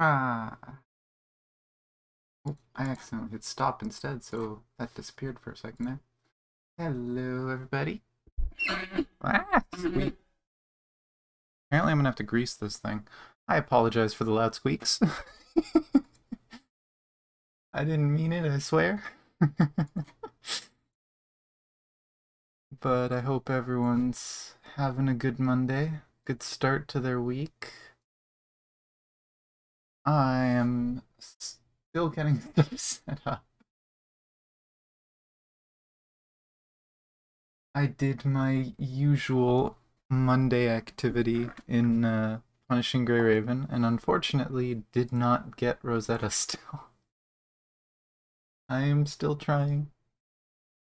Ah. Oh, I accidentally hit stop instead, so that disappeared for a second there. Hello, everybody. Ah, sweet. Apparently I'm gonna have to grease this thing. I apologize for the loud squeaks. I didn't mean it, I swear. But I hope everyone's having a good Monday. Good start to their week. I am still getting stuff set up. I did my usual Monday activity in Punishing Grey Raven, and unfortunately did not get Rosetta still. I am still trying.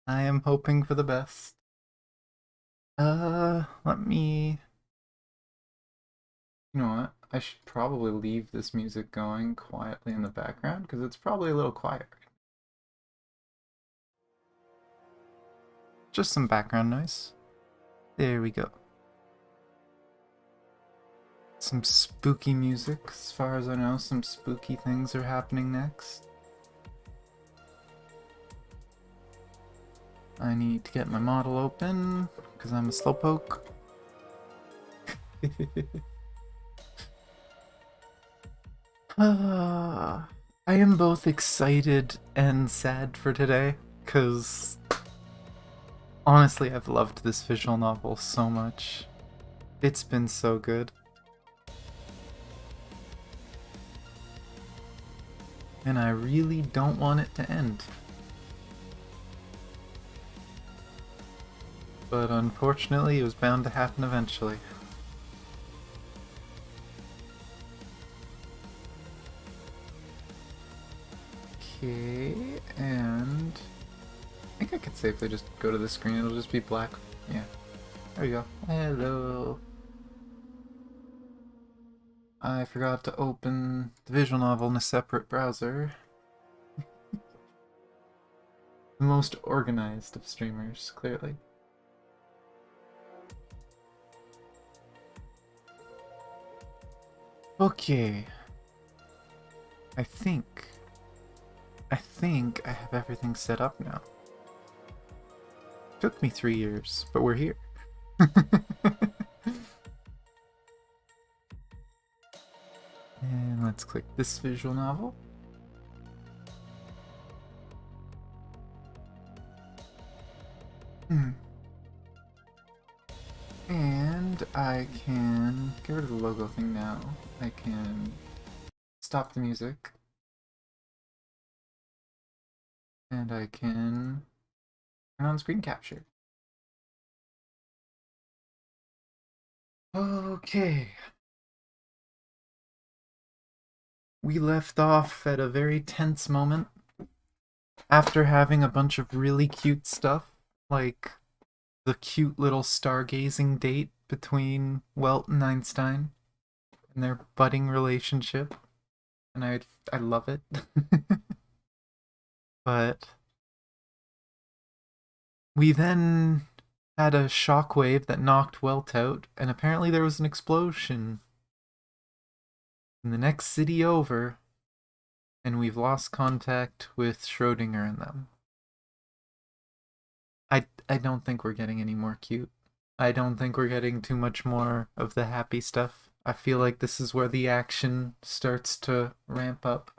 I am hoping for the best. Let me... You know what? I should probably leave this music going quietly in the background, because it's probably a little quiet. Just some background noise. There we go. Some spooky music. As far as I know, some spooky things are happening next. I need to get my model open, because I'm a slowpoke. I am both excited and sad for today, because honestly I've loved this visual novel so much. It's been so good. And I really don't want it to end. But unfortunately, it was bound to happen eventually. Okay, and I think I could safely just go to the screen. It'll just be black. Yeah. There we go. Hello. I forgot to open the visual novel in a separate browser. The most organized of streamers, clearly. Okay. I think I have everything set up now. Took me 3 years, but we're here. And let's click this visual novel. And I can get rid of the logo thing now. I can stop the music. And I can turn on screen capture. Okay. We left off at a very tense moment after having a bunch of really cute stuff, like the cute little stargazing date between Welt and Einstein and their budding relationship. And I love it. But we then had a shockwave that knocked Welt out, and apparently there was an explosion in the next city over, and we've lost contact with Schrodinger and them. I don't think we're getting any more cute. I don't think we're getting too much more of the happy stuff. I feel like this is where the action starts to ramp up.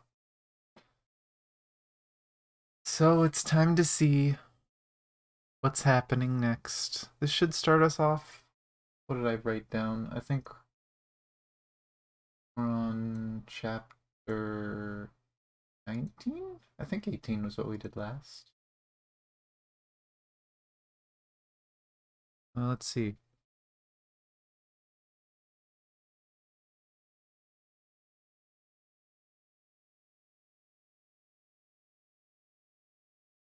So it's time to see what's happening next. This should start us off. What did I write down? I think we're on chapter 19? I think 18 was what we did last. Well, let's see.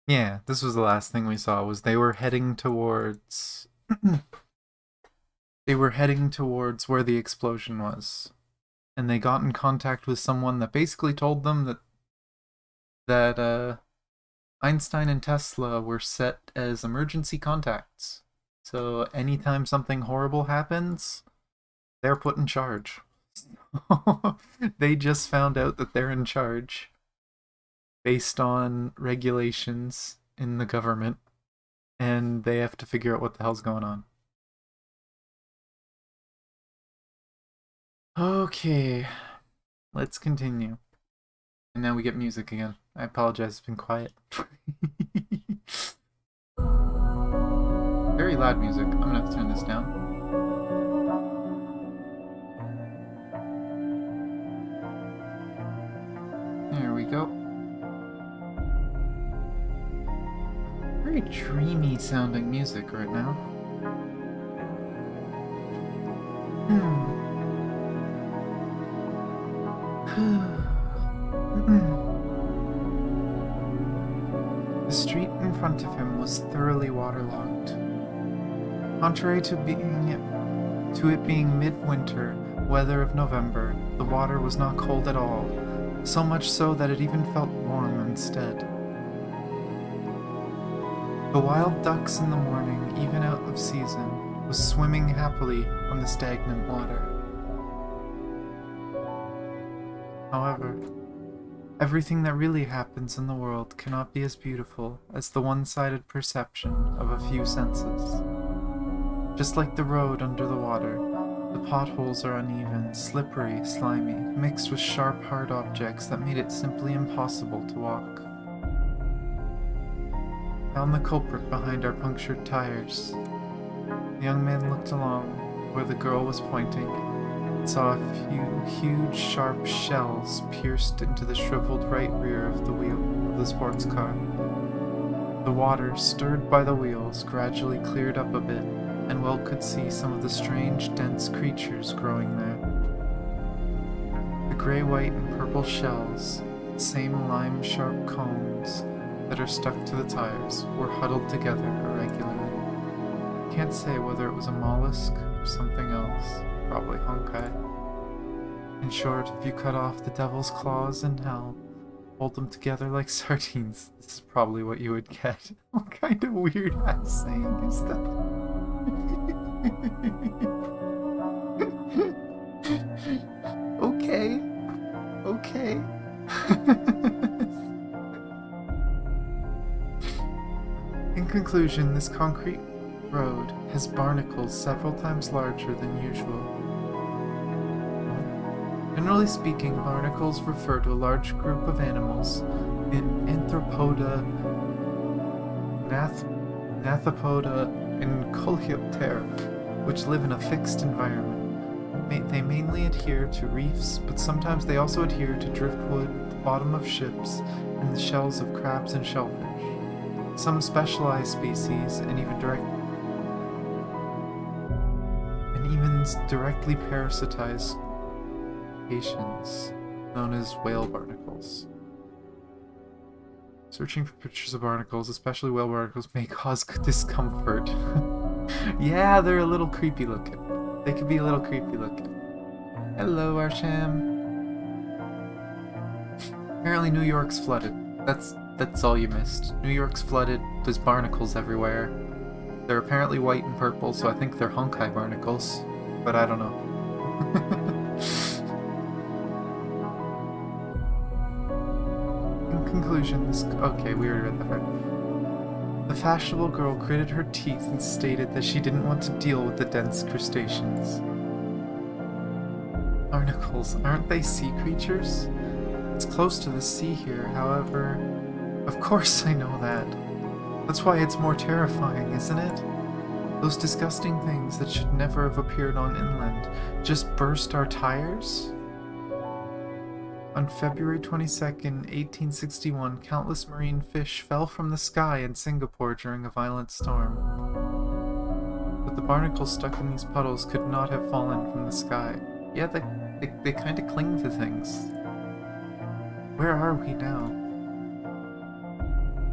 Yeah, this was the last thing we saw, was they were heading towards they were heading towards where the explosion was. And they got in contact with someone that basically told them that Einstein and Tesla were set as emergency contacts. So anytime something horrible happens, they're put in charge. They just found out that they're in charge based on regulations in the government, and they have to figure out what the hell's going on. Okay, let's continue. And now we get music again. I apologize, it's been quiet. Very loud music. I'm gonna have to turn this down. There we go. Very dreamy sounding music right now. The street in front of him was thoroughly waterlogged. Contrary to it being midwinter weather of November, the water was not cold at all, so much so that it even felt warm instead. The wild ducks in the morning, even out of season, was swimming happily on the stagnant water. However, everything that really happens in the world cannot be as beautiful as the one-sided perception of a few senses. Just like the road under the water, the potholes are uneven, slippery, slimy, mixed with sharp, hard objects that made it simply impossible to walk. Found the culprit behind our punctured tires. The young man looked along where the girl was pointing and saw a few huge, sharp shells pierced into the shriveled right rear of the wheel of the sports car. The water, stirred by the wheels, gradually cleared up a bit, and Will could see some of the strange, dense creatures growing there. The gray, white, and purple shells, the same lime-sharp cones that are stuck to the tires, were huddled together irregularly. Can't say whether it was a mollusk or something else, probably Honkai. In short, if you cut off the devil's claws in hell, hold them together like sardines, this is probably what you would get. What kind of weird-ass saying is that? Okay. Okay. In conclusion, this concrete road has barnacles several times larger than usual. Generally speaking, barnacles refer to a large group of animals in Anthropoda, Nathopoda, and Coleoptera, which live in a fixed environment. They mainly adhere to reefs, but sometimes they also adhere to driftwood, the bottom of ships, and the shells of crabs and shellfish. Some specialized species, and even directly parasitize patients, known as whale barnacles. Searching for pictures of barnacles, especially whale barnacles, may cause discomfort. Yeah, they're a little creepy looking. They could be a little creepy looking. Hello, Arsham. Apparently New York's flooded. That's all you missed. New York's flooded, there's barnacles everywhere. They're apparently white and purple, so I think they're Honkai barnacles. But I don't know. In conclusion, okay, we already read that part. The fashionable girl gritted her teeth and stated that she didn't want to deal with the dense crustaceans. Barnacles, aren't they sea creatures? It's close to the sea here, however... Of course I know that. That's why it's more terrifying, isn't it? Those disgusting things that should never have appeared on inland just burst our tires? On February 22nd, 1861, countless marine fish fell from the sky in Singapore during a violent storm. But the barnacles stuck in these puddles could not have fallen from the sky. Yeah, they kind of cling to things. Where are we now?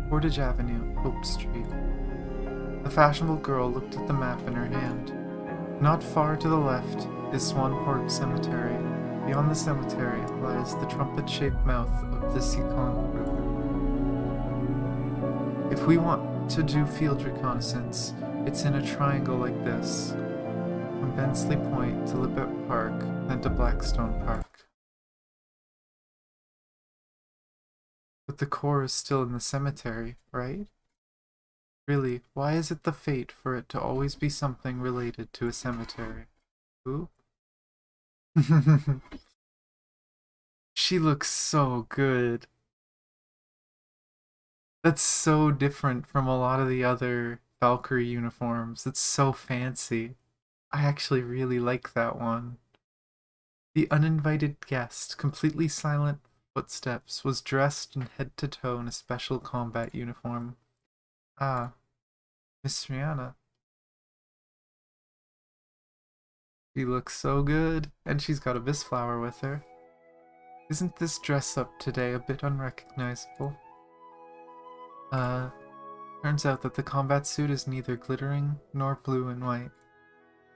Portage Avenue, Hope Street. The fashionable girl looked at the map in her hand. Not far to the left is Swanport Cemetery. Beyond the cemetery lies the trumpet-shaped mouth of the Seacon River. If we want to do field reconnaissance, it's in a triangle like this. from Bensley Point to Lippet Park, then to Blackstone Park. But the core is still in the cemetery, right? Really, why is it the fate for it to always be something related to a cemetery? Who? She looks so good. That's so different from a lot of the other Valkyrie uniforms. It's so fancy. I actually really like that one. The uninvited guest, completely silent footsteps, was dressed in head to toe in a special combat uniform. Ah, Miss Rihanna. She looks so good, and she's got a Bisflower with her. Isn't this dress up today a bit unrecognizable? Turns out that the combat suit is neither glittering nor blue and white.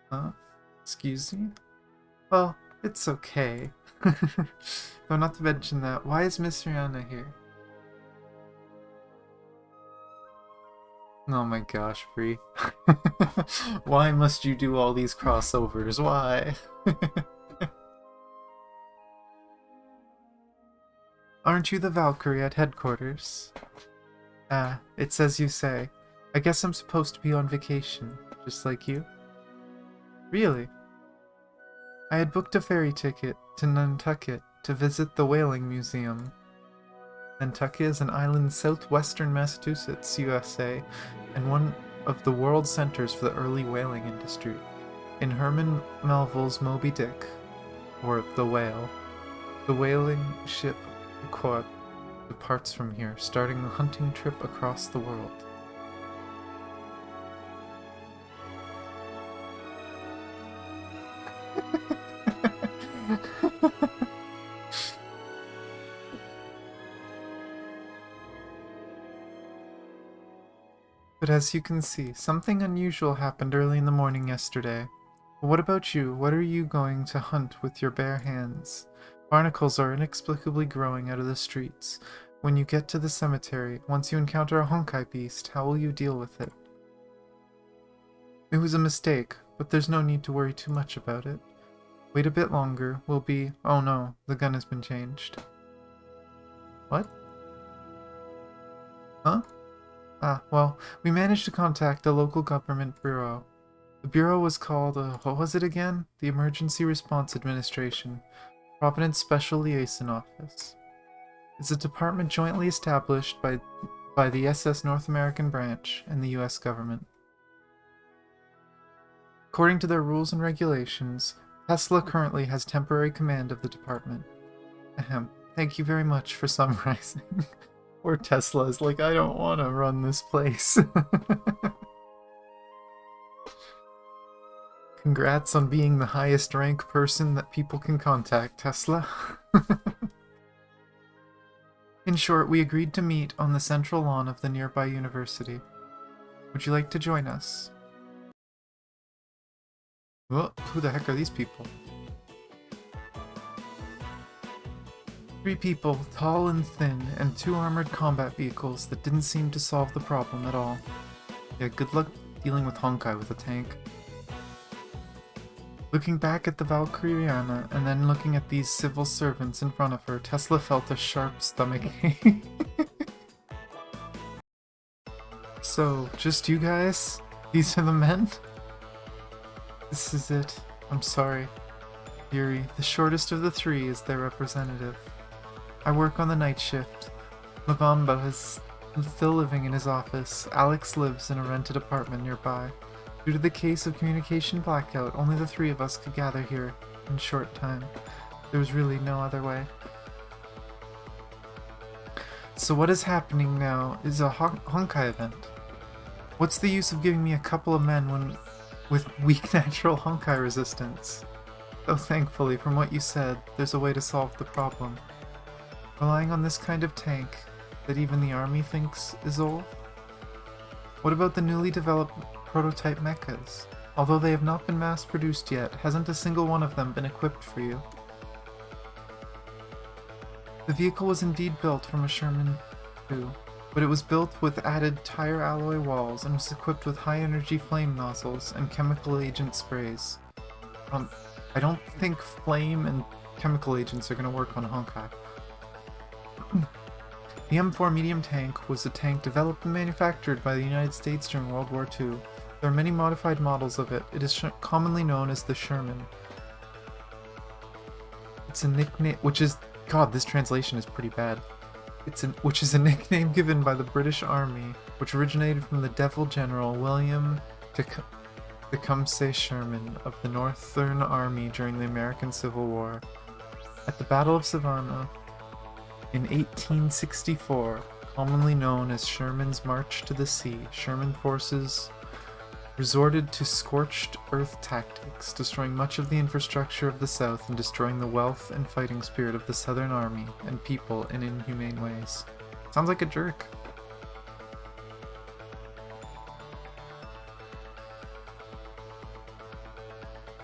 Huh? Excuse me? Well, it's okay. Though not to mention that, why is Miss Rihanna here? Oh my gosh, Bree. Why must you do all these crossovers? Why? Aren't you the Valkyrie at headquarters? Ah, it's as you say. I guess I'm supposed to be on vacation, just like you. Really? I had booked a ferry ticket to Nantucket to visit the Whaling Museum. Nantucket is an island in southwestern Massachusetts, USA, and one of the world centers for the early whaling industry. In Herman Melville's Moby Dick, or The Whale, the whaling ship Quad departs from here, starting a hunting trip across the world. But as you can see, something unusual happened early in the morning yesterday. What about you? What are you going to hunt with your bare hands? Barnacles are inexplicably growing out of the streets. When you get to the cemetery, once you encounter a Honkai beast, how will you deal with it? It was a mistake, but there's no need to worry too much about it. Wait a bit longer, we'll be... Oh no, the gun has been changed. What? Huh? Ah, well, we managed to contact the local government bureau. The bureau was called, what was it again? The Emergency Response Administration. Providence Special Liaison Office. It's a department jointly established by the SS North American branch and the US government. According to their rules and regulations, Tesla currently has temporary command of the department. Ahem. Thank you very much for summarizing. Or Tesla is like, I don't want to run this place. Congrats on being the highest rank person that people can contact, Tesla. In short, we agreed to meet on the central lawn of the nearby university. Would you like to join us? Oh, who the heck are these people? 3 people, tall and thin, and 2 armored combat vehicles that didn't seem to solve the problem at all. Yeah, good luck dealing with Honkai with a tank. Looking back at the Valkyriana, and then looking at these civil servants in front of her, Tesla felt a sharp stomach ache. So, just you guys? These are the men? This is it. I'm sorry. Yuri, the shortest of the 3, is their representative. I work on the night shift. Lavamba is still living in his office. Alex lives in a rented apartment nearby. Due to the case of communication blackout, only the 3 of us could gather here in short time. There was really no other way. So what is happening now is a Honkai event. What's the use of giving me a couple of men with weak natural Honkai resistance? Though thankfully, from what you said, there's a way to solve the problem. Relying on this kind of tank that even the army thinks is old? What about the newly developed prototype mechas? Although they have not been mass-produced yet, hasn't a single one of them been equipped for you? The vehicle was indeed built from a Sherman II, but it was built with added tire alloy walls and was equipped with high-energy flame nozzles and chemical agent sprays. I don't think flame and chemical agents are going to work on Honkai. The M4 medium tank was a tank developed and manufactured by the United States during World War II. There are many modified models of it. It is commonly known as the Sherman. It's a nickname, which is... God, this translation is pretty bad. Which is a nickname given by the British Army, which originated from the Devil General William Tecumseh Sherman of the Northern Army during the American Civil War. At the Battle of Savannah in 1864, commonly known as Sherman's March to the Sea, Sherman forces resorted to scorched earth tactics, destroying much of the infrastructure of the South and destroying the wealth and fighting spirit of the Southern Army and people in inhumane ways. Sounds like a jerk.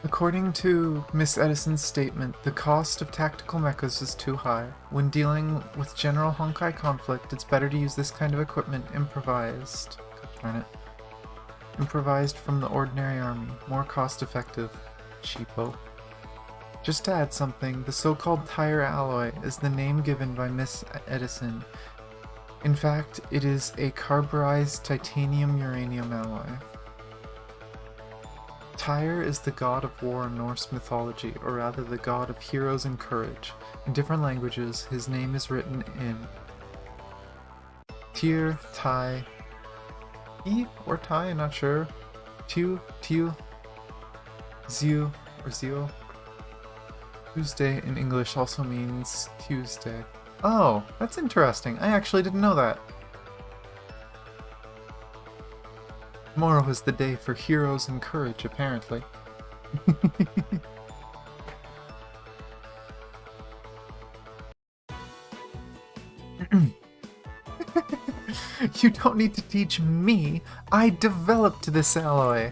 According to Miss Edison's statement, the cost of tactical mechas is too high. When dealing with general Honkai conflict, it's better to use this kind of equipment improvised. Darn it. Improvised from the ordinary army. More cost-effective. Cheapo. Just to add something, the so-called tire alloy is the name given by Miss Edison. In fact, it is a carburized titanium-uranium alloy. Tyr is the god of war in Norse mythology, or rather the god of heroes and courage. In different languages, his name is written in Tyr, Ty, E or Ty, I'm not sure. Tew, Zew, or Zeo. Tuesday in English also means Tuesday. Oh, that's interesting. I actually didn't know that. Tomorrow is the day for heroes and courage, apparently. You don't need to teach me. I developed this alloy.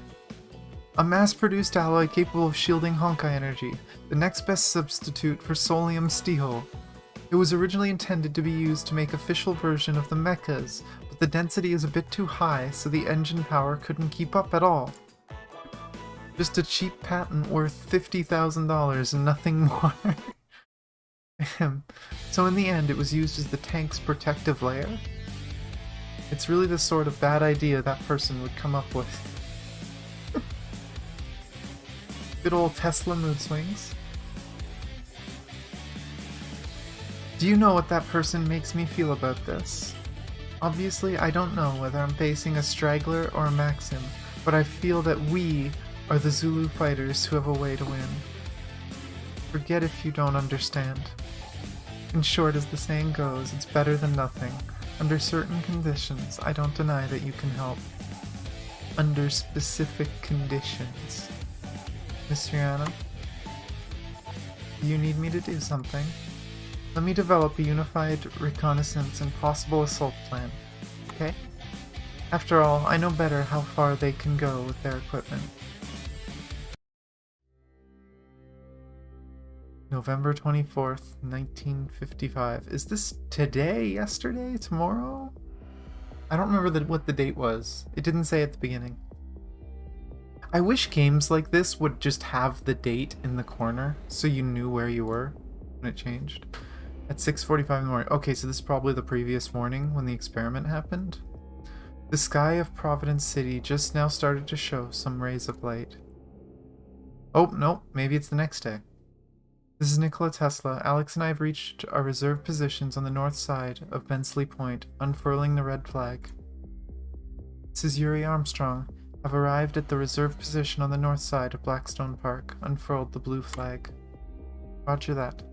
A mass-produced alloy capable of shielding Honkai energy, the next best substitute for Solium steel. It was originally intended to be used to make official version of the mechas, but the density is a bit too high, so the engine power couldn't keep up at all. Just a cheap patent worth $50,000 and nothing more. So in the end, it was used as the tank's protective layer. It's really the sort of bad idea that person would come up with. Good old Tesla mood swings. Do you know what that person makes me feel about this? Obviously, I don't know whether I'm facing a straggler or a Maxim, but I feel that we are the Zulu fighters who have a way to win. Forget if you don't understand. In short, as the saying goes, it's better than nothing. Under certain conditions, I don't deny that you can help. Under specific conditions. Miss Rihanna, you need me to do something. Let me develop a unified reconnaissance and possible assault plan, okay? After all, I know better how far they can go with their equipment. November 24th, 1955. Is this today, yesterday, tomorrow? I don't remember what the date was. It didn't say at the beginning. I wish games like this would just have the date in the corner so you knew where you were when it changed. At 6:45 in the morning. Okay, so this is probably the previous morning when the experiment happened. The sky of Providence City just now started to show some rays of light. Oh, no, maybe it's the next day. This is Nikola Tesla. Alex and I have reached our reserve positions on the north side of Bensley Point, unfurling the red flag. This is Yuri Armstrong. I've arrived at the reserve position on the north side of Blackstone Park, unfurled the blue flag. Roger that.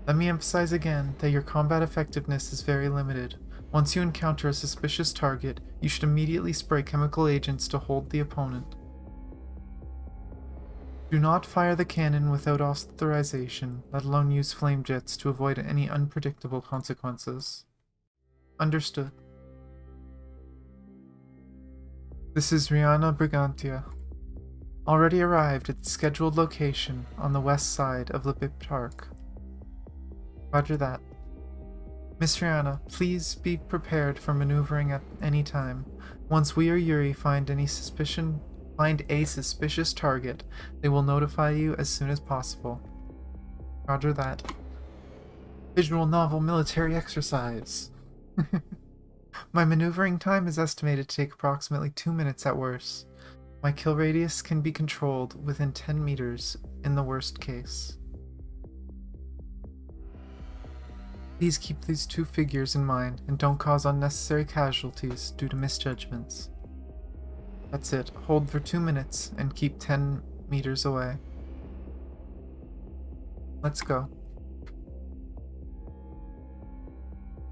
Let me emphasize again that your combat effectiveness is very limited. Once you encounter a suspicious target, you should immediately spray chemical agents to hold the opponent. Do not fire the cannon without authorization, let alone use flame jets to avoid any unpredictable consequences. Understood. This is Rihanna Brigantia. Already arrived at the scheduled location on the west side of the BIP Park. Roger that. Miss Rihanna, please be prepared for maneuvering at any time. Once we or Yuri find any suspicion Find a suspicious target. They will notify you as soon as possible. Roger that. Visual novel military exercise. My maneuvering time is estimated to take approximately 2 minutes at worst. My kill radius can be controlled within 10 meters in the worst case. Please keep these two figures in mind and don't cause unnecessary casualties due to misjudgments. That's it. Hold for 2 minutes and keep 10 meters away. Let's go.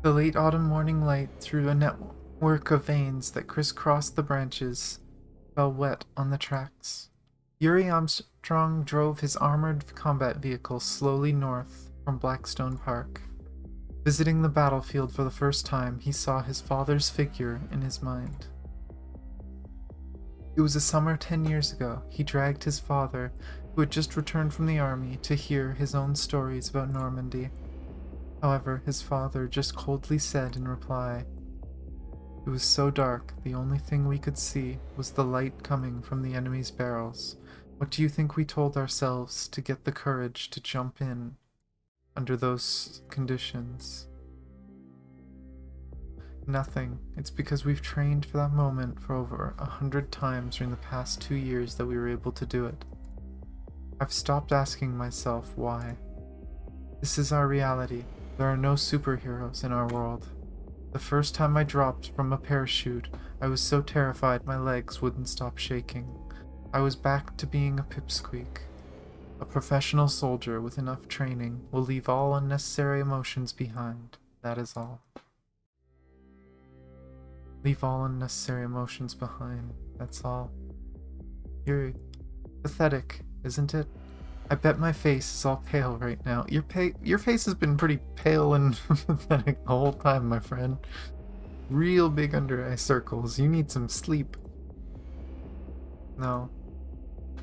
The late autumn morning light through a network of veins that crisscrossed the branches fell wet on the tracks. Yuri Armstrong drove his armored combat vehicle slowly north from Blackstone Park. Visiting the battlefield for the first time, he saw his father's figure in his mind. It was a summer 10 years ago. He dragged his father, who had just returned from the army, to hear his own stories about Normandy. However, his father just coldly said in reply, "It was so dark, the only thing we could see was the light coming from the enemy's barrels. What do you think we told ourselves to get the courage to jump in under those conditions?" Nothing. It's because we've trained for that moment for over 100 times during the past 2 years that we were able to do it. I've stopped asking myself why. This is our reality. There are no superheroes in our world. The first time I dropped from a parachute, I was so terrified my legs wouldn't stop shaking. I was back to being a pipsqueak. A professional soldier with enough training will leave all unnecessary emotions behind. That is all. Leave all unnecessary emotions behind. That's all. You're pathetic, isn't it? I bet my face is all pale right now. Your face has been pretty pale and pathetic the whole time, my friend. Real big under eye circles. You need some sleep. No.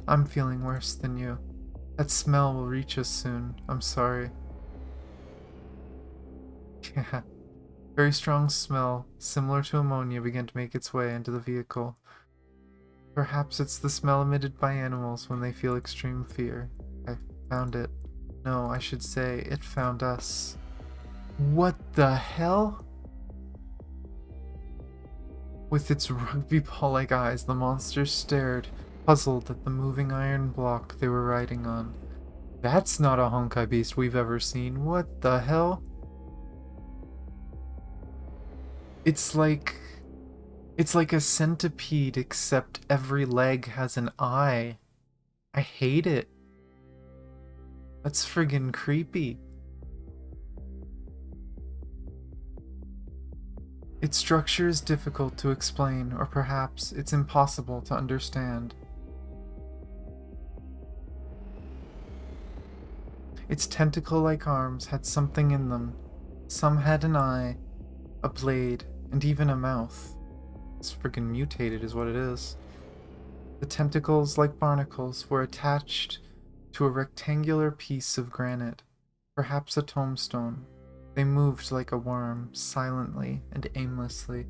I'm feeling worse than you. That smell will reach us soon. I'm sorry. Yeah. Very strong smell, similar to ammonia, began to make its way into the vehicle. Perhaps it's the smell emitted by animals when they feel extreme fear. I found it. No, I should say, it found us. What the hell? With its rugby ball-like eyes, the monster stared, puzzled at the moving iron block they were riding on. That's not a Honkai beast we've ever seen. What the hell? It's like a centipede, except every leg has an eye. I hate it. That's friggin' creepy. Its structure is difficult to explain, or perhaps it's impossible to understand. Its tentacle-like arms had something in them. Some had an eye, a blade, and even a mouth. It's friggin' mutated is what it is. The tentacles, like barnacles, were attached to a rectangular piece of granite, perhaps a tombstone. They moved like a worm, silently and aimlessly.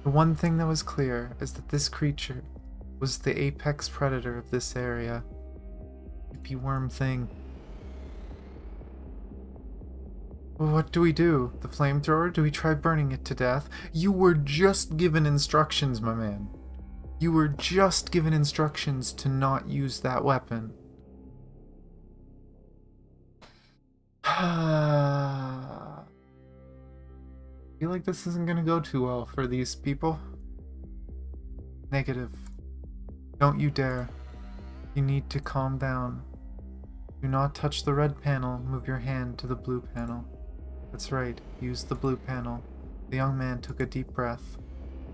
The one thing that was clear is that this creature was the apex predator of this area. Creepy worm thing. What do we do? The flamethrower? Do we try burning it to death? You were just given instructions, my man. You were just given instructions to not use that weapon. I feel like this isn't gonna go too well for these people. Negative. Don't you dare. You need to calm down. Do not touch the red panel. Move your hand to the blue panel. That's right, use the blue panel. The young man took a deep breath.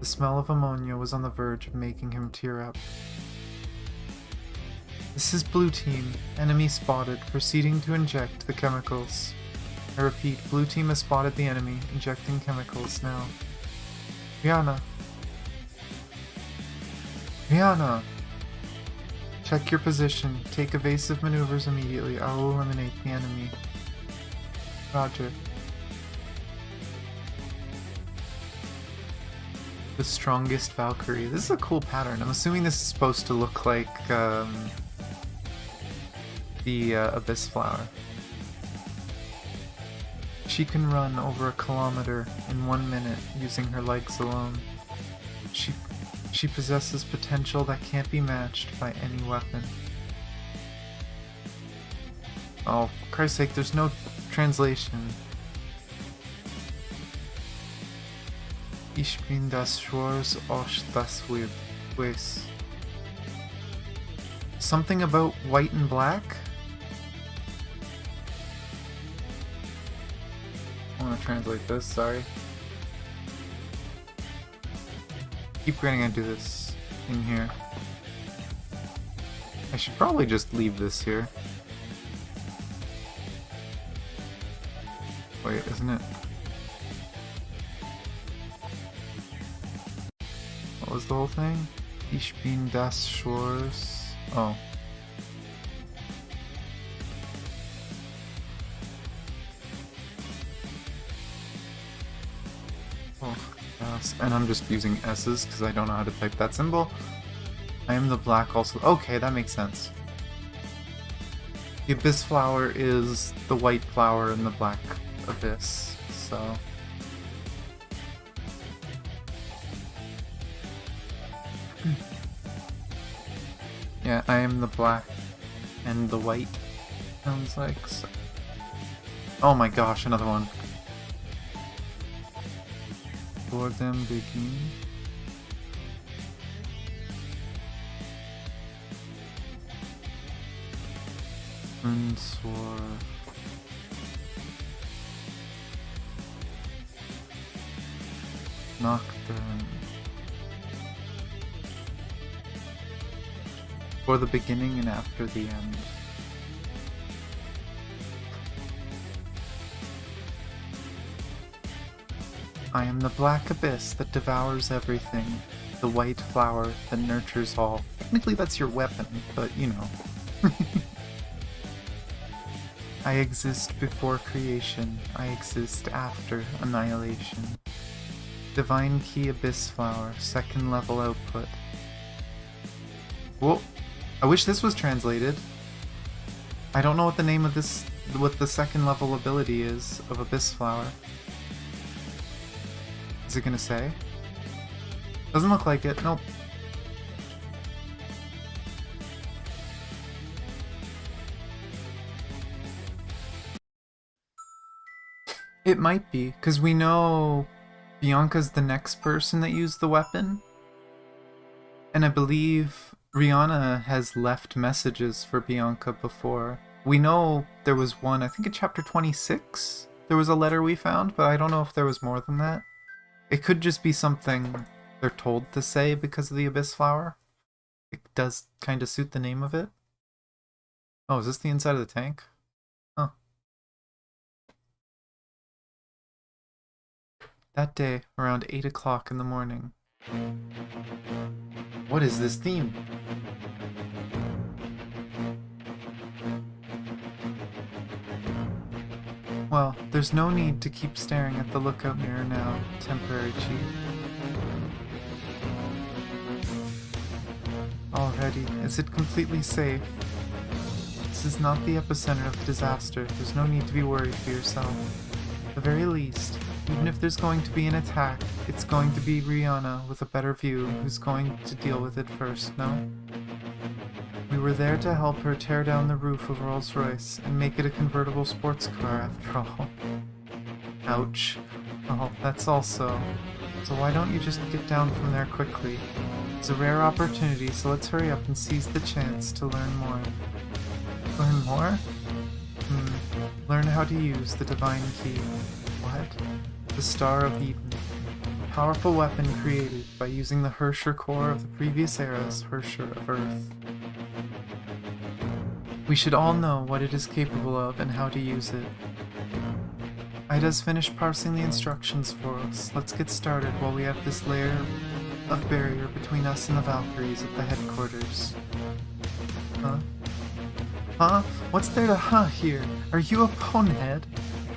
The smell of ammonia was on the verge of making him tear up. This is Blue Team. Enemy spotted, proceeding to inject the chemicals. I repeat, Blue Team has spotted the enemy, injecting chemicals now. Rihanna! Rihanna! Check your position. Take evasive maneuvers immediately. I will eliminate the enemy. Roger. The strongest Valkyrie. This is a cool pattern. I'm assuming this is supposed to look like the Abyss Flower. She can run over 1 kilometer in 1 minute using her legs alone. She possesses potential that can't be matched by any weapon. Oh, for Christ's sake, there's no translation. Ich bin das Schwarz aus das Weiß. Something about white and black? I want to translate this, sorry. Keep forgetting I do this in here. I should probably just leave this here. Wait, isn't it? What was the whole thing? Ich bin das Schwarz. Oh. Oh, yes. And I'm just using S's because I don't know how to type that symbol. I am the black also. Okay, that makes sense. The Abyss Flower is the white flower in the black abyss, so... Yeah, I am the black and the white. Sounds like so. Oh my gosh, another one. For them begin. Und zwar nach dem. For the beginning and after the end. I am the black abyss that devours everything, the white flower that nurtures all. Technically that's your weapon, but you know. I exist before creation, I exist after annihilation. Divine Key Abyss Flower, 2nd level output. Whoa. I wish this was translated. I don't know what the name of this, what the 2nd level ability is of Abyss Flower. Is it gonna say? Doesn't look like it, nope. It might be, because we know Bianca's the next person that used the weapon. And I believe Rihanna has left messages for Bianca before. We know there was one, I think in chapter 26, there was a letter we found, but I don't know if there was more than that. It could just be something they're told to say because of the Abyss Flower. It does kind of suit the name of it. Oh, is this the inside of the tank? Huh. That day, around 8 o'clock in the morning. What is this theme? Well, there's no need to keep staring at the lookout mirror now, temporary chief. Already, is it completely safe? This is not the epicenter of the disaster. There's no need to be worried for yourself. At the very least, even if there's going to be an attack, it's going to be Rihanna with a better view who's going to deal with it first, no? We were there to help her tear down the roof of Rolls-Royce and make it a convertible sports car after all. Ouch. Oh, that's also. So why don't you just get down from there quickly? It's a rare opportunity, so let's hurry up and seize the chance to learn more. Learn more? Learn how to use the Divine Key. What? The Star of Eden. A powerful weapon created by using the Hersher core of the previous era's Hersher of Earth. We should all know what it is capable of and how to use it. Ida's finished parsing the instructions for us. Let's get started while we have this layer of barrier between us and the Valkyries at the headquarters. Huh? Huh? What's there to huh here? Are you a bonehead?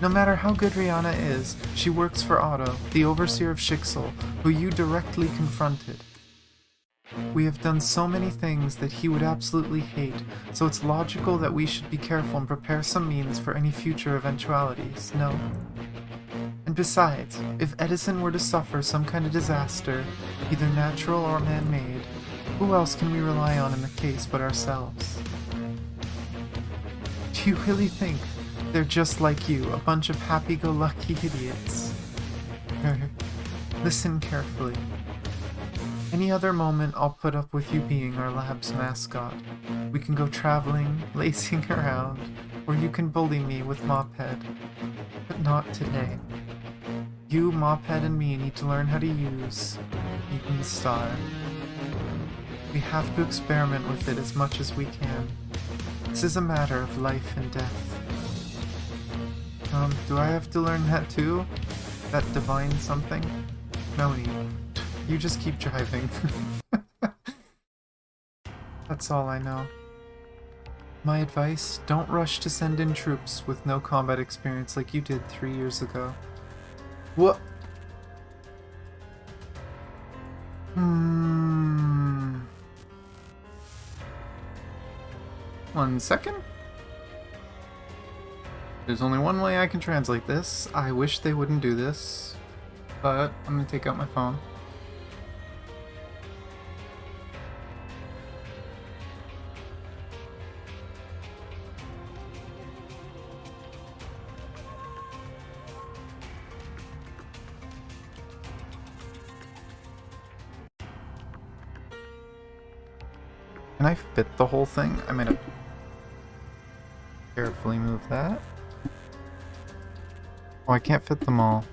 No matter how good Rihanna is, she works for Otto, the overseer of Schicksal, who you directly confronted. We have done so many things that he would absolutely hate, so it's logical that we should be careful and prepare some means for any future eventualities, no? And besides, if Edison were to suffer some kind of disaster, either natural or man-made, who else can we rely on in the case but ourselves? Do you really think they're just like you, a bunch of happy-go-lucky idiots? Listen carefully. Any other moment I'll put up with you being our lab's mascot. We can go traveling, lazing around, or you can bully me with Mophead. But not today. You, Mophead, and me need to learn how to use Eaton Star. We have to experiment with it as much as we can. This is a matter of life and death. Do I have to learn that too? That divine something? No need. You just keep driving. That's all I know. My advice, don't rush to send in troops with no combat experience like you did 3 years ago. What? 1 second? There's only one way I can translate this. I wish they wouldn't do this, but I'm gonna take out my phone. Can I fit the whole thing? I'm gonna carefully move that. Oh, I can't fit them all.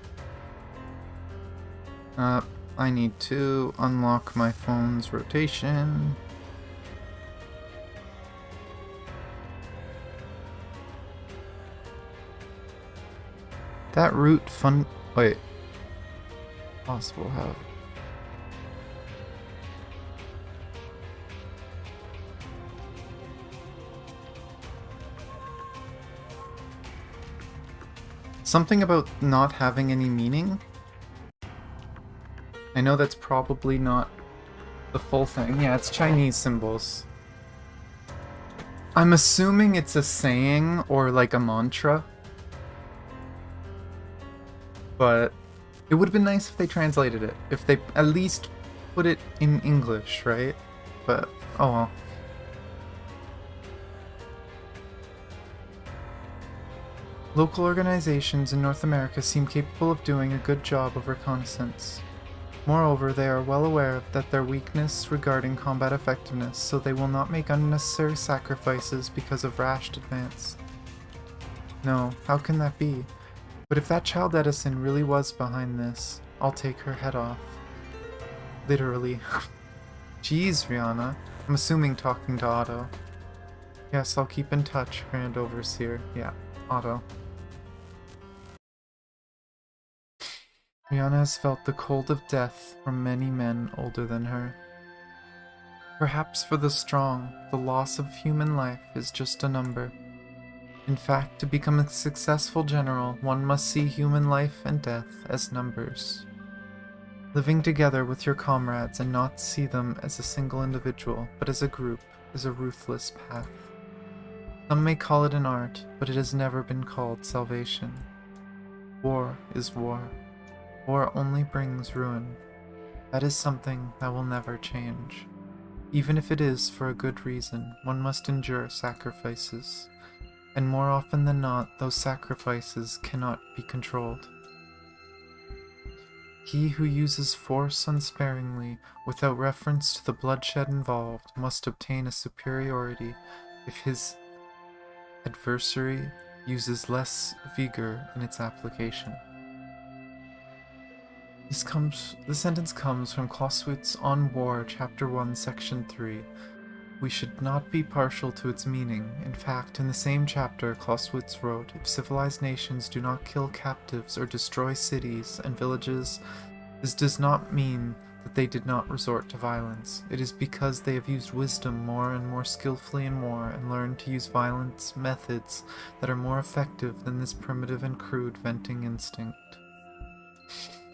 I need to unlock my phone's rotation. That route fun. Wait. Possible how. Something about not having any meaning? I know that's probably not the full thing. Yeah, it's Chinese symbols. I'm assuming it's a saying or like a mantra. But it would have been nice if they translated it. If they at least put it in English, right? But, oh well. Local organizations in North America seem capable of doing a good job of reconnaissance. Moreover, they are well aware that their weakness regarding combat effectiveness, so they will not make unnecessary sacrifices because of rash advance. No, how can that be? But if that child Edison really was behind this, I'll take her head off. Literally. Jeez, Rihanna. I'm assuming talking to Otto. Yes, I'll keep in touch, Grand Overseer. Yeah, Otto. Rihanna has felt the cold of death from many men older than her. Perhaps for the strong, the loss of human life is just a number. In fact, to become a successful general, one must see human life and death as numbers. Living together with your comrades and not see them as a single individual, but as a group, is a ruthless path. Some may call it an art, but it has never been called salvation. War is war. War only brings ruin. That is something that will never change. Even if it is for a good reason, one must endure sacrifices. And more often than not, those sacrifices cannot be controlled. He who uses force unsparingly, without reference to the bloodshed involved, must obtain a superiority if his adversary uses less vigor in its application. This sentence comes from Clausewitz's On War, Chapter 1, Section 3. We should not be partial to its meaning. In fact, in the same chapter, Clausewitz wrote, if civilized nations do not kill captives or destroy cities and villages, this does not mean that they did not resort to violence. It is because they have used wisdom more and more skillfully and learned to use violence methods that are more effective than this primitive and crude venting instinct.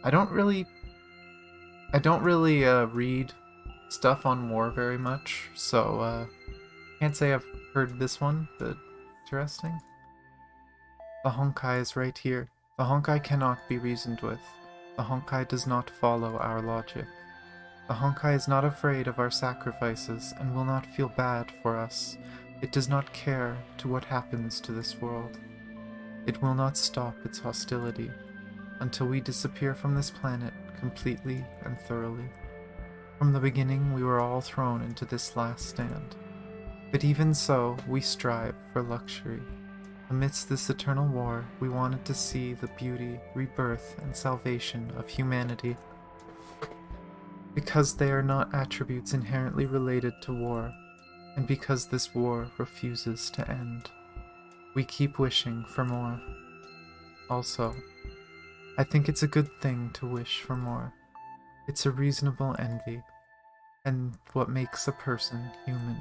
I don't really read stuff on war very much, so can't say I've heard this one, but interesting. The Honkai is right here. The Honkai cannot be reasoned with. The Honkai does not follow our logic. The Honkai is not afraid of our sacrifices and will not feel bad for us. It does not care to what happens to this world. It will not stop its hostility until we disappear from this planet completely and thoroughly. From the beginning, we were all thrown into this last stand. But even so, we strive for luxury. Amidst this eternal war, we wanted to see the beauty, rebirth, and salvation of humanity. Because they are not attributes inherently related to war, and because this war refuses to end, we keep wishing for more. Also, I think it's a good thing to wish for more. It's a reasonable envy, and what makes a person human.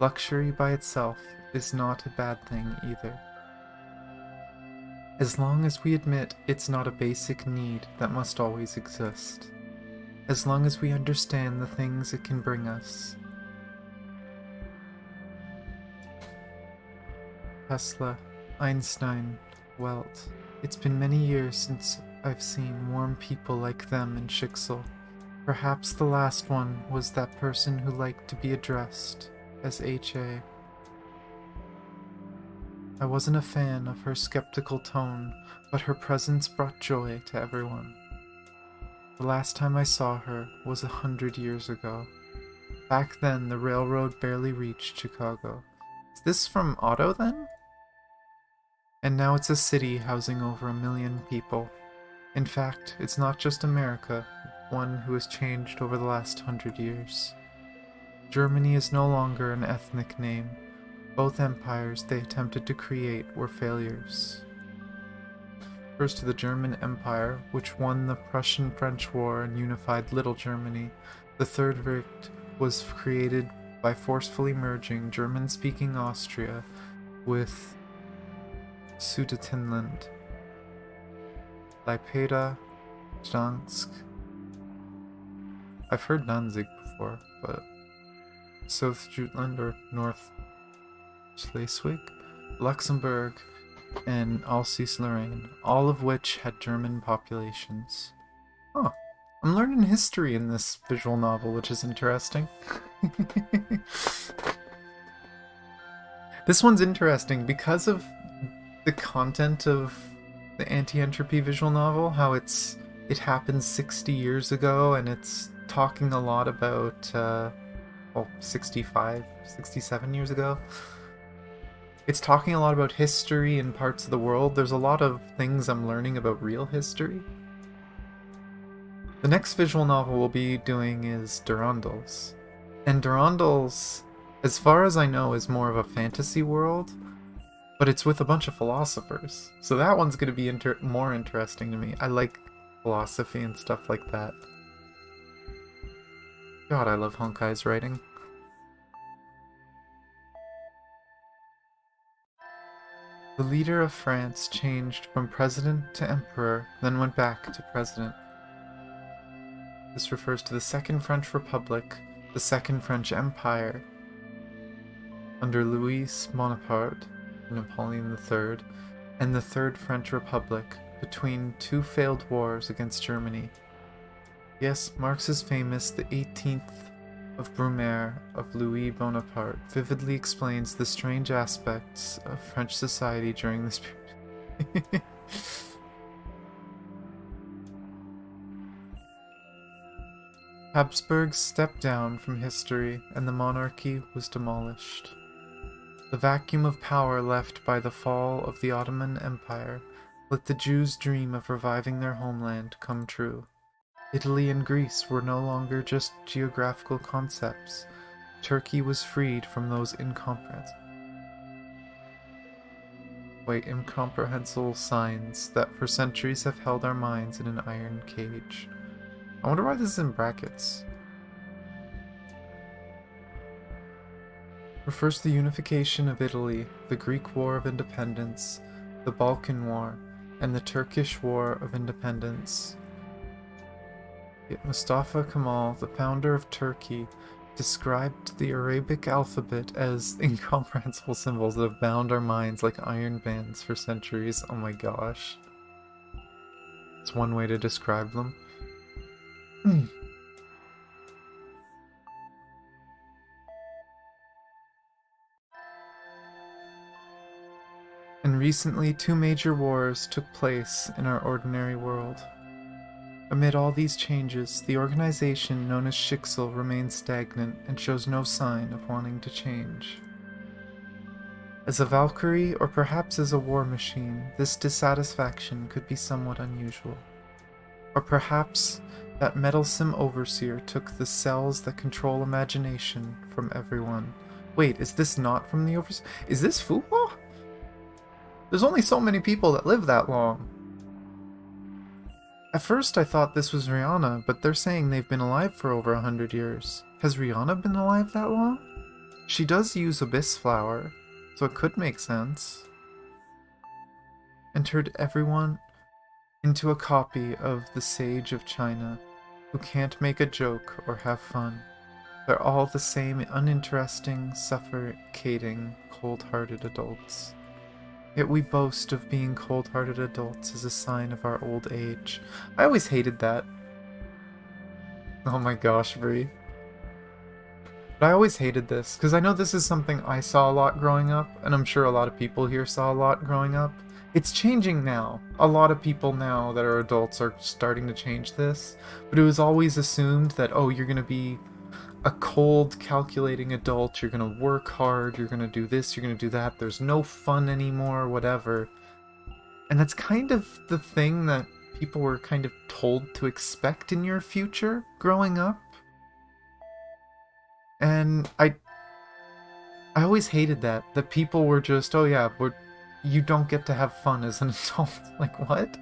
Luxury by itself is not a bad thing either. As long as we admit it's not a basic need that must always exist. As long as we understand the things it can bring us. Tesla, Einstein, Welt. It's been many years since I've seen warm people like them in Schicksal. Perhaps the last one was that person who liked to be addressed as H.A. I wasn't a fan of her skeptical tone, but her presence brought joy to everyone. The last time I saw her was 100 years ago. Back then, the railroad barely reached Chicago. Is this from Otto then? And now it's a city housing over 1 million people. In fact, it's not just America, one who has changed over the last 100 years. Germany is no longer an ethnic name. Both empires they attempted to create were failures. First to the German Empire, which won the Prussian-French War and unified Little Germany. The Third Reich was created by forcefully merging German-speaking Austria with Sudetenland, Leipzig, Gdansk. I've heard Danzig before, but South Jutland or North Schleswig, Luxembourg, and Alsace-Lorraine, all of which had German populations. Oh, I'm learning history in this visual novel, which is interesting. This one's interesting because of the content of the Anti-Entropy visual novel, how it happened 60 years ago, and it's talking a lot about, 65, 67 years ago. It's talking a lot about history in parts of the world. There's a lot of things I'm learning about real history. The next visual novel we'll be doing is Durandals. And Durandals, as far as I know, is more of a fantasy world, but it's with a bunch of philosophers. So that one's going to be more interesting to me. I like philosophy and stuff like that. God, I love Honkai's writing. The leader of France changed from president to emperor, then went back to president. This refers to the Second French Republic, the Second French Empire, under Louis Bonaparte, Napoleon III, and the Third French Republic, between two failed wars against Germany. Yes, Marx is famous, the 18th of Brumaire of Louis Bonaparte vividly explains the strange aspects of French society during this period. Habsburgs stepped down from history and the monarchy was demolished. The vacuum of power left by the fall of the Ottoman Empire let the Jews' dream of reviving their homeland come true. Italy and Greece were no longer just geographical concepts. Turkey was freed from those incomprehensible signs that for centuries have held our minds in an iron cage. I wonder why this is in brackets. Refers to the unification of Italy, the Greek War of Independence, the Balkan War, and the Turkish War of Independence. Yet Mustafa Kemal, the founder of Turkey, described the Arabic alphabet as incomprehensible symbols that have bound our minds like iron bands for centuries. Oh my gosh. It's one way to describe them. And recently, 2 major wars took place in our ordinary world. Amid all these changes, the organization known as Schicksal remains stagnant and shows no sign of wanting to change. As a Valkyrie, or perhaps as a war machine, this dissatisfaction could be somewhat unusual. Or perhaps that meddlesome overseer took the cells that control imagination from everyone. Wait, is this not from the overseer? Is this Fuwa? There's only so many people that live that long. At first I thought this was Rihanna, but they're saying they've been alive for over 100 years. Has Rihanna been alive that long? She does use abyss flower, so it could make sense. And turned everyone into a copy of the Sage of China, who can't make a joke or have fun. They're all the same uninteresting, suffocating, cold-hearted adults. Yet we boast of being cold-hearted adults as a sign of our old age. I always hated that. Oh my gosh, Brie. But I always hated this, because I know this is something I saw a lot growing up, and I'm sure a lot of people here saw a lot growing up. It's changing now. A lot of people now that are adults are starting to change this, but it was always assumed that, oh, you're going to be a cold, calculating adult, you're gonna work hard, you're gonna do this, you're gonna do that, there's no fun anymore, whatever. And that's kind of the thing that people were kind of told to expect in your future growing up. And I always hated that people were just, oh yeah, you don't get to have fun as an adult. Like, what?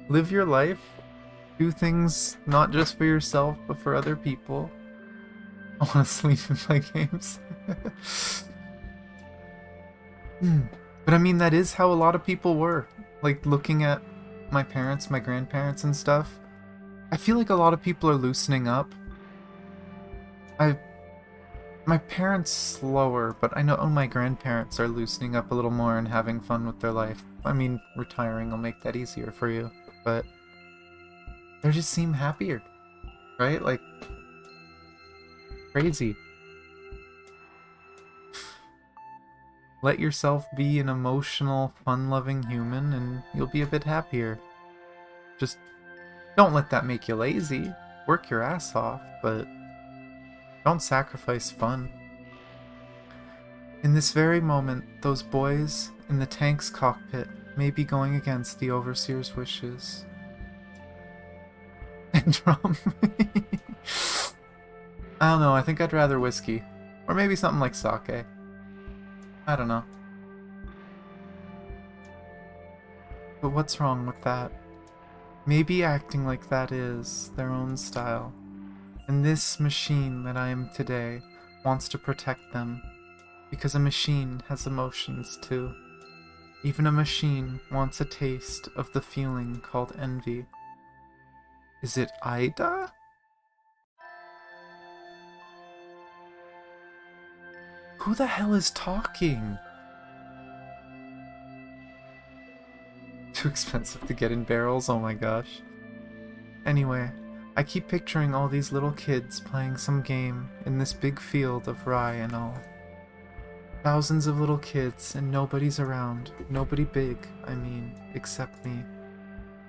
Live your life. Do things not just for yourself, but for other people. I want to sleep and play games. But I mean, that is how a lot of people were. Like, looking at my parents, my grandparents and stuff, I feel like a lot of people are loosening up. My parents slower, but I know my grandparents are loosening up a little more and having fun with their life. I mean, retiring will make that easier for you, but they just seem happier, right? Like, crazy. Let yourself be an emotional, fun-loving human and you'll be a bit happier. Just don't let that make you lazy. Work your ass off, but don't sacrifice fun. In this very moment, those boys in the tank's cockpit may be going against the Overseer's wishes. And drum. I don't know, I think I'd rather whiskey. Or maybe something like sake. I don't know. But what's wrong with that? Maybe acting like that is their own style. And this machine that I am today wants to protect them. Because a machine has emotions too. Even a machine wants a taste of the feeling called envy. Is it Ida? Who the hell is talking? Too expensive to get in barrels, oh my gosh. Anyway, I keep picturing all these little kids playing some game in this big field of rye and all. Thousands of little kids and nobody's around. Nobody big, I mean, except me.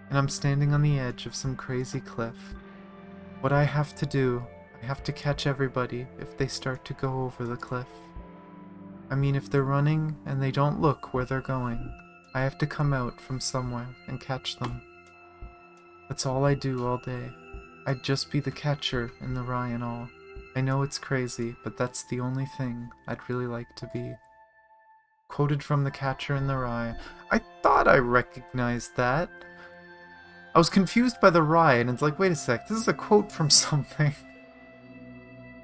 And I'm standing on the edge of some crazy cliff. What I have to do, I have to catch everybody if they start to go over the cliff. I mean, if they're running and they don't look where they're going, I have to come out from somewhere and catch them. That's all I do all day. I'd just be the catcher in the rye and all. I know it's crazy, but that's the only thing I'd really like to be. Quoted from The Catcher in the Rye. I thought I recognized that. I was confused by the rye, and it's like, wait a sec, this is a quote from something.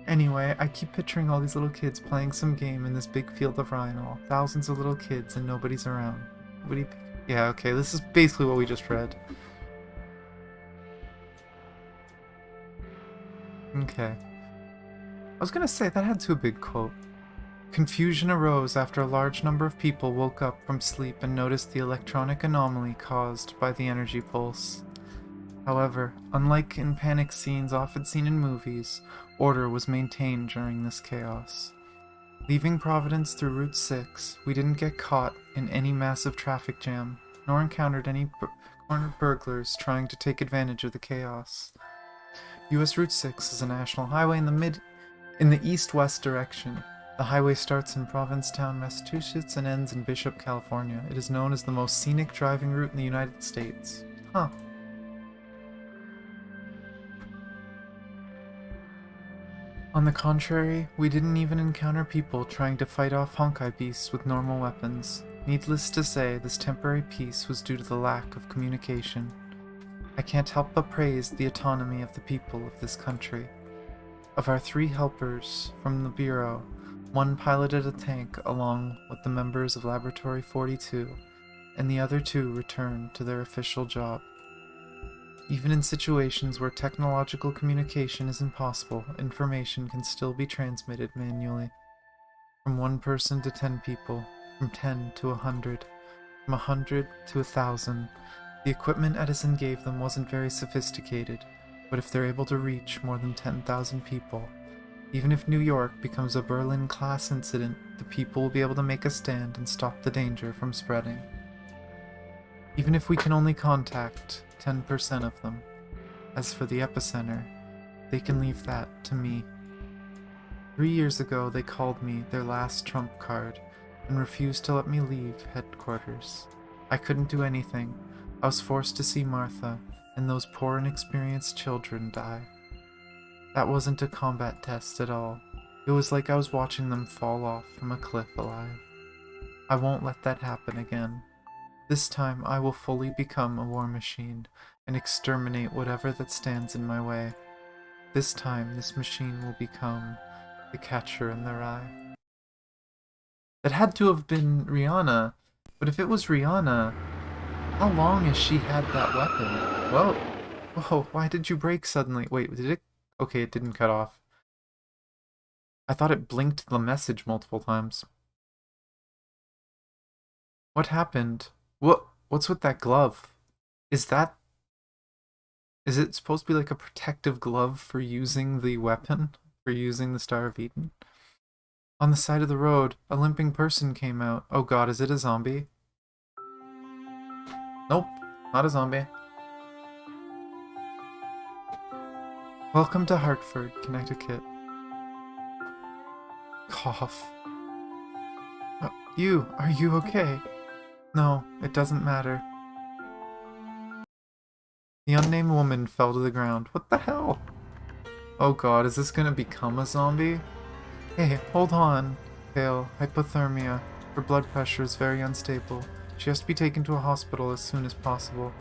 Anyway, I keep picturing all these little kids playing some game in this big field of rye and all. Thousands of little kids and nobody's around. Yeah, okay, this is basically what we just read. Okay. I was gonna say, that had to be a big quote. Confusion arose after a large number of people woke up from sleep and noticed the electronic anomaly caused by the energy pulse. However, unlike in panic scenes often seen in movies, order was maintained during this chaos. Leaving Providence through Route 6, we didn't get caught in any massive traffic jam, nor encountered any cornered burglars trying to take advantage of the chaos. US Route 6 is a national highway in the east-west direction. The highway starts in Provincetown, Massachusetts and ends in Bishop, California. It is known as the most scenic driving route in the United States. Huh. On the contrary, we didn't even encounter people trying to fight off Honkai beasts with normal weapons. Needless to say, this temporary peace was due to the lack of communication. I can't help but praise the autonomy of the people of this country. Of our 3 helpers from the Bureau, 1 piloted a tank along with the members of Laboratory 42, and the other 2 returned to their official job. Even in situations where technological communication is impossible, information can still be transmitted manually. From 1 person to 10 people, from 10 to 100, from 100 to 1,000. The equipment Edison gave them wasn't very sophisticated, but if they're able to reach more than 10,000 people, even if New York becomes a Berlin-class incident, the people will be able to make a stand and stop the danger from spreading. Even if we can only contact 10% of them. As for the epicenter, they can leave that to me. 3 years ago, they called me their last trump card and refused to let me leave headquarters. I couldn't do anything. I was forced to see Martha and those poor inexperienced children die. That wasn't a combat test at all. It was like I was watching them fall off from a cliff alive. I won't let that happen again. This time I will fully become a war machine and exterminate whatever that stands in my way. This time this machine will become the catcher in the rye. That had to have been Rihanna, but if it was Rihanna, how long has she had that weapon? Whoa! Whoa, why did you break suddenly? Wait, did it? Okay, it didn't cut off. I thought it blinked the message multiple times. What happened? What's with that glove? Is it supposed to be like a protective glove for using the weapon? For using the Star of Eden? On the side of the road, a limping person came out. Oh god, is it a zombie? Nope, not a zombie. Welcome to Hartford, Connecticut. Cough. Are you okay? No, it doesn't matter. The unnamed woman fell to the ground. What the hell? Oh god, is this gonna become a zombie? Hey, hold on. Pale, hypothermia. Her blood pressure is very unstable. She has to be taken to a hospital as soon as possible.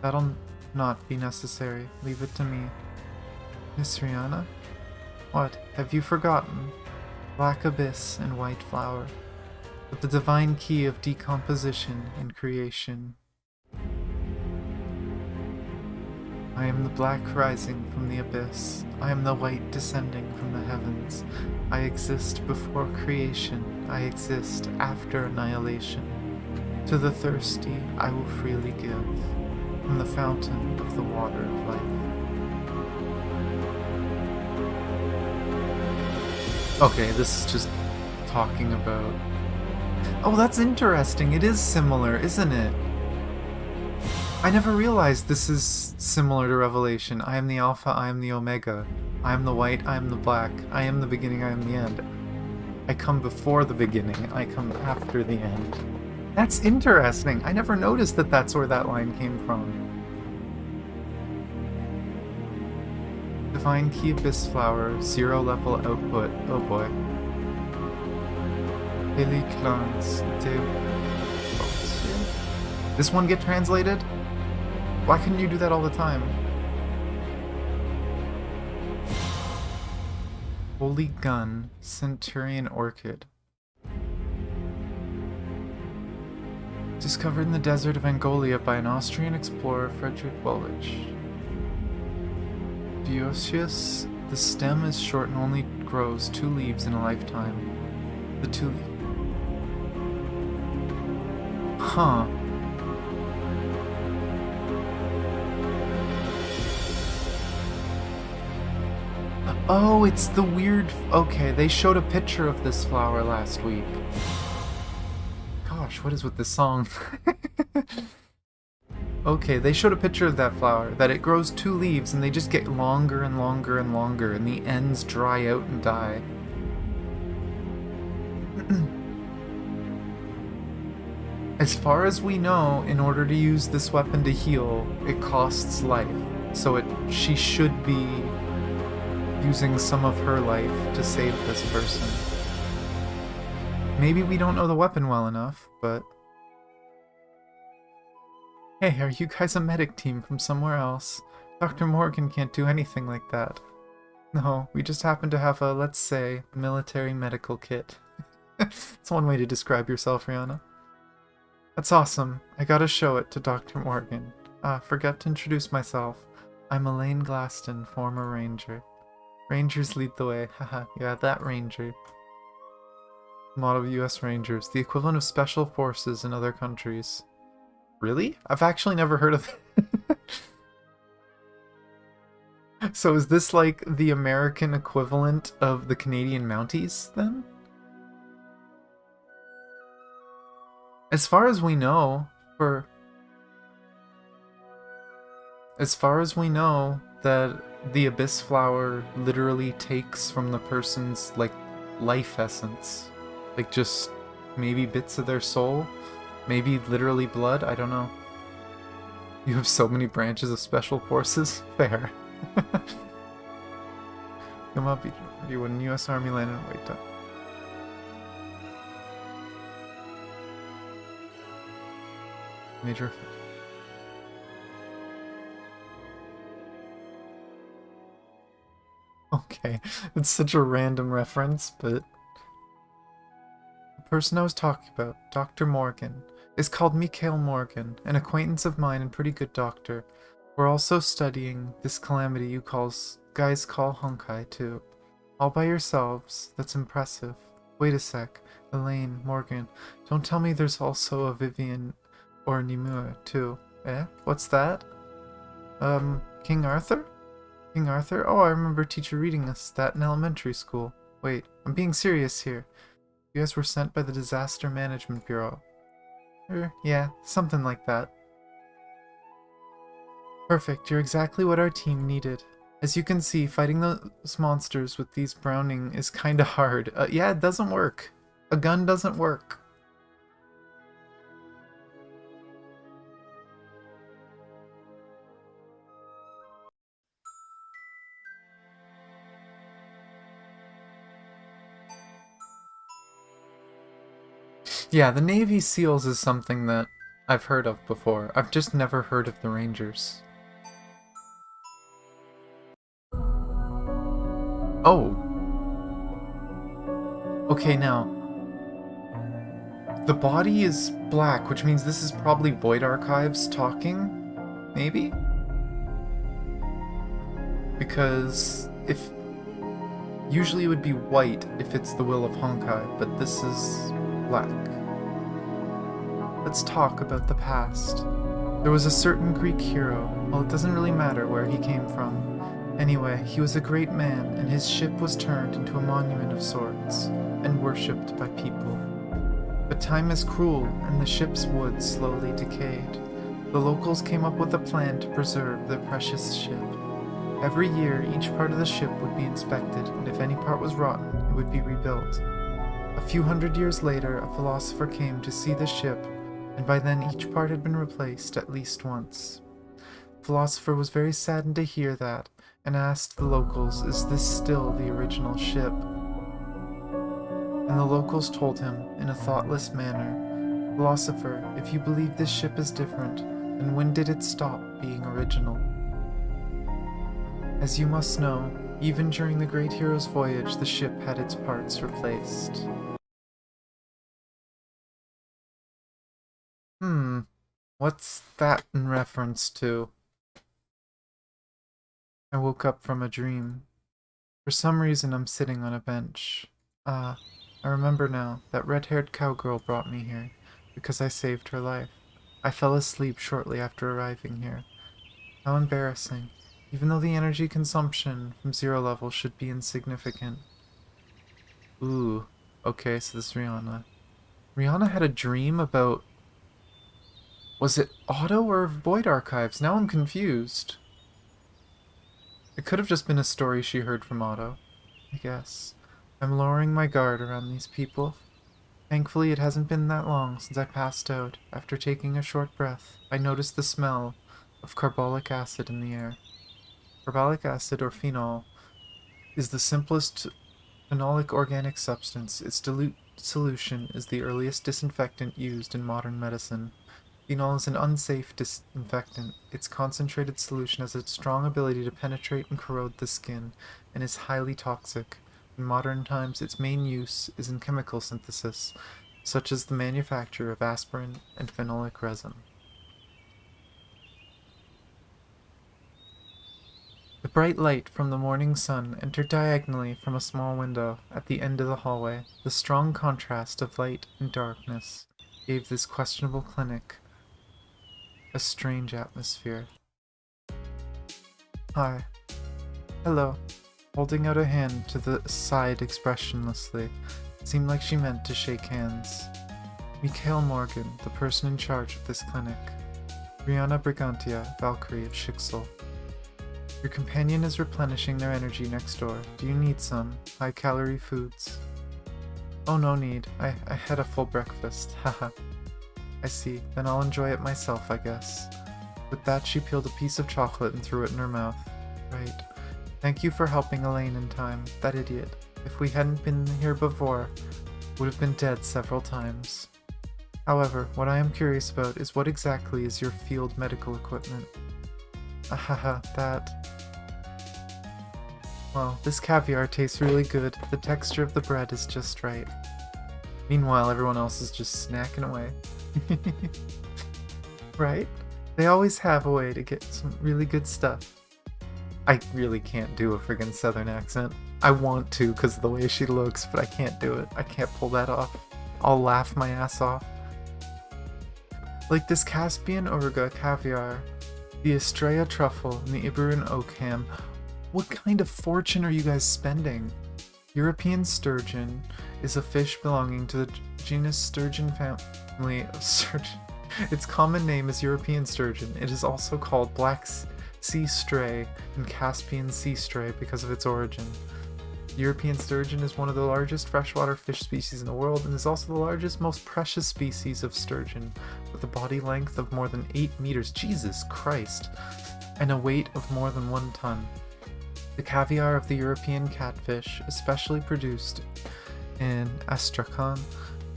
That'll not be necessary. Leave it to me. Miss Rihanna? What, have you forgotten? Black abyss and white flower. With the divine key of decomposition and creation. I am the black rising from the abyss. I am the white descending from the heavens. I exist before creation. I exist after annihilation. To the thirsty I will freely give, from the fountain of the water of life. Okay, this is just talking about... Oh, that's interesting. It is similar, isn't it? I never realized this is similar to Revelation. I am the Alpha, I am the Omega. I am the white, I am the black. I am the beginning, I am the end. I come before the beginning, I come after the end. That's interesting. I never noticed that that's where that line came from. Divine Key Abyss Flower, 0 level output. Oh boy. Haley Clarence. This one get translated? Why couldn't you do that all the time? Holy Gun, Centurion Orchid. Discovered in the desert of Angolia by an Austrian explorer, Frederick Welwich. Dioecious, the stem is short and only grows 2 leaves in a lifetime. The 2 leaf. Huh. Oh, it's the weird... Okay, they showed a picture of this flower last week. Gosh, what is with this song? Okay, they showed a picture of that flower, that it grows 2 leaves and they just get longer and longer and longer and the ends dry out and die. As far as we know, in order to use this weapon to heal, it costs life. So she should be using some of her life to save this person. Maybe we don't know the weapon well enough, but... Hey, are you guys a medic team from somewhere else? Dr. Morgan can't do anything like that. No, we just happen to have a, let's say, military medical kit. It's one way to describe yourself, Rihanna. That's awesome. I gotta show it to Dr. Morgan. Forgot to introduce myself. I'm Elaine Glaston, former ranger. Rangers lead the way. Haha, yeah, that ranger. Motto of US Rangers, the equivalent of special forces in other countries. Really? I've actually never heard of it. So is this like the American equivalent of the Canadian Mounties, then? As far as we know, that the Abyss Flower literally takes from the person's, like, life essence. Like, just maybe bits of their soul? Maybe literally blood? I don't know. You have so many branches of special forces? Fair. Come up, you when U.S. Army landed in Wait. Major. Okay, it's such a random reference, but... The person I was talking about, Dr. Morgan, is called Mikhail Morgan, an acquaintance of mine and pretty good doctor. We're also studying this calamity you guys call Honkai, too. All by yourselves, that's impressive. Wait a sec, Elaine, Morgan, don't tell me there's also a Vivian or Nimue, too. Eh? What's that? King Arthur? King Arthur? Oh, I remember teacher reading us that in elementary school. Wait, I'm being serious here. You guys were sent by the Disaster Management Bureau. Yeah, something like that. Perfect, you're exactly what our team needed. As you can see, fighting those monsters with these Browning is kinda hard. Yeah, it doesn't work. A gun doesn't work. Yeah, the Navy SEALs is something that I've heard of before. I've just never heard of the Rangers. Oh. Okay, now. The body is black, which means this is probably Void Archives talking? Maybe? Because if... Usually it would be white if it's the will of Honkai, but this is black. Let's talk about the past. There was a certain Greek hero. Well, it doesn't really matter where he came from. Anyway, he was a great man, and his ship was turned into a monument of sorts, and worshipped by people. But time is cruel, and the ship's wood slowly decayed. The locals came up with a plan to preserve their precious ship. Every year, each part of the ship would be inspected, and if any part was rotten, it would be rebuilt. A few hundred years later, a philosopher came to see the ship, and by then each part had been replaced at least once. The philosopher was very saddened to hear that, and asked the locals, is this still the original ship? And the locals told him, in a thoughtless manner, Philosopher, if you believe this ship is different, And when did it stop being original? As you must know, even during the great hero's voyage, the ship had its parts replaced. What's that in reference to? I woke up from a dream. For some reason, I'm sitting on a bench. I remember now. That red-haired cowgirl brought me here, because I saved her life. I fell asleep shortly after arriving here. How embarrassing. Even though the energy consumption from zero level should be insignificant. Ooh. Okay, so this is Rihanna. Rihanna had a dream about... Was it Auto or Void Archives? Now I'm confused. It could have just been a story she heard from Otto, I guess. I'm lowering my guard around these people. Thankfully, it hasn't been that long since I passed out. After taking a short breath, I noticed the smell of carbolic acid in the air. Carbolic acid, or phenol, is the simplest phenolic organic substance. Its dilute solution is the earliest disinfectant used in modern medicine. Phenol is an unsafe disinfectant. Its concentrated solution has a strong ability to penetrate and corrode the skin, and is highly toxic. In modern times, its main use is in chemical synthesis, such as the manufacture of aspirin and phenolic resin. The bright light from the morning sun entered diagonally from a small window at the end of the hallway. The strong contrast of light and darkness gave this questionable clinic a strange atmosphere. Hi. Hello. Holding out a hand to the side expressionlessly. It seemed like she meant to shake hands. Mikhail Morgan, the person in charge of this clinic. Brianna Brigantia, Valkyrie of Schicksal. Your companion is replenishing their energy next door. Do you need some high-calorie foods? Oh, no need. I had a full breakfast. Haha. I see. Then I'll enjoy it myself, I guess. With that, she peeled a piece of chocolate and threw it in her mouth. Right. Thank you for helping Elaine in time. That idiot. If we hadn't been here before, would have been dead several times. However, what I am curious about is what exactly is your field medical equipment? Ahaha, that... Well, this caviar tastes really good. The texture of the bread is just right. Meanwhile, everyone else is just snacking away. Right? They always have a way to get some really good stuff. I really can't do a friggin' southern accent. I want to because of the way she looks, but I can't do it. I can't pull that off. I'll laugh my ass off. Like this Caspian Urga caviar, the Estrella truffle, and the Iberan oak ham. What kind of fortune are you guys spending? European sturgeon is a fish belonging to the genus Sturgeon family of sturgeon. Its common name is European sturgeon. It is also called black sea stray and Caspian sea stray because of its origin. European sturgeon is one of the largest freshwater fish species in the world and is also the largest, most precious species of sturgeon, with a body length of more than 8 meters, Jesus Christ, and a weight of more than 1 ton. The caviar of the European catfish, especially produced in Astrakhan,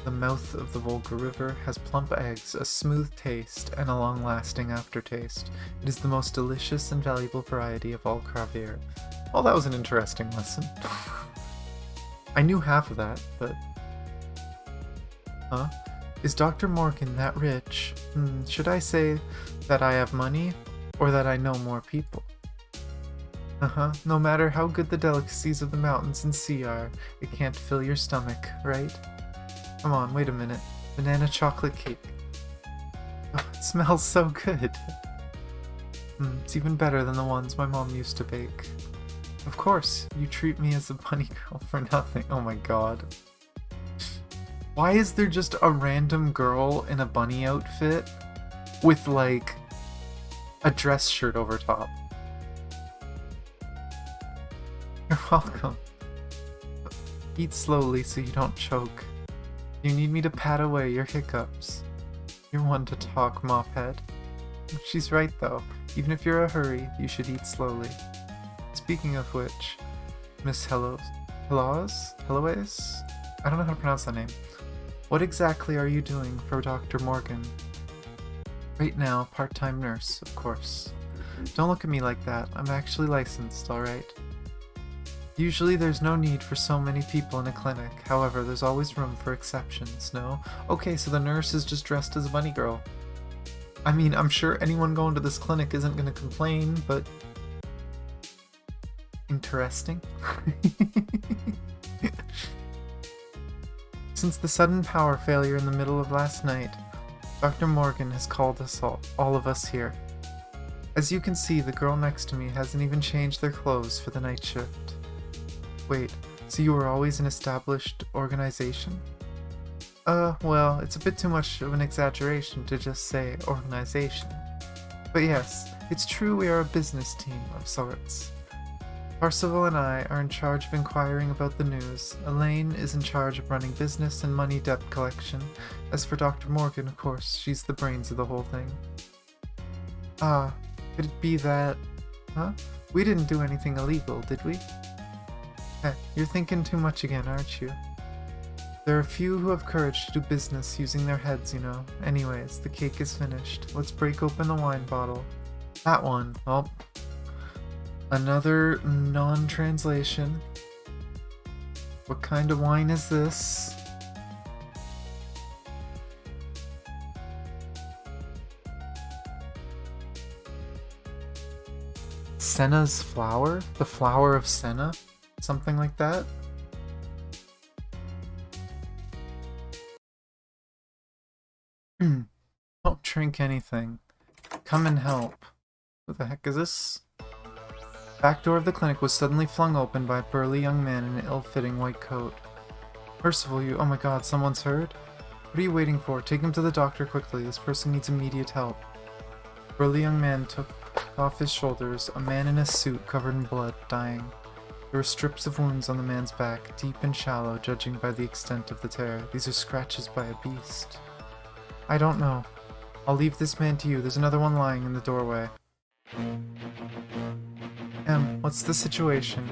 the mouth of the Volga River, has plump eggs, a smooth taste, and a long-lasting aftertaste. It is the most delicious and valuable variety of all caviar. Well, that was an interesting lesson. I knew half of that, but... Huh? Is Dr. Morgan that rich? Should I say that I have money, or that I know more people? No matter how good the delicacies of the mountains and sea are, it can't fill your stomach, right? Come on, wait a minute. Banana chocolate cake. Oh, it smells so good. It's even better than the ones my mom used to bake. Of course, you treat me as a bunny girl for nothing. Oh my god. Why is there just a random girl in a bunny outfit with, like, a dress shirt over top? You're welcome. Eat slowly so you don't choke. You need me to pat away your hiccups. You're one to talk, mophead. She's right though. Even if you're in a hurry, you should eat slowly. Speaking of which, Miss Helloways? I don't know how to pronounce that name. What exactly are you doing for Dr. Morgan? Right now, part-time nurse, of course. Don't look at me like that. I'm actually licensed, alright? Usually there's no need for so many people in a clinic. However, there's always room for exceptions, no? Okay, so the nurse is just dressed as a bunny girl. I mean, I'm sure anyone going to this clinic isn't gonna complain, but... interesting. Since the sudden power failure in the middle of last night, Dr. Morgan has called us all of us here. As you can see, the girl next to me hasn't even changed their clothes for the night shift. Wait, so you were always an established organization? Well, it's a bit too much of an exaggeration to just say organization. But yes, it's true we are a business team of sorts. Parsival and I are in charge of inquiring about the news. Elaine is in charge of running business and money debt collection. As for Dr. Morgan, of course, she's the brains of the whole thing. Ah, could it be that... Huh? We didn't do anything illegal, did we? Hey, you're thinking too much again, aren't you? There are few who have courage to do business using their heads, you know. Anyways, the cake is finished. Let's break open the wine bottle. That one. Oh. Another non-translation. What kind of wine is this? Senna's flower? The flower of Senna? Something like that? Don't drink anything. Come and help. What the heck is this? Back door of the clinic was suddenly flung open by a burly young man in an ill-fitting white coat. Percival, you— oh my god, someone's hurt? What are you waiting for? Take him to the doctor quickly. This person needs immediate help. The burly young man took off his shoulders, a man in a suit covered in blood, dying. There were strips of wounds on the man's back, deep and shallow, judging by the extent of the tear. These are scratches by a beast. I don't know. I'll leave this man to you. There's another one lying in the doorway. What's the situation?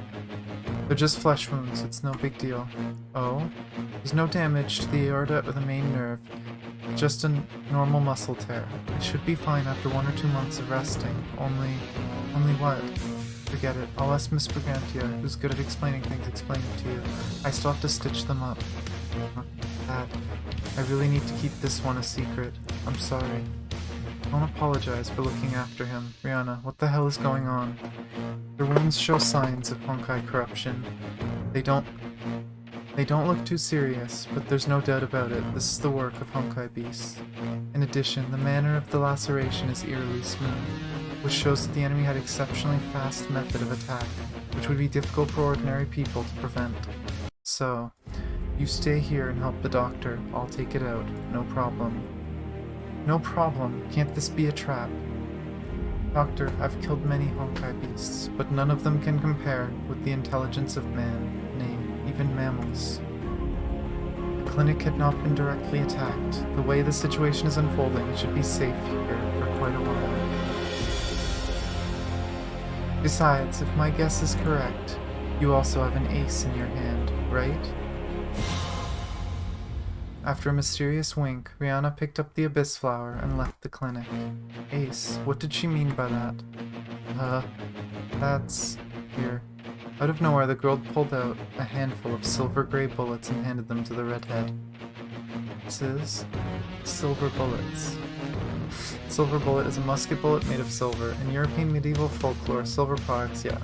They're just flesh wounds. It's no big deal. Oh? There's no damage to the aorta or the main nerve. Just a normal muscle tear. It should be fine after 1 or 2 months of resting. Only what? Forget it. I'll ask Miss Brigantia, who's good at explaining things, explain it to you. I still have to stitch them up. Dad, I really need to keep this one a secret. I'm sorry. Don't apologize for looking after him. Rihanna, what the hell is going on? Their wounds show signs of Honkai corruption. They don't look too serious, but there's no doubt about it. This is the work of Honkai beasts. In addition, the manner of the laceration is eerily smooth, which shows that the enemy had exceptionally fast method of attack, which would be difficult for ordinary people to prevent. So, you stay here and help the doctor. I'll take it out. No problem. No problem. Can't this be a trap? Doctor, I've killed many Honkai beasts, but none of them can compare with the intelligence of man, nay, even mammals. The clinic had not been directly attacked. The way the situation is unfolding, it should be safe here for quite a while. Besides, if my guess is correct, you also have an ace in your hand, right? After a mysterious wink, Rihanna picked up the abyss flower and left the clinic. Ace, what did she mean by that? That's... here. Out of nowhere, the girl pulled out a handful of silver-gray bullets and handed them to the redhead. This is... silver bullets. Silver bullet is a musket bullet made of silver. In European medieval folklore, silver products, yeah,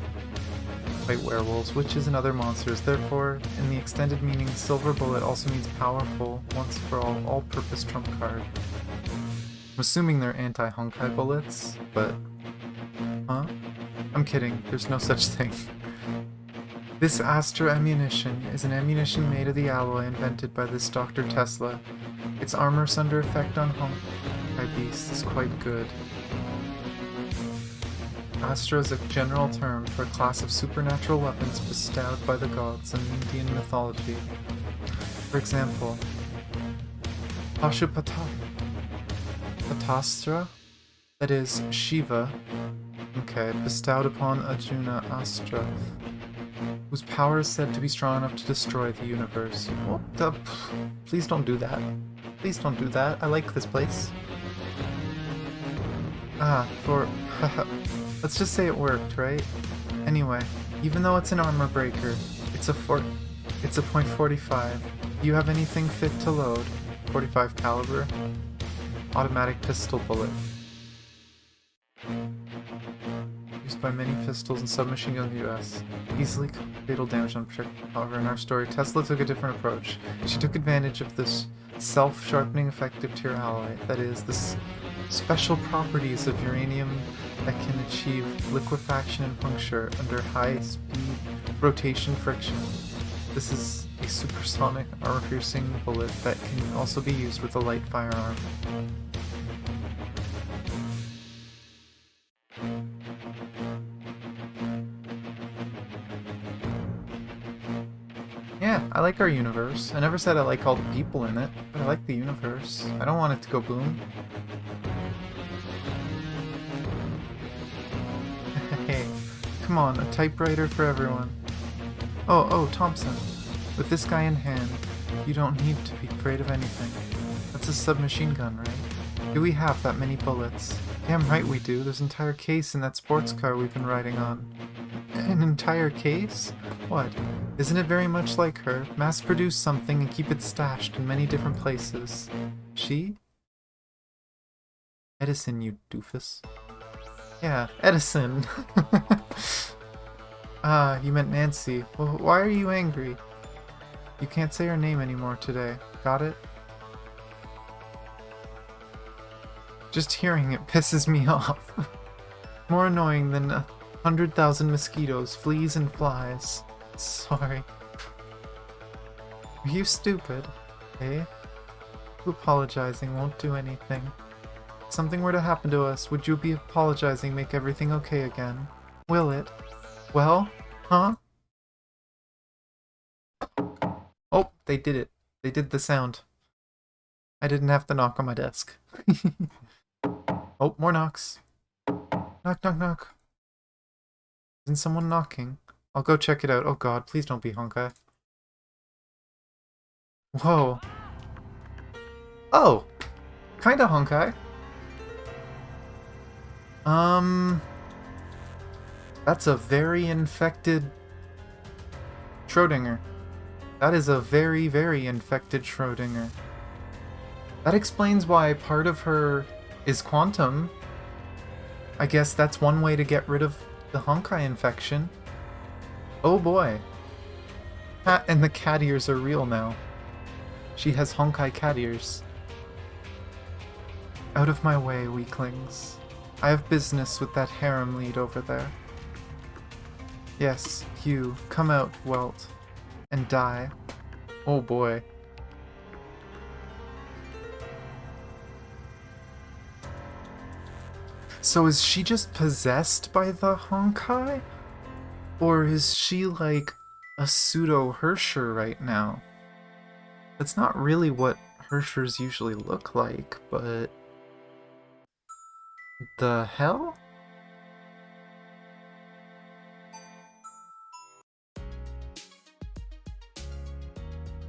fight werewolves, witches, and other monsters. Therefore, in the extended meaning, silver bullet also means powerful, once for all-purpose trump card. I'm assuming they're anti-Honkai bullets, but... huh? I'm kidding, there's no such thing. This Astra ammunition is an ammunition made of the alloy invented by this Dr. Tesla. Its armor's under effect on Honkai beasts is quite good. Astra is a general term for a class of supernatural weapons bestowed by the gods in Indian mythology. For example, Patastra, that is, Shiva, bestowed upon Arjuna Astra, whose power is said to be strong enough to destroy the universe. What the... please don't do that. Please don't do that. I like this place. For... Let's just say it worked, right? Anyway, even though it's an armor breaker, it's a .45. Do you have anything fit to load? 45 caliber? Automatic pistol bullet. Used by many pistols and submachine guns in the US. Easily fatal damage on projectile. However, in our story, Tesla took a different approach. She took advantage of this self-sharpening effective tier alloy, that is, the special properties of uranium that can achieve liquefaction and puncture under high-speed rotation friction. This is a supersonic armor-piercing bullet that can also be used with a light firearm. Yeah, I like our universe. I never said I like all the people in it, but I like the universe. I don't want it to go boom. Hey, come on, a typewriter for everyone. Oh, Thompson. With this guy in hand, you don't need to be afraid of anything. That's a submachine gun, right? Do we have that many bullets? Damn right we do. There's an entire case in that sports car we've been riding on. An entire case? What? Isn't it very much like her? Mass-produce something and keep it stashed in many different places. She? Edison, you doofus. Yeah, Edison. You meant Nancy. Well, why are you angry? You can't say her name anymore today. Got it? Just hearing it pisses me off. More annoying than 100,000 mosquitoes, fleas, and flies. Sorry. Are you stupid? Eh? Apologizing won't do anything. If something were to happen to us, would you be apologizing make everything okay again? Will it? Well? Huh? Oh, they did it. They did the sound. I didn't have to knock on my desk. Oh, more knocks. Knock, knock, knock. Isn't someone knocking? I'll go check it out. Oh god, please don't be Honkai. Whoa. Oh! Kinda Honkai. That's a very infected Schrodinger. That is a very, very infected Schrodinger. That explains why part of her is quantum. I guess that's one way to get rid of the Honkai infection. Oh boy. And the cat ears are real now. She has Honkai cat ears. Out of my way, weaklings. I have business with that harem lead over there. Yes, you, come out, Welt, and die. Oh boy. So is she just possessed by the Honkai? Or is she like a pseudo-Hersher right now? That's not really what Hershers usually look like, but... The hell?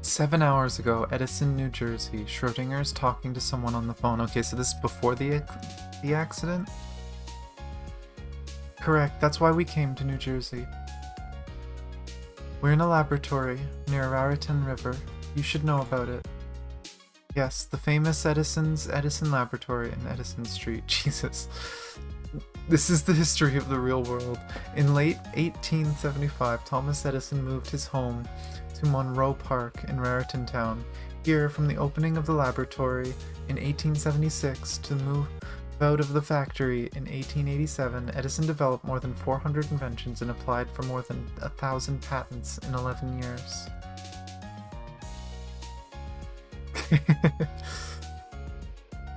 "7 hours ago, Edison, New Jersey. Schrodinger's talking to someone on the phone." Okay, so this is before the accident? Correct, that's why we came to New Jersey. We're in a laboratory near Raritan River. You should know about it. Yes, the famous Edison's Edison Laboratory in Edison Street. Jesus. This is the history of the real world. In late 1875, Thomas Edison moved his home to Monroe Park in Raritan Town. Here, from the opening of the laboratory in 1876 to the move out of the factory in 1887, Edison developed more than 400 inventions and applied for more than 1,000 patents in 11 years.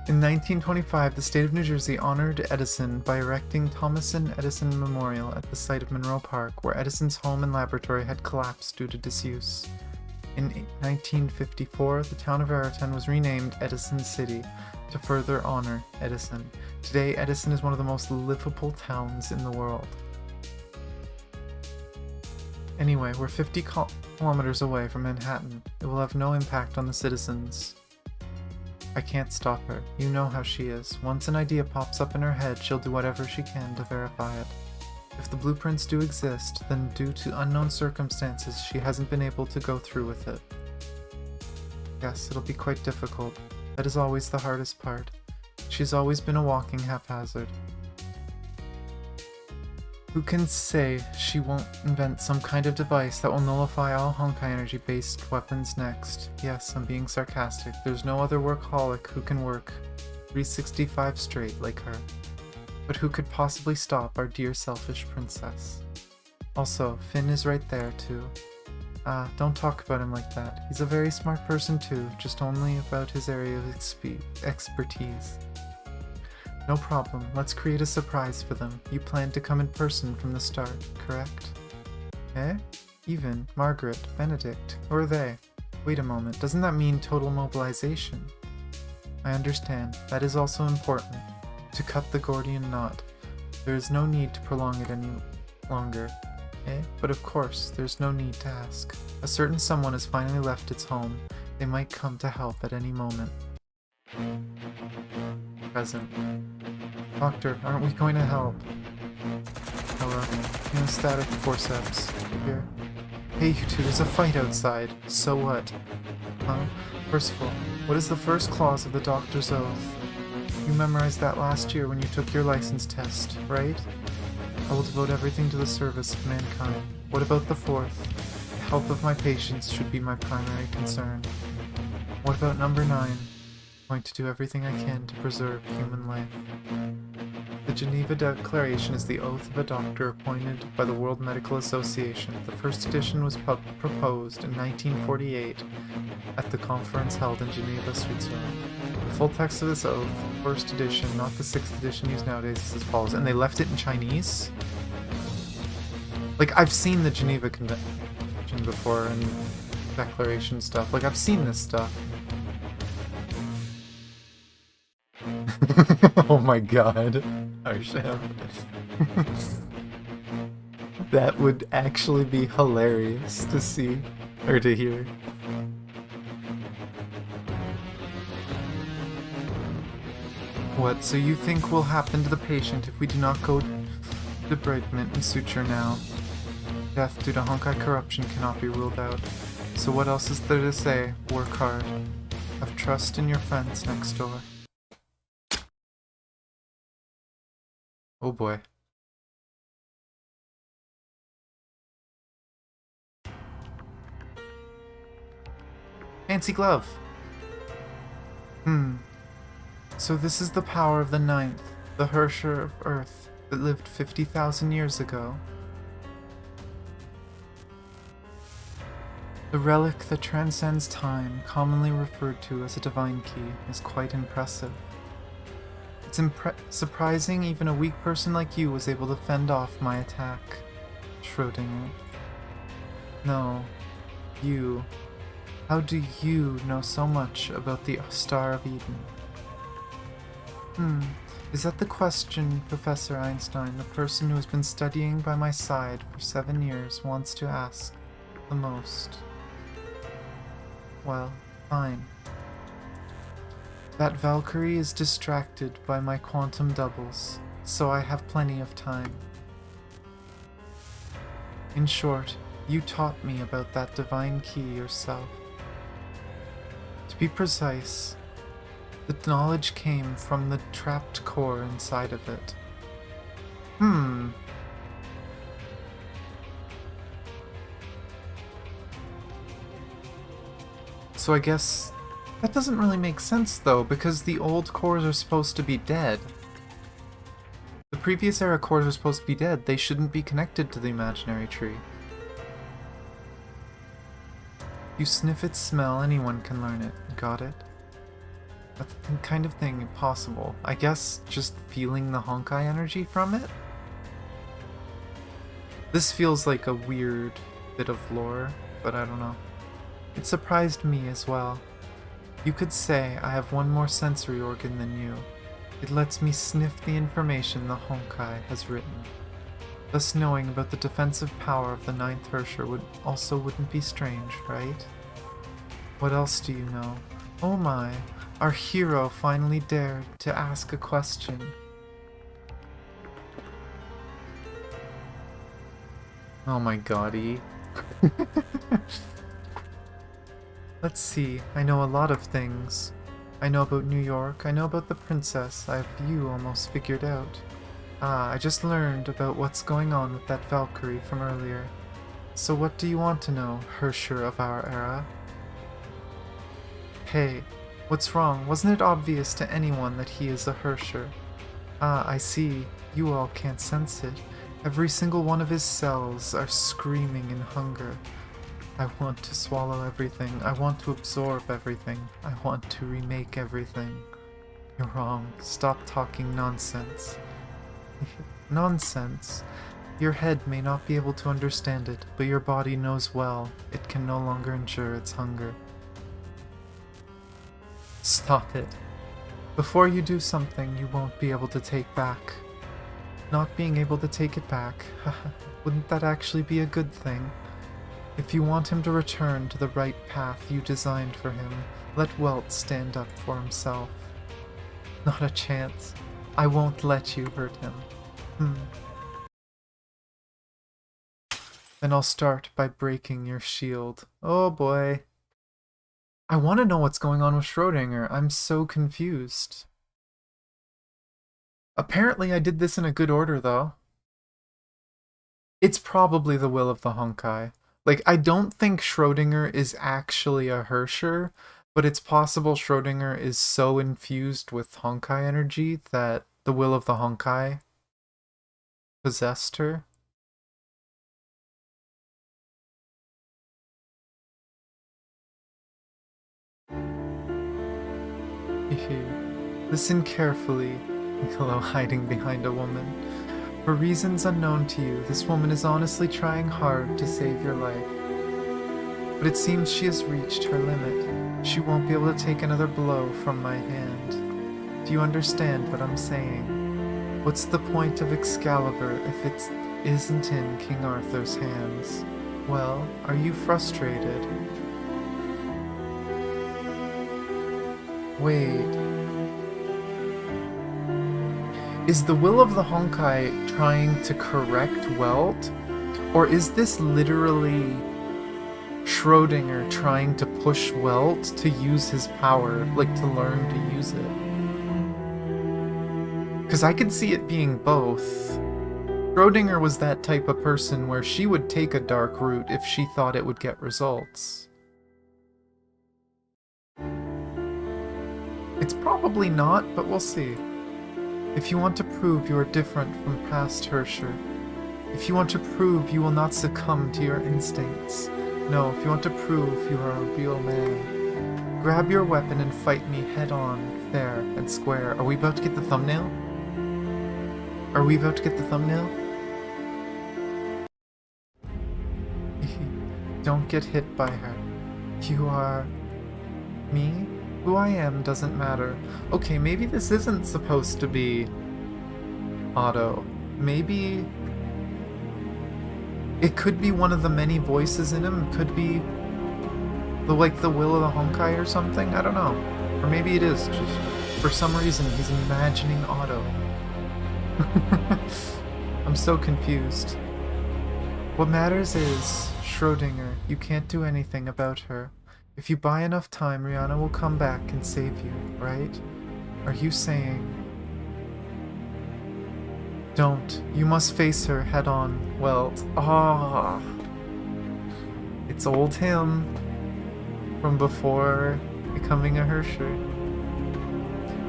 In 1925, the state of New Jersey honored Edison by erecting Thomas Edison Memorial at the site of Monroe Park, where Edison's home and laboratory had collapsed due to disuse. In 1954, the town of Raritan was renamed Edison City to further honor Edison. Today, Edison is one of the most livable towns in the world. Anyway, we're 50 kilometers away from Manhattan. It will have no impact on the citizens. I can't stop her. You know how she is. Once an idea pops up in her head, she'll do whatever she can to verify it. If the blueprints do exist, then due to unknown circumstances, she hasn't been able to go through with it. Yes, it'll be quite difficult. That is always the hardest part. She's always been a walking haphazard. Who can say she won't invent some kind of device that will nullify all Honkai energy-based weapons next? Yes, I'm being sarcastic. There's no other workaholic who can work 365 straight like her. But who could possibly stop our dear selfish princess? Also, Finn is right there too. Don't talk about him like that. He's a very smart person too, just only about his area of expertise. No problem, let's create a surprise for them. You planned to come in person from the start, correct? Eh? Even, Margaret, Benedict, who are they? Wait a moment, doesn't that mean total mobilization? I understand, that is also important. To cut the Gordian knot. There is no need to prolong it any longer. Eh? But of course, there's no need to ask. A certain someone has finally left its home. They might come to help at any moment. Present. Doctor, aren't we going to help? Hello. Hemostatic forceps. Here. Hey you two, there's a fight outside. So what? Huh? Percival, what is the first clause of the doctor's oath? You memorized that last year when you took your license test, right? I will devote everything to the service of mankind. What about the fourth? The health of my patients should be my primary concern. What about number 9? I'm going to do everything I can to preserve human life. The Geneva Declaration is the oath of a doctor appointed by the World Medical Association. The first edition was proposed in 1948 at the conference held in Geneva, Switzerland. The full text of this oath, first edition, not the 6th edition used nowadays, is as follows. And they left it in Chinese? Like, I've seen the Geneva Convention before and Declaration stuff. Like, I've seen this stuff. Oh my god. Arsham. That would actually be hilarious to see, or to hear. What, so you think will happen to the patient if we do not go to debridement and suture now? Death due to Honkai corruption cannot be ruled out. So what else is there to say? Work hard. Have trust in your friends next door. Oh boy. Fancy glove! So this is the power of the 9th, the Herrscher of Earth, that lived 50,000 years ago. The relic that transcends time, commonly referred to as a divine key, is quite impressive. It's surprising even a weak person like you was able to fend off my attack. Schrödinger. No. You. How do you know so much about the Star of Eden? Is that the question Professor Einstein, the person who has been studying by my side for 7 years, wants to ask the most? Well, fine. That Valkyrie is distracted by my quantum doubles, so I have plenty of time. In short, you taught me about that divine key yourself. To be precise, the knowledge came from the trapped core inside of it. So I guess that doesn't really make sense though, because the old cores are supposed to be dead. The previous era cores are supposed to be dead. They shouldn't be connected to the imaginary tree. You sniff its smell, anyone can learn it. Got it? That kind of thing impossible. I guess just feeling the Honkai energy from it? This feels like a weird bit of lore, but I don't know. It surprised me as well. You could say I have one more sensory organ than you. It lets me sniff the information the Honkai has written. Thus knowing about the defensive power of the 9th Herrscher wouldn't be strange, right? What else do you know? Oh my, Our hero finally dared to ask a question. Oh my goddy. Let's see, I know a lot of things. I know about New York, I know about the princess, I have you almost figured out. Ah, I just learned about what's going on with that Valkyrie from earlier. So what do you want to know, Hersher of our era? Hey, what's wrong? Wasn't it obvious to anyone that he is a Hersher? Ah, I see. You all can't sense it. Every single one of his cells are screaming in hunger. I want to swallow everything. I want to absorb everything. I want to remake everything. You're wrong. Stop talking nonsense. Nonsense? Your head may not be able to understand it, but your body knows well. It can no longer endure its hunger. Stop it. Before you do something you won't be able to take back. Not being able to take it back, wouldn't that actually be a good thing? If you want him to return to the right path you designed for him, let Welt stand up for himself. Not a chance. I won't let you hurt him. Then I'll start by breaking your shield. Oh boy. I want to know what's going on with Schrödinger. I'm so confused. Apparently I did this in a good order, though. It's probably the will of the Honkai. Like, I don't think Schrödinger is actually a Hersher, but it's possible Schrödinger is so infused with Honkai energy that the will of the Honkai possessed her. Listen carefully, Niccolo hiding behind a woman. For reasons unknown to you, this woman is honestly trying hard to save your life. But it seems she has reached her limit. She won't be able to take another blow from my hand. Do you understand what I'm saying? What's the point of Excalibur if it isn't in King Arthur's hands? Well, are you frustrated? Wait. Is the will of the Honkai trying to correct Welt? Or is this literally Schrödinger trying to push Welt to use his power, like to learn to use it? Because I could see it being both. Schrödinger was that type of person where she would take a dark route if she thought it would get results. It's probably not, but we'll see. If you want to prove you are different from past Hersher, if you want to prove you will not succumb to your instincts, no, if you want to prove you are a real man, grab your weapon and fight me head on, fair and square. Are we about to get the thumbnail? Are we about to get the thumbnail? Don't get hit by her. You are... me? Who I am doesn't matter. Okay, maybe this isn't supposed to be Otto. Maybe it could be one of the many voices in him. It could be the will of the Honkai or something. I don't know. Or maybe it is just for some reason he's imagining Otto. I'm so confused. What matters is Schrödinger. You can't do anything about her. If you buy enough time, Rihanna will come back and save you, right? Are you saying... Don't. You must face her head on. Well, it's old him from before becoming a Hersher.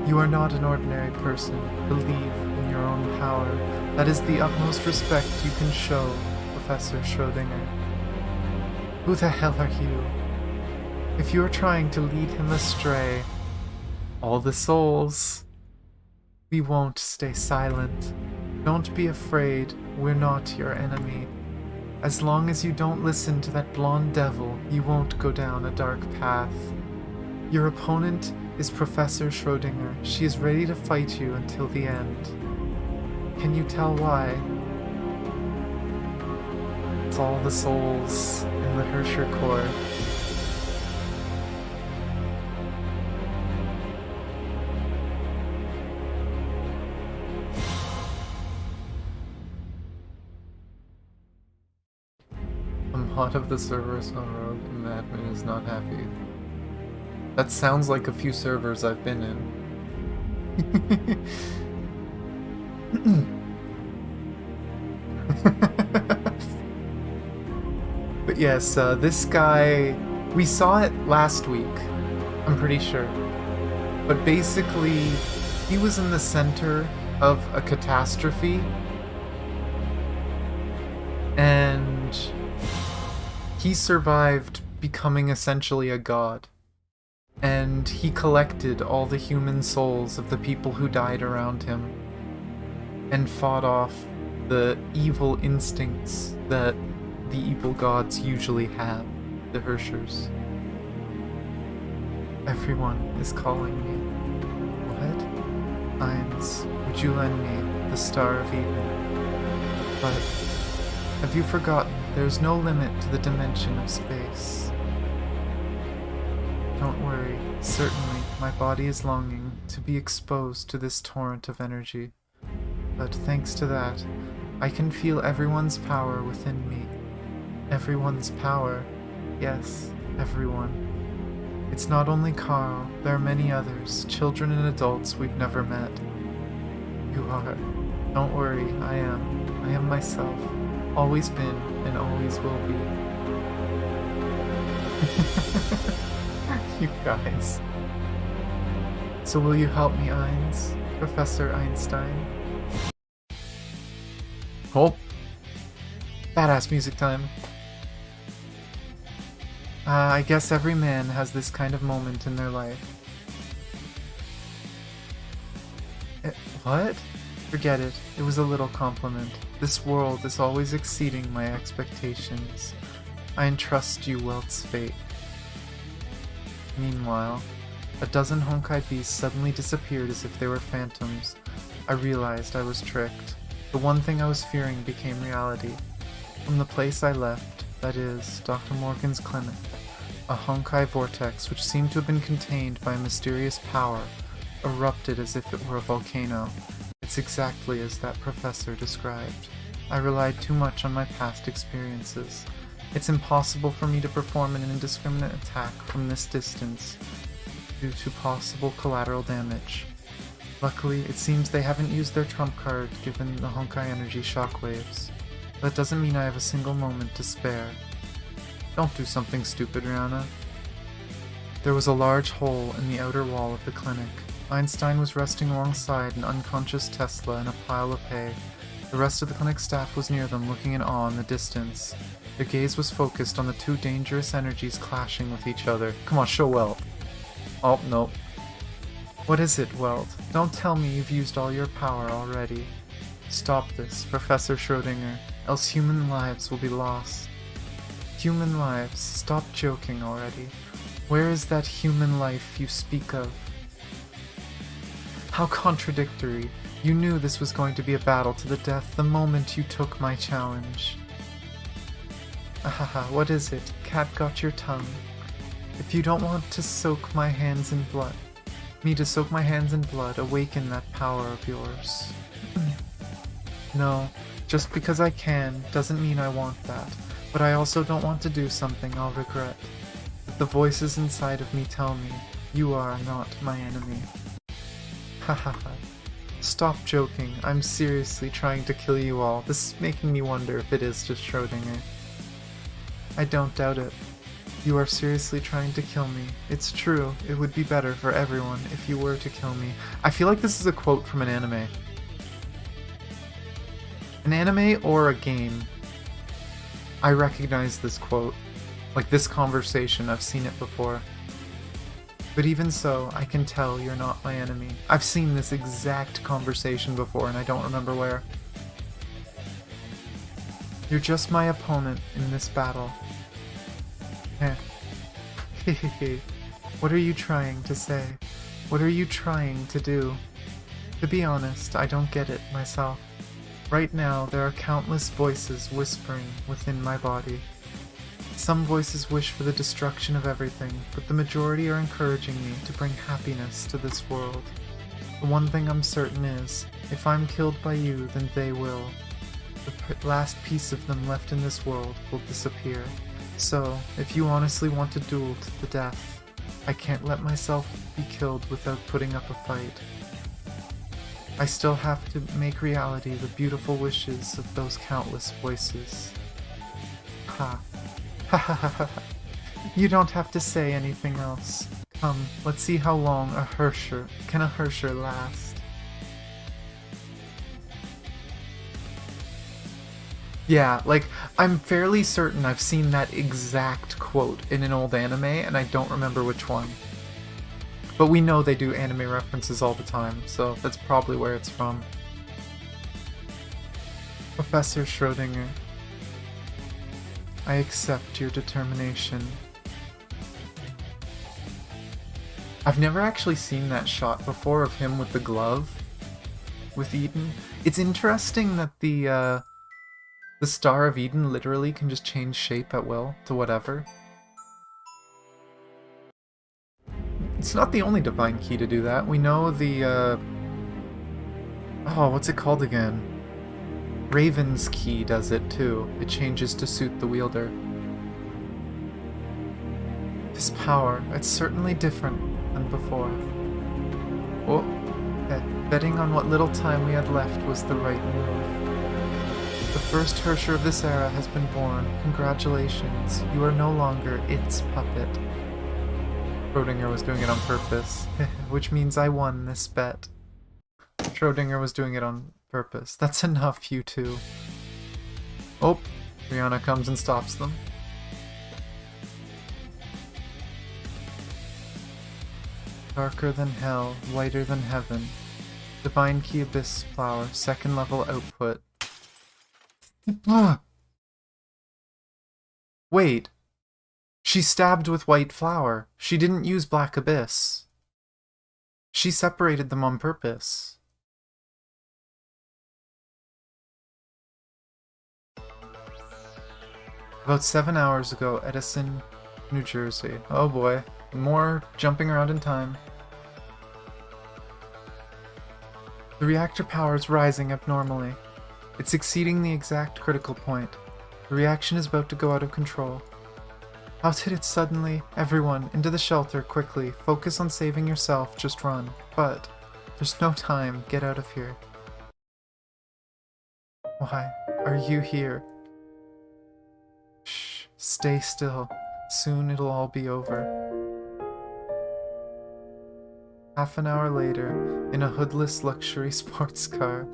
You are not an ordinary person. Believe in your own power. That is the utmost respect you can show, Professor Schrödinger. Who the hell are you? If you are trying to lead him astray, all the souls, we won't stay silent. Don't be afraid, we're not your enemy. As long as you don't listen to that blonde devil, you won't go down a dark path. Your opponent is Professor Schrödinger. She is ready to fight you until the end. Can you tell why? It's all the souls in the Hersher Core. A mod of the server is on rogue and the admin is not happy. That sounds like a few servers I've been in. But yes, this guy, we saw it last week, I'm pretty sure. But basically, he was in the center of a catastrophe, and he survived becoming essentially a god. And he collected all the human souls of the people who died around him and fought off the evil instincts that the evil gods usually have, the Hershers. Everyone is calling me. What? Ainz, would you lend me the Star of Eden? But have you forgotten there's no limit to the dimension of space? Don't worry, certainly my body is longing to be exposed to this torrent of energy. But thanks to that, I can feel everyone's power within me. Everyone's power. Yes, everyone. It's not only Carl, there are many others, children and adults we've never met. You are. Don't worry, I am. I am myself. Always been, and always will be. You guys. So will you help me, Ainz? Professor Einstein? Oh. Badass music time. I guess every man has this kind of moment in their life. What? Forget it. It was a little compliment. This world is always exceeding my expectations. I entrust you Welt's fate. Meanwhile, a dozen Honkai beasts suddenly disappeared as if they were phantoms. I realized I was tricked. The one thing I was fearing became reality. From the place I left, that is, Dr. Morgan's clinic, a Honkai vortex which seemed to have been contained by a mysterious power erupted as if it were a volcano. It's exactly as that professor described. I relied too much on my past experiences. It's impossible for me to perform an indiscriminate attack from this distance due to possible collateral damage. Luckily, it seems they haven't used their trump card given the Honkai energy shockwaves. That doesn't mean I have a single moment to spare. Don't do something stupid, Rihanna. There was a large hole in the outer wall of the clinic. Einstein was resting alongside an unconscious Tesla in a pile of hay. The rest of the clinic staff was near them, looking in awe in the distance. Their gaze was focused on the two dangerous energies clashing with each other. Come on, show Welt. Oh, no. What is it, Welt? Don't tell me you've used all your power already. Stop this, Professor Schrödinger, else human lives will be lost. Human lives? Stop joking already. Where is that human life you speak of? How contradictory. You knew this was going to be a battle to the death the moment you took my challenge. Ahaha, what is it? Cat got your tongue. If you don't want to soak my hands in blood, awaken that power of yours. No, just because I can doesn't mean I want that, but I also don't want to do something I'll regret. The voices inside of me tell me, you are not my enemy. Hahaha. Stop joking, I'm seriously trying to kill you all. This is making me wonder if it is just Schrödinger. I don't doubt it. You are seriously trying to kill me. It's true, it would be better for everyone if you were to kill me. I feel like this is a quote from an anime. An anime or a game. I recognize this quote. Like this conversation, I've seen it before. But even so, I can tell you're not my enemy. I've seen this exact conversation before and I don't remember where. You're just my opponent in this battle. Heh. Hehehe. What are you trying to say? What are you trying to do? To be honest, I don't get it myself. Right now, there are countless voices whispering within my body. Some voices wish for the destruction of everything, but the majority are encouraging me to bring happiness to this world. The one thing I'm certain is, if I'm killed by you, then they will. The last piece of them left in this world will disappear. So, if you honestly want to duel to the death, I can't let myself be killed without putting up a fight. I still have to make reality the beautiful wishes of those countless voices. Ha. Ha ha ha ha. You don't have to say anything else. Come, let's see how long a Hersher last. Yeah, like, I'm fairly certain I've seen that exact quote in an old anime, and I don't remember which one. But we know they do anime references all the time, so that's probably where it's from. Professor Schrödinger, I accept your determination. I've never actually seen that shot before of him with the glove with Eden. It's interesting that the Star of Eden literally can just change shape at will to whatever. It's not the only divine key to do that. We know the, oh, what's it called again? Raven's key does it too. It changes to suit the wielder. This power, it's certainly different than before. Oh, betting on what little time we had left was the right move. The first Hersher of this era has been born. Congratulations. You are no longer its puppet. Schrödinger was doing it on purpose, which means I won this bet. Schrödinger was doing it on purpose. That's enough, you two. Oh, Rihanna comes and stops them. Darker than hell, whiter than heaven. Divine Key Abyss Flower, second level output. Wait. She stabbed with white flower. She didn't use black abyss. She separated them on purpose. About 7 hours ago, Edison, New Jersey. Oh boy. More jumping around in time. The reactor power is rising abnormally. It's exceeding the exact critical point. The reaction is about to go out of control. Out hit it suddenly. Everyone, into the shelter, quickly. Focus on saving yourself, just run. But, there's no time. Get out of here. Why are you here? Shh, stay still. Soon it'll all be over. Half an hour later, in a hoodless luxury sports car.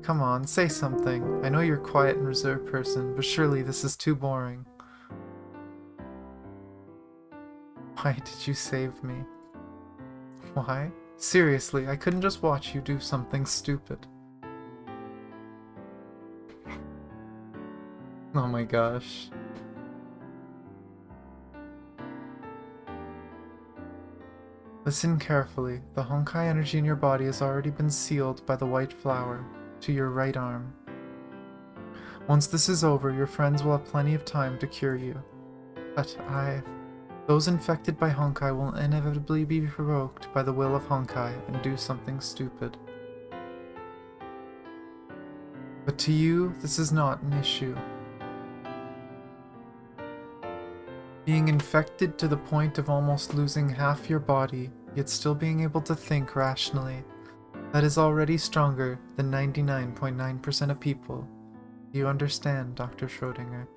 Come on, say something. I know you're a quiet and reserved person, but surely this is too boring. Why did you save me? Why? Seriously, I couldn't just watch you do something stupid. Oh my gosh. Listen carefully. The Honkai energy in your body has already been sealed by the white flower to your right arm. Once this is over, your friends will have plenty of time to cure you. But those infected by Honkai will inevitably be provoked by the will of Honkai and do something stupid. But to you, this is not an issue. Being infected to the point of almost losing half your body, yet still being able to think rationally, that is already stronger than 99.9% of people. Do you understand, Dr. Schrödinger?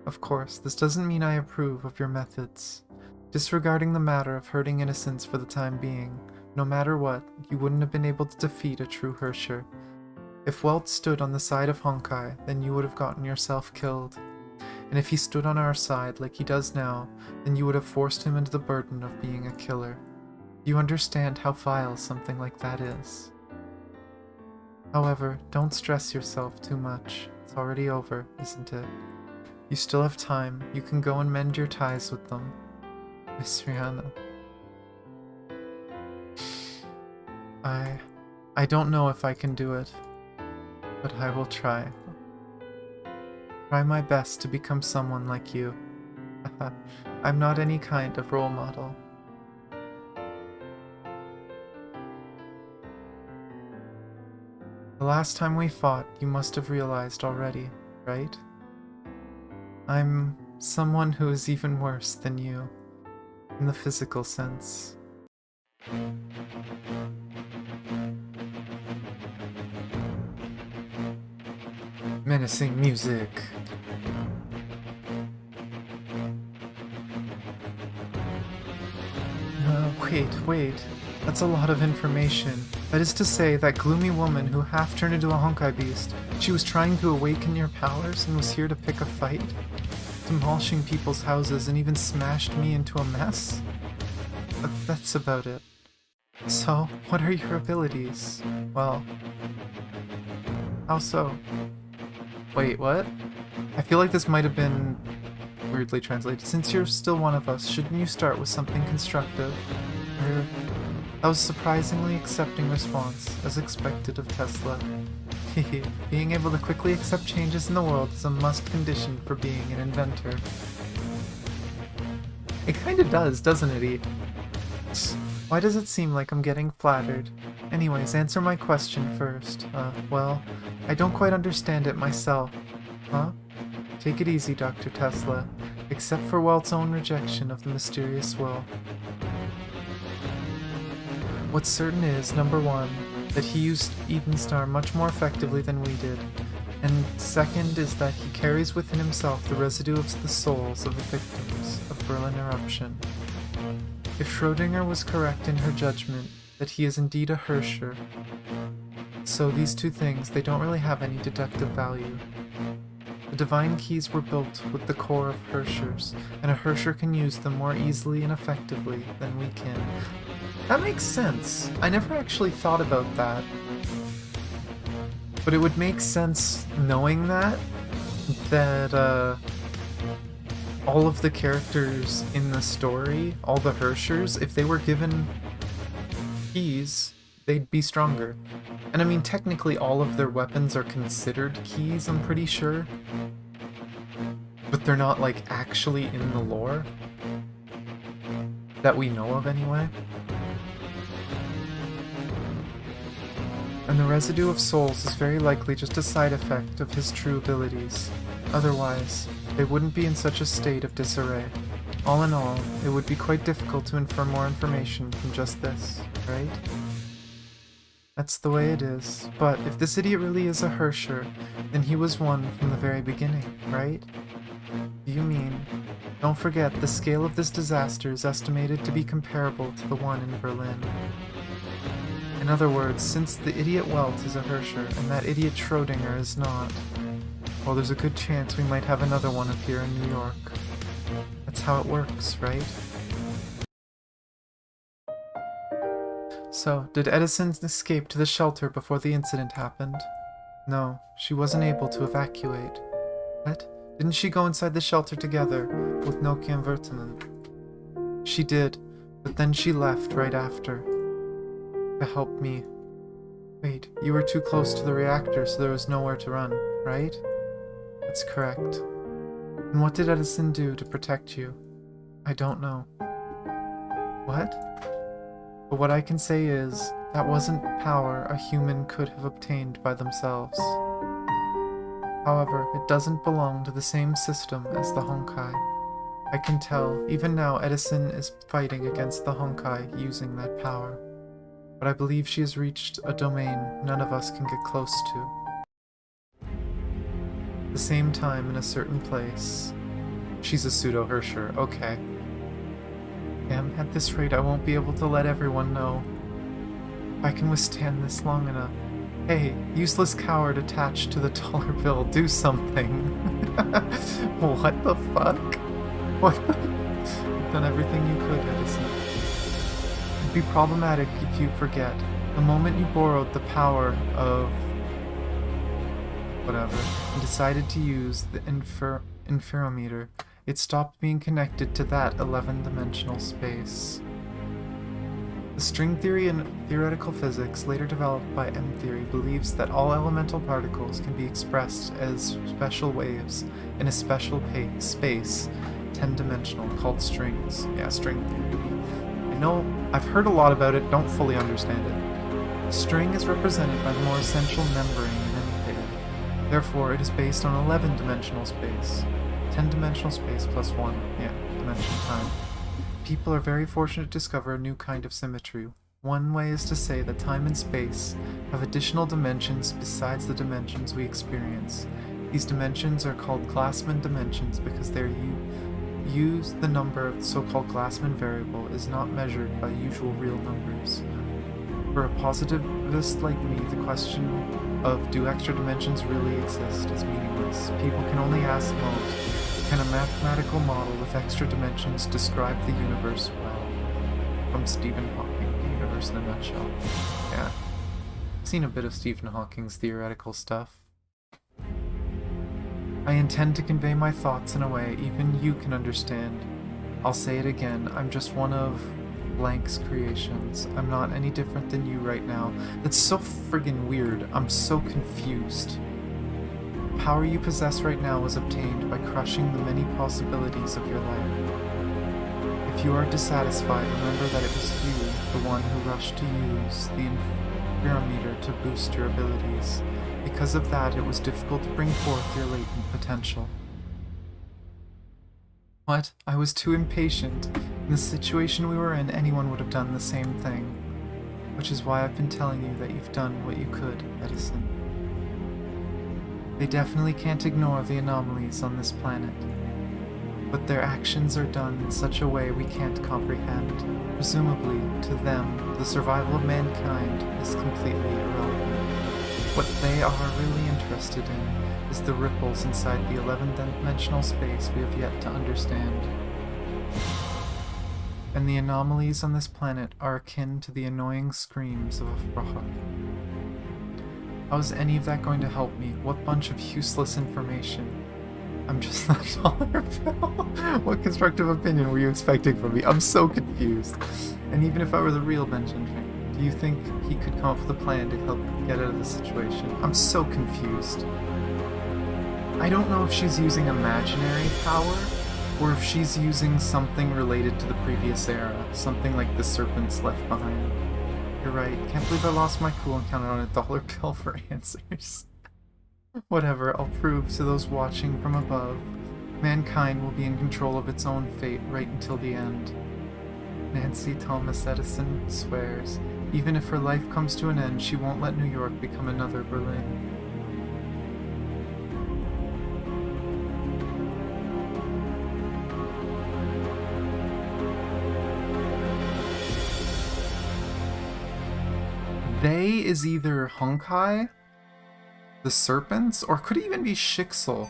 Of course, this doesn't mean I approve of your methods. Disregarding the matter of hurting innocents for the time being, no matter what, you wouldn't have been able to defeat a true Hersher. If Welt stood on the side of Honkai, then you would have gotten yourself killed. And if he stood on our side like he does now, then you would have forced him into the burden of being a killer. You understand how vile something like that is. However, don't stress yourself too much. It's already over, isn't it? You still have time. You can go and mend your ties with them. Miss Rihanna. I don't know if I can do it, but I will try. Try my best to become someone like you. I'm not any kind of role model. The last time we fought, you must have realized already, right? I'm someone who is even worse than you, in the physical sense. Menacing music. Wait. That's a lot of information. That is to say, that gloomy woman who half turned into a Honkai beast, she was trying to awaken your powers and was here to pick a fight? Demolishing people's houses and even smashed me into a mess? But that's about it. So, what are your abilities? Well... how so? Wait, what? I feel like this might have been weirdly translated. Since you're still one of us, shouldn't you start with something constructive? That was a surprisingly accepting response, as expected of Tesla. Being able to quickly accept changes in the world is a must condition for being an inventor. It kinda does, doesn't it, E? Why does it seem like I'm getting flattered? Anyways, answer my question first. Well, I don't quite understand it myself. Huh? Take it easy, Dr. Tesla. Except for Welt's own rejection of the mysterious will. What's certain is, number one, that he used Eden Star much more effectively than we did. And second is that he carries within himself the residue of the souls of the victims of Berlin eruption. If Schrödinger was correct in her judgment that he is indeed a Herscher, so these two things, they don't really have any deductive value. The divine keys were built with the core of Herschers, and a Herscher can use them more easily and effectively than we can. That makes sense. I never actually thought about that. But it would make sense knowing that all of the characters in the story, all the Herschers, if they were given keys, they'd be stronger. And I mean, technically all of their weapons are considered keys, I'm pretty sure. But they're not, like, actually in the lore. That we know of, anyway. And the residue of souls is very likely just a side effect of his true abilities. Otherwise, they wouldn't be in such a state of disarray. All in all, it would be quite difficult to infer more information from just this, right? That's the way it is. But if this idiot really is a Herscher, then he was one from the very beginning, right? You mean? Don't forget, the scale of this disaster is estimated to be comparable to the one in Berlin. In other words, since the idiot Welt is a Herscher, and that idiot Schrödinger is not, well, there's a good chance we might have another one appear in New York. That's how it works, right? So, did Edison escape to the shelter before the incident happened? No, she wasn't able to evacuate. What? Didn't she go inside the shelter together with Nokia and Vertinen? She did, but then she left right after. To help me. Wait, you were too close to the reactor, so there was nowhere to run, right? That's correct. And what did Edison do to protect you? I don't know. What? But what I can say is, that wasn't power a human could have obtained by themselves. However, it doesn't belong to the same system as the Honkai. I can tell, even now Edison is fighting against the Honkai using that power. But I believe she has reached a domain none of us can get close to. At the same time, in a certain place. She's a pseudo-Herscher, okay. Damn, at this rate I won't be able to let everyone know. If I can withstand this long enough. Hey, useless coward attached to the dollar bill, do something. What the fuck? What the... You've done everything you could, Edison. It'd be problematic if you forget. The moment you borrowed the power of... whatever, and decided to use the interferometer, it stopped being connected to that 11-dimensional space. The string theory in theoretical physics, later developed by M-theory, believes that all elemental particles can be expressed as special waves in a special space, 10-dimensional, called strings. Yeah, string theory. I know, I've heard a lot about it, don't fully understand it. A string is represented by the more essential membrane in any theory. Therefore, it is based on 11-dimensional space. 10-dimensional space plus 1, dimension time. People are very fortunate to discover a new kind of symmetry. One way is to say that time and space have additional dimensions besides the dimensions we experience. These dimensions are called Glassman dimensions because they're used. The number of the so-called Glassman variable is not measured by usual real numbers. For a positivist like me, the question of do extra dimensions really exist is meaningless. People can only ask most, can a mathematical model with extra dimensions describe the universe well? From Stephen Hawking, The Universe in a Nutshell. Yeah. I've seen a bit of Stephen Hawking's theoretical stuff. I intend to convey my thoughts in a way even you can understand. I'll say it again, I'm just one of blank's creations. I'm not any different than you right now. That's so friggin' weird. I'm so confused. The power you possess right now was obtained by crushing the many possibilities of your life. If you are dissatisfied, remember that it was you, the one who rushed to use the interferometer to boost your abilities. Because of that, it was difficult to bring forth your latent potential. What? I was too impatient. In the situation we were in, anyone would have done the same thing. Which is why I've been telling you that you've done what you could, Edison. They definitely can't ignore the anomalies on this planet. But their actions are done in such a way we can't comprehend. Presumably, to them, the survival of mankind is completely irrelevant. What they are really interested in is the ripples inside the 11-dimensional space we have yet to understand. And the anomalies on this planet are akin to the annoying screams of a frog. How's any of that going to help me? What bunch of useless information? I'm just not tolerable. What constructive opinion were you expecting from me? I'm so confused. And even if I were the real Benjamin, do you think he could come up with a plan to help get out of the situation? I'm so confused. I don't know if she's using imaginary power, or if she's using something related to the previous era. Something like the serpents left behind. You're right. Can't believe I lost my cool and counted on $1 bill for answers. Whatever, I'll prove to those watching from above. Mankind will be in control of its own fate right until the end. Nancy Thomas Edison swears, even if her life comes to an end, she won't let New York become another Berlin. They is either Honkai, the serpents, or could even be Shixel.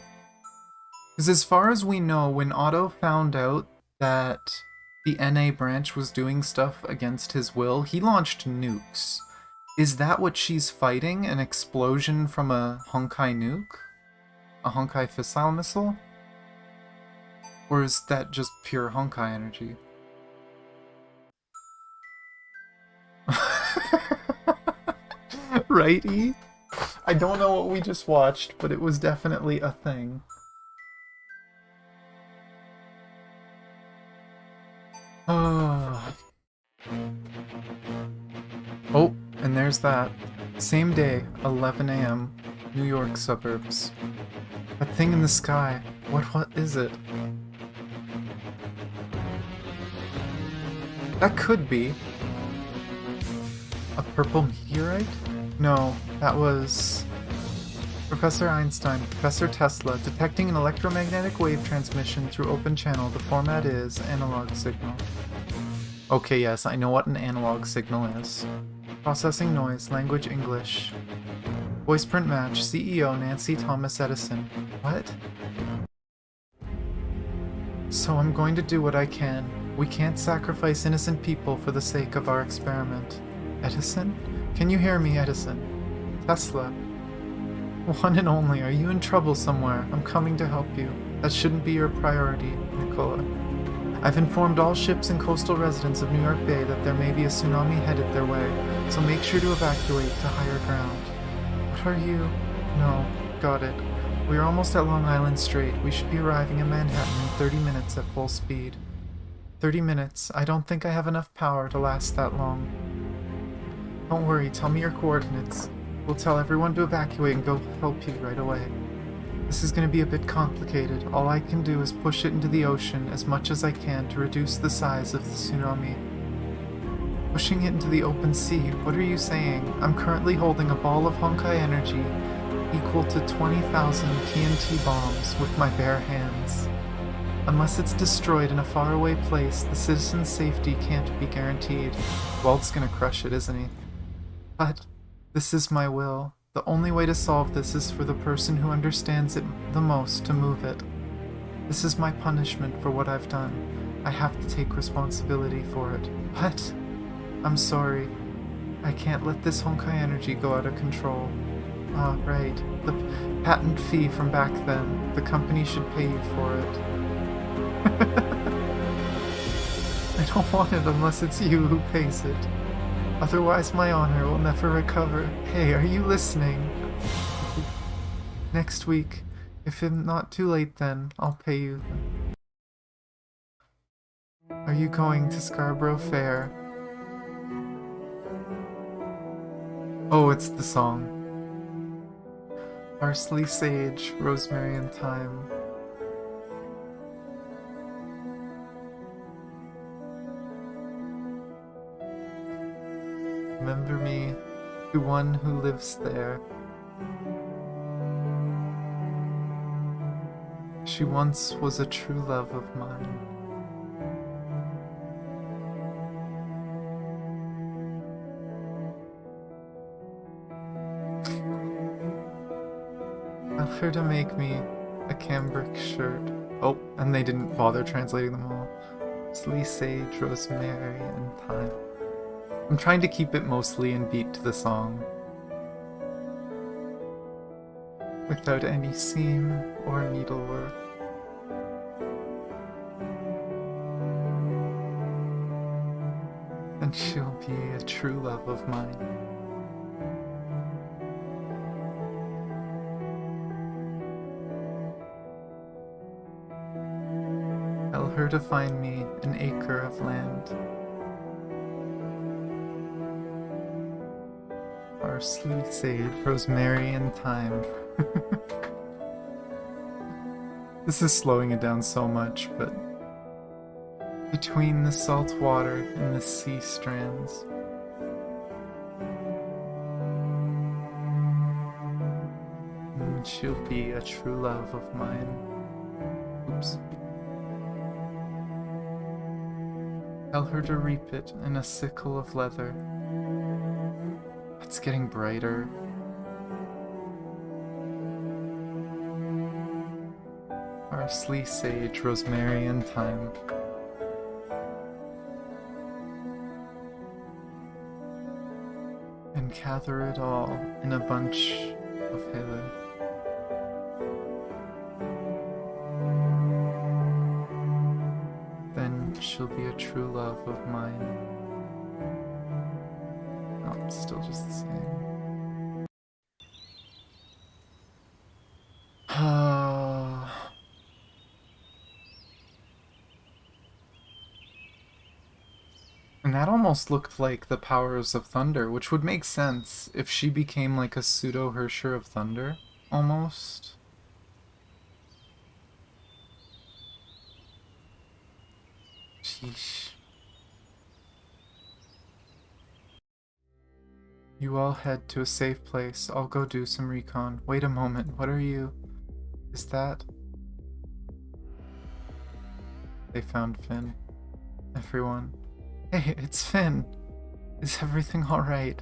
Because as far as we know, when Otto found out that the NA branch was doing stuff against his will, he launched nukes. Is that what she's fighting? An explosion from a Honkai nuke? A Honkai fissile missile? Or is that just pure Honkai energy? Right, E? I don't know what we just watched, but it was definitely a thing. Oh, and there's that. Same day, 11 a.m., New York suburbs. That thing in the sky. What is it? That could be a purple meteorite? No, that was Professor Einstein, Professor Tesla, detecting an electromagnetic wave transmission through open channel. The format is analog signal. Okay, yes, I know what an analog signal is. Processing noise, language English. Voice print match, CEO Nancy Thomas Edison. What? So I'm going to do what I can. We can't sacrifice innocent people for the sake of our experiment. Edison? Can you hear me, Edison? Tesla? One and only, are you in trouble somewhere? I'm coming to help you. That shouldn't be your priority, Nicola. I've informed all ships and coastal residents of New York Bay that there may be a tsunami headed their way, so make sure to evacuate to higher ground. What are you? No, got it. We are almost at Long Island Strait. We should be arriving in Manhattan in 30 minutes at full speed. 30 minutes? I don't think I have enough power to last that long. Don't worry, tell me your coordinates. We'll tell everyone to evacuate and go help you right away. This is going to be a bit complicated. All I can do is push it into the ocean as much as I can to reduce the size of the tsunami. Pushing it into the open sea? What are you saying? I'm currently holding a ball of Honkai energy equal to 20,000 TNT bombs with my bare hands. Unless it's destroyed in a faraway place, the citizen's safety can't be guaranteed. Walt's gonna crush it, isn't he? But this is my will. The only way to solve this is for the person who understands it the most to move it. This is my punishment for what I've done. I have to take responsibility for it. But I'm sorry. I can't let this Honkai energy go out of control. Ah, right. The patent fee from back then. The company should pay you for it. I don't want it unless it's you who pays it. Otherwise my honor will never recover. Hey, are you listening? Next week. If I'm not too late then, I'll pay you. Are you going to Scarborough Fair? Oh, it's the song. Parsley, sage, rosemary, and thyme. Remember me to one who lives there. She once was a true love of mine. Tell her to make me a cambric shirt. Oh, and they didn't bother translating them all. Parsley, sage, rosemary, and thyme. I'm trying to keep it mostly in beat to the song. Without any seam or needlework. And she'll be a true love of mine. Tell her to find me an acre of land. Parsley, sage, rosemary, and thyme. This is slowing it down so much, but between the salt water and the sea strands. And she'll be a true love of mine. Oops. Tell her to reap it in a sickle of leather. It's getting brighter. Parsley, sage, rosemary, and thyme. And gather it all in a bunch of heather. Then she'll be a true love of mine. Oh, it's still just the same. And that almost looked like the powers of thunder, which would make sense if she became like a pseudo-Hersher of thunder, almost. Sheesh. You all head to a safe place. I'll go do some recon. Wait a moment, what are you? Is that? They found Finn. Everyone. Hey, it's Finn! Is everything alright?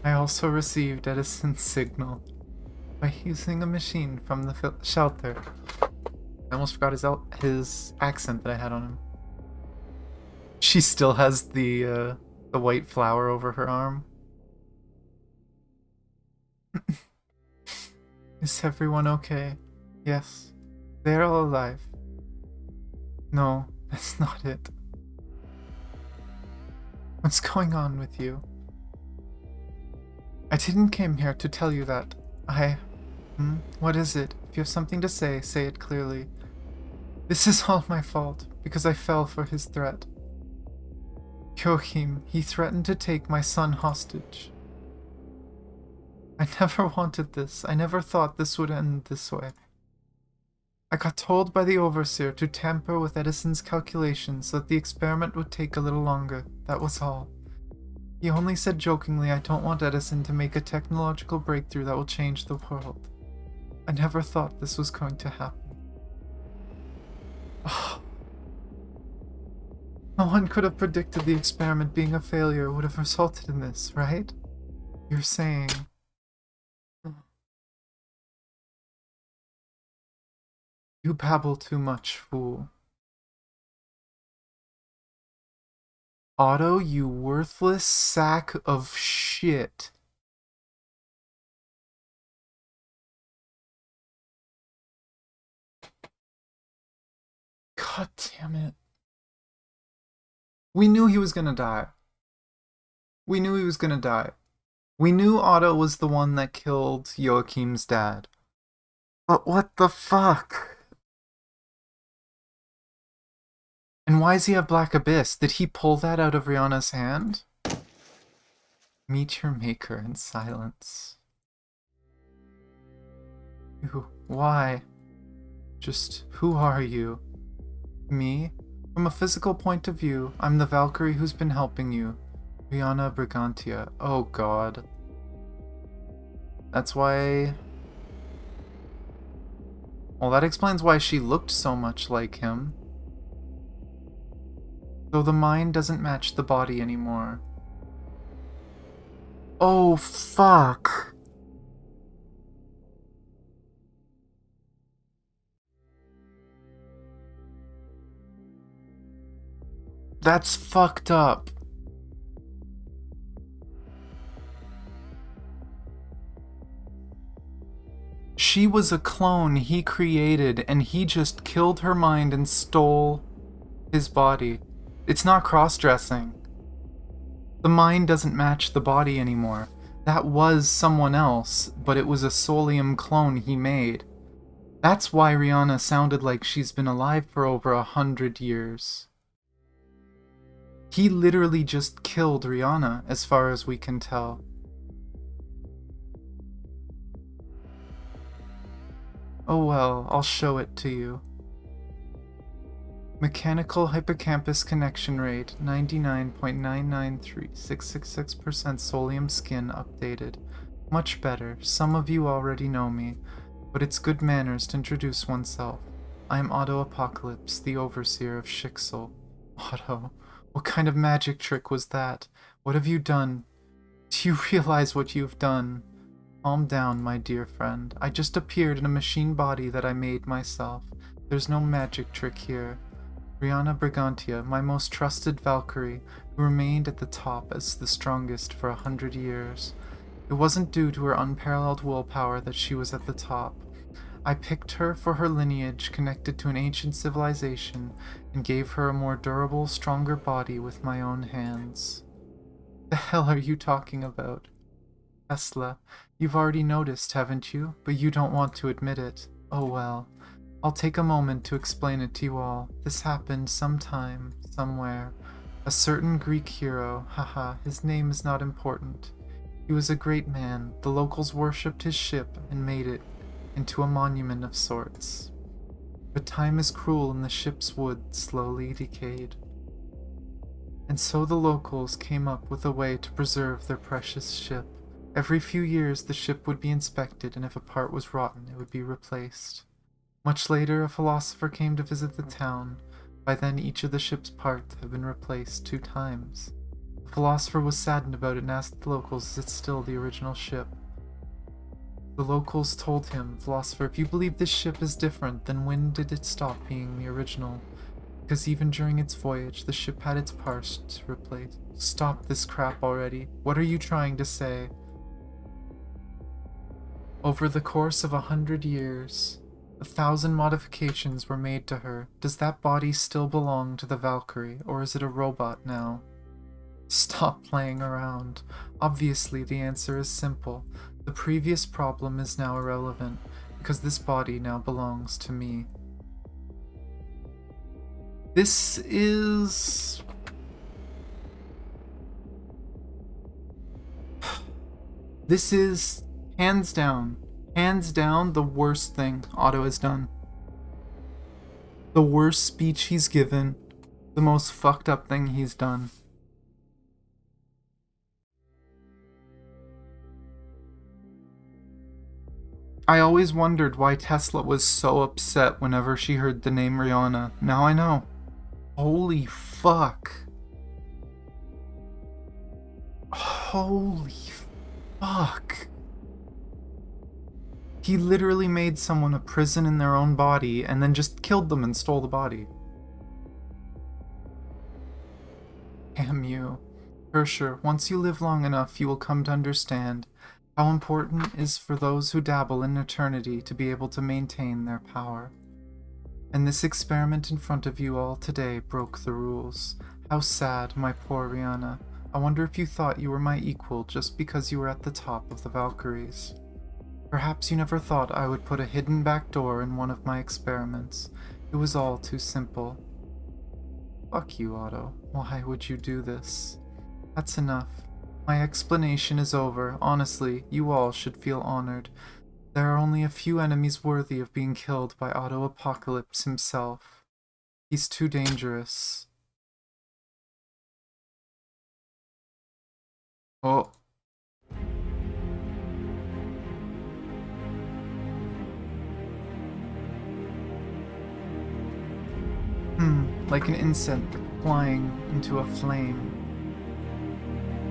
I also received Edison's signal by using a machine from the shelter. I almost forgot his accent that I had on him. She still has the white flower over her arm. Is everyone okay? Yes. They're all alive. No, that's not it. What's going on with you? I didn't come here to tell you that. What is it? If you have something to say, say it clearly. This is all my fault, because I fell for his threat. Joachim, he threatened to take my son hostage. I never wanted this. I never thought this would end this way. I got told by the overseer to tamper with Edison's calculations so that the experiment would take a little longer. That was all. He only said jokingly, I don't want Edison to make a technological breakthrough that will change the world. I never thought this was going to happen. Oh. No one could have predicted the experiment being a failure would have resulted in this, right? You're saying... You babble too much, fool. Otto, you worthless sack of shit. God damn it. We knew he was gonna die. We knew he was gonna die. We knew Otto was the one that killed Joachim's dad. But what the fuck? And why does he have Black Abyss? Did he pull that out of Rihanna's hand? Meet your maker in silence. Why? Just, who are you? Me? From a physical point of view, I'm the Valkyrie who's been helping you. Rihanna Brigantia. Oh god. That's why... Well, that explains why she looked so much like him. Though the mind doesn't match the body anymore. Oh, fuck. That's fucked up. She was a clone he created, and he just killed her mind and stole his body. It's not cross-dressing. The mind doesn't match the body anymore. That was someone else, but it was a Solium clone he made. That's why Rihanna sounded like she's been alive for over 100 years. He literally just killed Rihanna, as far as we can tell. Oh well, I'll show it to you. Mechanical hippocampus connection rate 99.993666% Solium skin updated. Much better. Some of you already know me, but it's good manners to introduce oneself. I'm Otto Apocalypse, the overseer of Shixel. Otto, what kind of magic trick was that? What have you done? Do you realize what you've done? Calm down, my dear friend. I just appeared in a machine body that I made myself. There's no magic trick here. Rihanna Brigantia, my most trusted Valkyrie, who remained at the top as the strongest for 100 years. It wasn't due to her unparalleled willpower that she was at the top. I picked her for her lineage connected to an ancient civilization and gave her a more durable, stronger body with my own hands. The hell are you talking about? Tesla, you've already noticed, haven't you? But you don't want to admit it. Oh well. I'll take a moment to explain it to you all. This happened sometime, somewhere. A certain Greek hero, haha, his name is not important. He was a great man. The locals worshipped his ship and made it into a monument of sorts. But time is cruel and the ship's wood slowly decayed. And so the locals came up with a way to preserve their precious ship. Every few years the ship would be inspected, and if a part was rotten, it would be replaced. Much later, a philosopher came to visit the town. By then, each of the ship's parts had been replaced 2 times. The philosopher was saddened about it and asked the locals, is it still the original ship? The locals told him, philosopher, if you believe this ship is different, then when did it stop being the original? Because even during its voyage, the ship had its parts replaced. Stop this crap already. What are you trying to say? Over the course of 100 years, 1,000 modifications were made to her. Does that body still belong to the Valkyrie, or is it a robot now? Stop playing around. Obviously, the answer is simple. The previous problem is now irrelevant, because this body now belongs to me. This is... This is, hands down, the worst thing Otto has done. The worst speech he's given. The most fucked up thing he's done. I always wondered why Tesla was so upset whenever she heard the name Rihanna. Now I know. Holy fuck. Holy fuck. He literally made someone a prison in their own body and then just killed them and stole the body. Damn you. Hersher, once you live long enough, you will come to understand how important it is for those who dabble in eternity to be able to maintain their power. And this experiment in front of you all today broke the rules. How sad, my poor Rihanna. I wonder if you thought you were my equal just because you were at the top of the Valkyries. Perhaps you never thought I would put a hidden back door in one of my experiments. It was all too simple. Fuck you, Otto. Why would you do this? That's enough. My explanation is over. Honestly, you all should feel honored. There are only a few enemies worthy of being killed by Otto Apocalypse himself. He's too dangerous. Oh. Like an insect flying into a flame.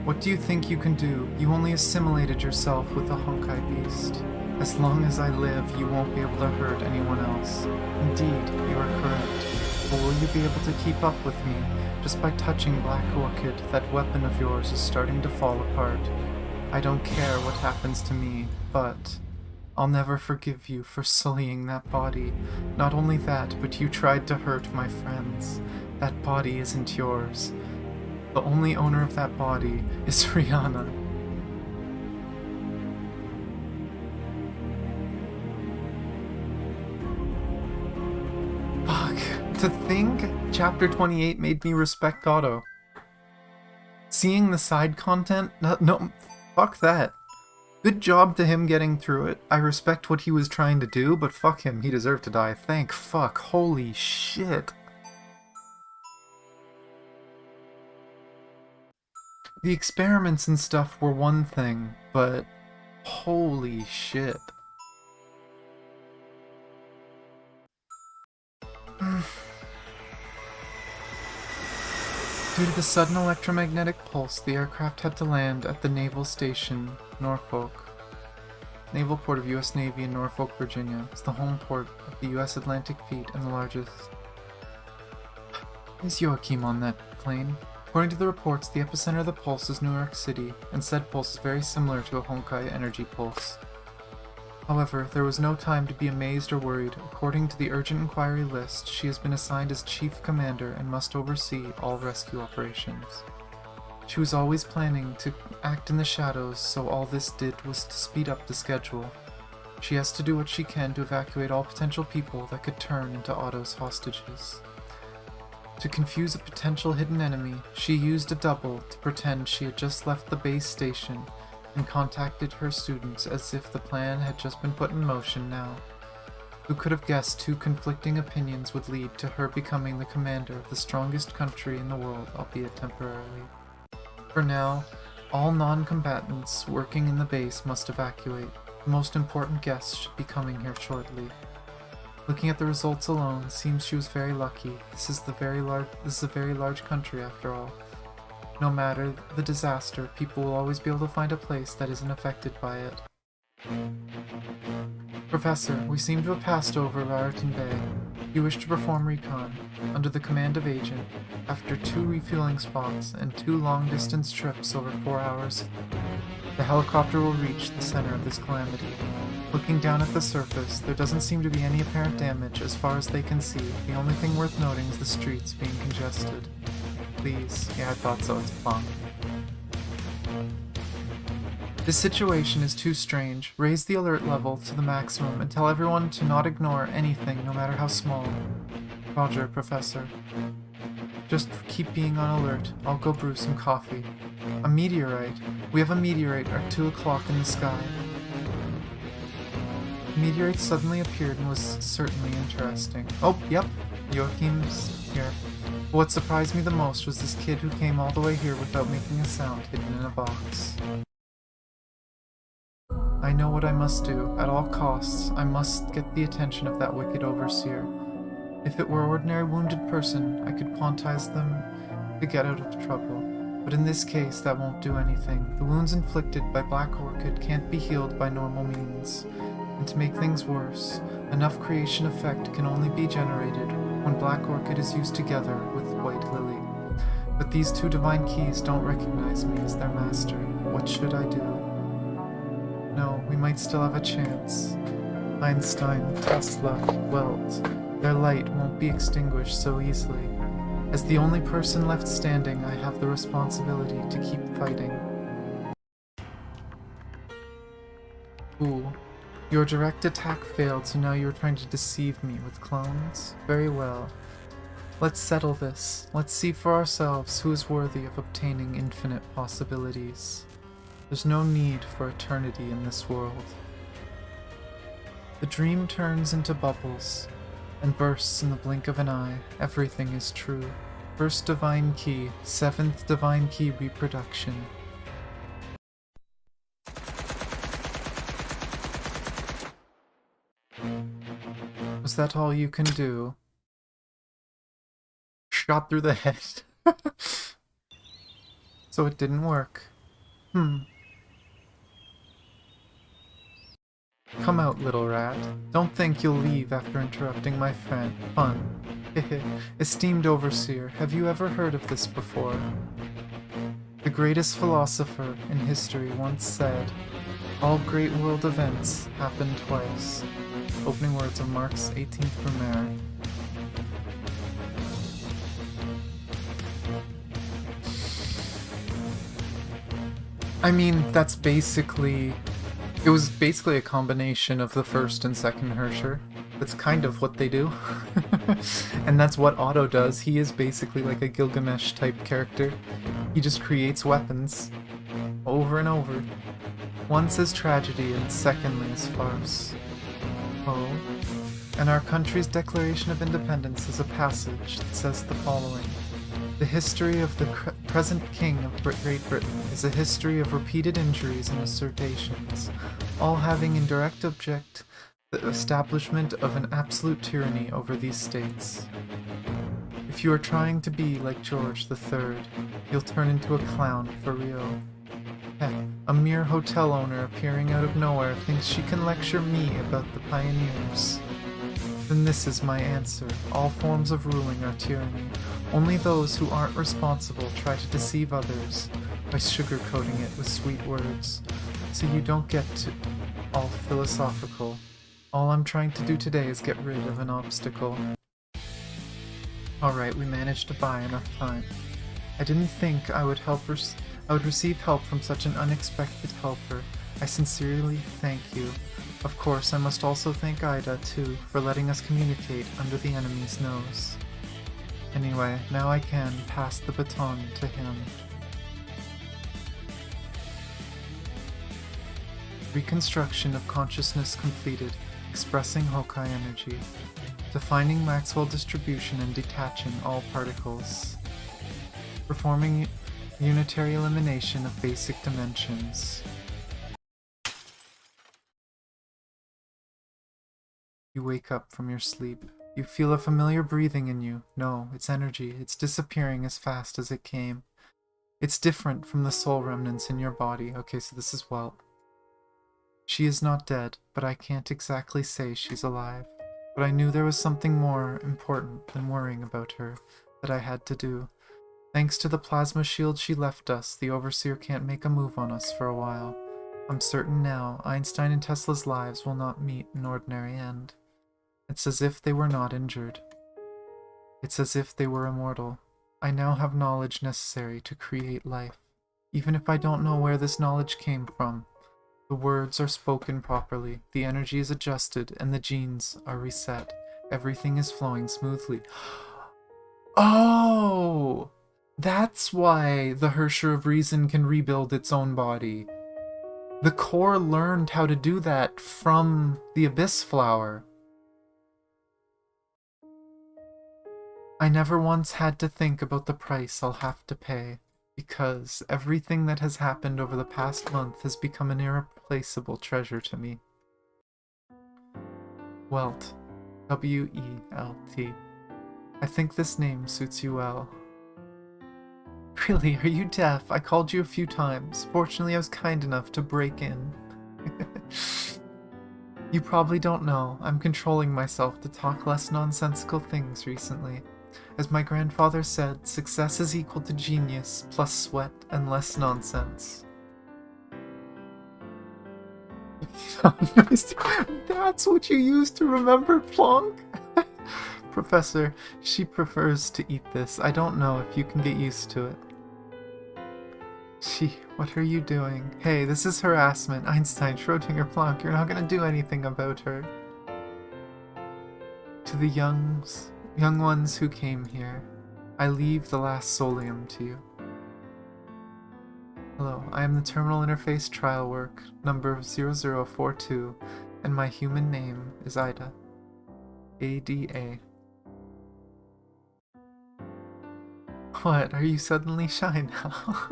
What do you think you can do? You only assimilated yourself with the Honkai beast. As long as I live, you won't be able to hurt anyone else. Indeed, you are correct. But will you be able to keep up with me? Just by touching Black Orchid, that weapon of yours is starting to fall apart. I don't care what happens to me, but I'll never forgive you for sullying that body. Not only that, but you tried to hurt my friends. That body isn't yours. The only owner of that body is Rihanna. Fuck. To think Chapter 28 made me respect Otto. Seeing the side content? No, fuck that. Good job to him getting through it. I respect what he was trying to do, but fuck him, he deserved to die. Thank fuck. Holy shit. The experiments and stuff were one thing, but holy shit. Due to the sudden electromagnetic pulse, the aircraft had to land at the Naval Station, Norfolk. Naval Port of U.S. Navy in Norfolk, Virginia. It's the home port of the U.S. Atlantic Fleet and the largest. Is Joachim on that plane? According to the reports, the epicenter of the pulse is New York City, and said pulse is very similar to a Honkai energy pulse. However, there was no time to be amazed or worried. According to the urgent inquiry list, she has been assigned as chief commander and must oversee all rescue operations. She was always planning to act in the shadows, so all this did was to speed up the schedule. She has to do what she can to evacuate all potential people that could turn into Otto's hostages. To confuse a potential hidden enemy, she used a double to pretend she had just left the base station and contacted her students as if the plan had just been put in motion now. Who could have guessed two conflicting opinions would lead to her becoming the commander of the strongest country in the world, albeit temporarily. For now, all non-combatants working in the base must evacuate. The most important guests should be coming here shortly. Looking at the results alone, seems she was very lucky. This is a very large country after all. No matter the disaster, people will always be able to find a place that isn't affected by it. Professor, we seem to have passed over Raritan Bay. You wish to perform recon, under the command of Agent, after 2 refueling spots and 2 long-distance trips over 4 hours. The helicopter will reach the center of this calamity. Looking down at the surface, there doesn't seem to be any apparent damage as far as they can see. The only thing worth noting is the streets being congested. Please. Yeah, I thought so. It's fun. This situation is too strange. Raise the alert level to the maximum and tell everyone to not ignore anything, no matter how small. Roger, Professor. Just keep being on alert. I'll go brew some coffee. A meteorite. We have a meteorite at 2 o'clock in the sky. The meteorite suddenly appeared and was certainly interesting. Oh, yep. Joachim's here. But what surprised me the most was this kid who came all the way here without making a sound, hidden in a box. I know what I must do. At all costs, I must get the attention of that wicked overseer. If it were an ordinary wounded person, I could quantize them to get out of trouble. But in this case, that won't do anything. The wounds inflicted by Black Orchid can't be healed by normal means. And to make things worse, enough creation effect can only be generated when Black Orchid is used together with White Lily. But these two divine keys don't recognize me as their master. What should I do? No, we might still have a chance. Einstein, Tesla, Welt. Their light won't be extinguished so easily. As the only person left standing, I have the responsibility to keep fighting. Ooh. Your direct attack failed, so now you're trying to deceive me with clones? Very well. Let's settle this. Let's see for ourselves who is worthy of obtaining infinite possibilities. There's no need for eternity in this world. The dream turns into bubbles and bursts in the blink of an eye. Everything is true. First divine key, 7th divine key reproduction. Was that all you can do? Shot through the head. So it didn't work. Come out, little rat. Don't think you'll leave after interrupting my fun. Esteemed Overseer, have you ever heard of this before? The greatest philosopher in history once said, all great world events happen twice. Opening words of Mark's 18th Brumaire. I mean, that's basically... It was basically a combination of the first and second Hersher. That's kind of what they do. And that's what Otto does. He is basically like a Gilgamesh type character. He just creates weapons over and over. Once as tragedy and secondly as farce. Oh. And our country's Declaration of Independence is a passage that says the following. The history of the present King of Great Britain is a history of repeated injuries and usurpations, all having in direct object the establishment of an absolute tyranny over these states. If you are trying to be like George III, you'll turn into a clown for real. Heck, a mere hotel owner appearing out of nowhere thinks she can lecture me about the pioneers. Then this is my answer. All forms of ruling are tyranny. Only those who aren't responsible try to deceive others by sugarcoating it with sweet words. So you don't get to all philosophical. All I'm trying to do today is get rid of an obstacle. Alright, we managed to buy enough time. I didn't think I would receive help from such an unexpected helper. I sincerely thank you. Of course, I must also thank Ida, too, for letting us communicate under the enemy's nose. Anyway, now I can pass the baton to him. Reconstruction of consciousness completed, expressing Honkai energy. Defining Maxwell distribution and detaching all particles. Performing unitary elimination of basic dimensions. You wake up from your sleep. You feel a familiar breathing in you. No, it's energy. It's disappearing as fast as it came. It's different from the soul remnants in your body. Okay, so this is Welt. She is not dead, but I can't exactly say she's alive. But I knew there was something more important than worrying about her that I had to do. Thanks to the plasma shield she left us, the Overseer can't make a move on us for a while. I'm certain now Einstein and Tesla's lives will not meet an ordinary end. It's as if they were not injured. It's as if they were immortal. I now have knowledge necessary to create life. Even if I don't know where this knowledge came from, the words are spoken properly, the energy is adjusted, and the genes are reset. Everything is flowing smoothly. Oh! That's why the Hersher of Reason can rebuild its own body. The core learned how to do that from the Abyss Flower. I never once had to think about the price I'll have to pay, because everything that has happened over the past month has become an irreplaceable treasure to me. Welt. W-E-L-T. I think this name suits you well. Really, are you deaf? I called you a few times. Fortunately, I was kind enough to break in. You probably don't know, I'm controlling myself to talk less nonsensical things recently. As my grandfather said, success is equal to genius, plus sweat and less nonsense. That's what you use to remember Plonk? Professor, she prefers to eat this. I don't know if you can get used to it. What are you doing? Hey, this is harassment. Einstein, Schrödinger, Planck, you're not gonna do anything about her. To the young ones who came here, I leave the last solium to you. Hello, I am the Terminal Interface Trial Work, number 0042, and my human name is Ida. A-D-A. What, are you suddenly shy now?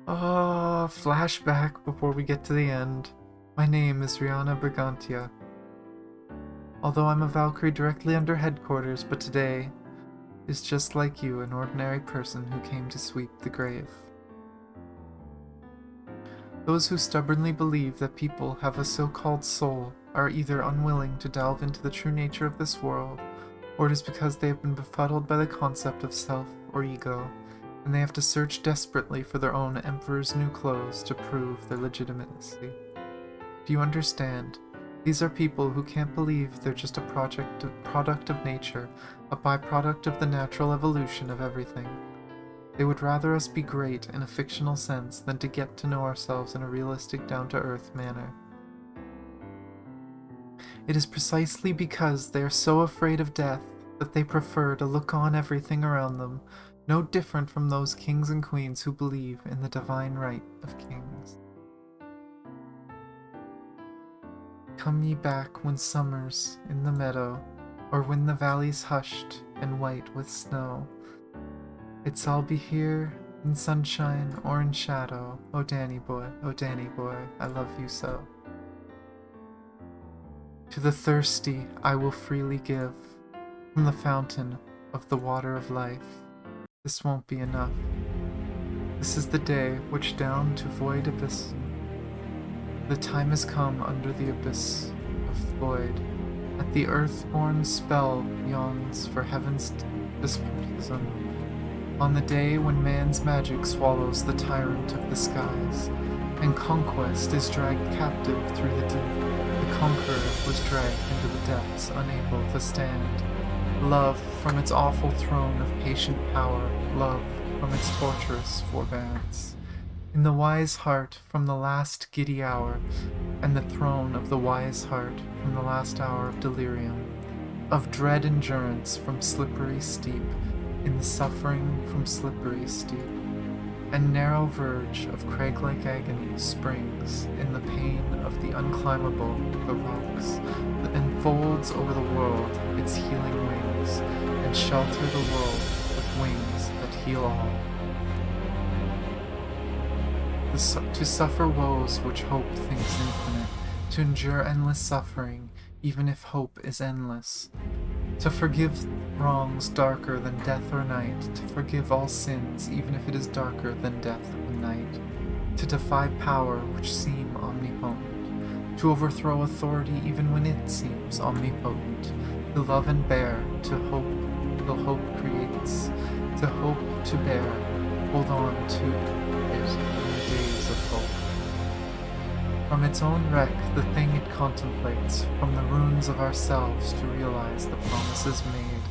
Oh, flashback before we get to the end. My name is Rihanna Brigantia. Although I'm a Valkyrie directly under headquarters, but today is just like you, an ordinary person who came to sweep the grave. Those who stubbornly believe that people have a so-called soul are either unwilling to delve into the true nature of this world, or it is because they have been befuddled by the concept of self or ego, and they have to search desperately for their own emperor's new clothes to prove their legitimacy. Do you understand? These are people who can't believe they're just a product of nature, a byproduct of the natural evolution of everything. They would rather us be great in a fictional sense than to get to know ourselves in a realistic, down-to-earth manner. It is precisely because they are so afraid of death that they prefer to look on everything around them, no different from those kings and queens who believe in the divine right of kings. Come ye back when summer's in the meadow, or when the valley's hushed and white with snow. It's all be here in sunshine or in shadow. Oh Danny boy, I love you so. To the thirsty I will freely give, from the fountain of the water of life. This won't be enough. This is the day which down to void abyss. The time has come under the abyss of void. At the earth-born spell yawns for heaven's despotism. On the day when man's magic swallows the tyrant of the skies, and conquest is dragged captive through the deep, the conqueror was dragged into the depths, unable to stand. Love from its awful throne of patient power, love from its torturous forbearance. In the wise heart from the last giddy hour, and the throne of the wise heart from the last hour of delirium, of dread endurance from slippery steep, in the suffering from slippery steep, and narrow verge of crag-like agony springs in the pain of the unclimbable, the rocks, that enfolds over the world its healing wings, and shelter the world with wings that heal all. To suffer woes which hope thinks infinite, to endure endless suffering, even if hope is endless, to forgive wrongs darker than death or night, to forgive all sins even if it is darker than death or night, to defy power which seem omnipotent, to overthrow authority even when it seems omnipotent, to love and bear, to hope till hope creates, to hope to bear, hold on to it in the days of hope. From its own wreck, the thing it contemplates, from the ruins of ourselves to realize the promises made.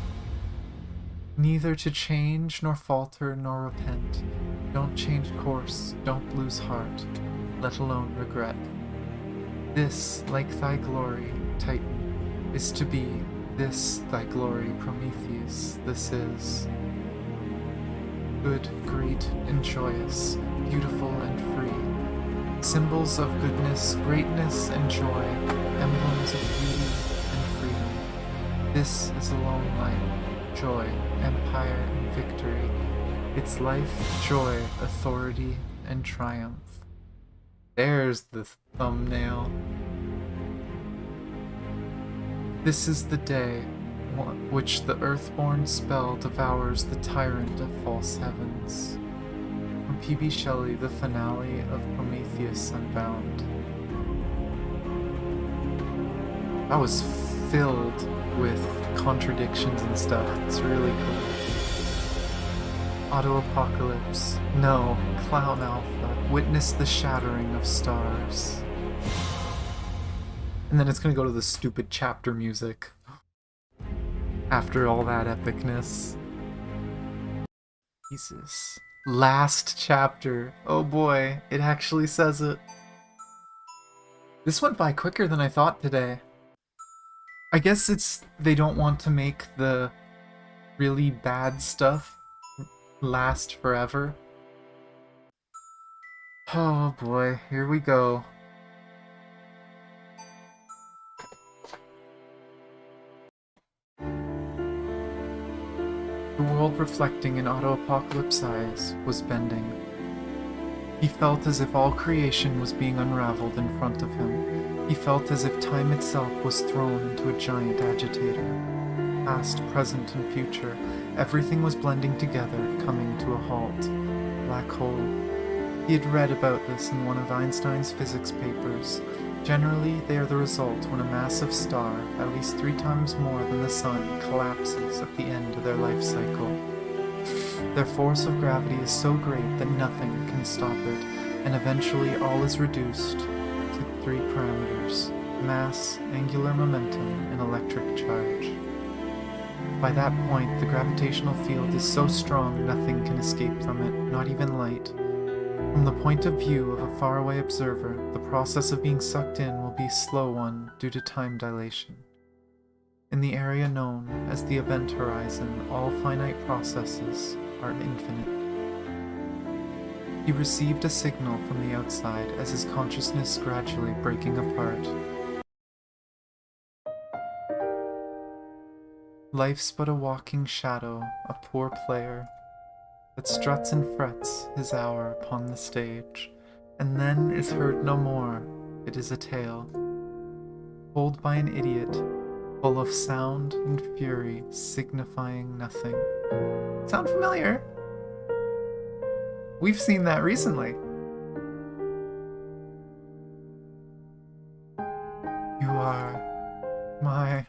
Neither to change, nor falter, nor repent. Don't change course, don't lose heart, let alone regret. This, like thy glory, Titan, is to be This thy glory, Prometheus, this is good, great, and joyous, beautiful and free, symbols of goodness, greatness, and joy, emblems of beauty and freedom. This is alone life, joy, empire, and victory. It's life, joy, authority, and triumph. There's the thumbnail. This is the day which the earthborn spell devours the tyrant of false heavens. From P.B. Shelley, the finale of Prometheus Unbound. That was filled with contradictions and stuff. It's really cool. Auto-apocalypse. No. Clown Alpha. Witness the shattering of stars. And then it's gonna go to the stupid chapter music. After all that epicness. Jesus. Last chapter. Oh boy, it actually says it. This went by quicker than I thought today. I guess it's they don't want to make the really bad stuff last forever. Oh boy, here we go. The world, reflecting in Auto-Apocalypse's eyes, was bending. He felt as if all creation was being unraveled in front of him. He felt as if time itself was thrown into a giant agitator. Past, present, and future, everything was blending together, coming to a halt. Black hole. He had read about this in one of Einstein's physics papers. Generally, they are the result when a massive star, at least 3 times more than the Sun, collapses at the end of their life cycle. Their force of gravity is so great that nothing can stop it, and eventually all is reduced to 3 parameters: mass, angular momentum, and electric charge. By that point, the gravitational field is so strong nothing can escape from it, not even light. From the point of view of a faraway observer, the process of being sucked in will be a slow one due to time dilation. In the area known as the event horizon, all finite processes are infinite. He received a signal from the outside as his consciousness gradually breaking apart. Life's but a walking shadow, a poor player, that struts and frets his hour upon the stage, and then is heard no more. It is a tale, told by an idiot, full of sound and fury, signifying nothing. Sound familiar? We've seen that recently. You are my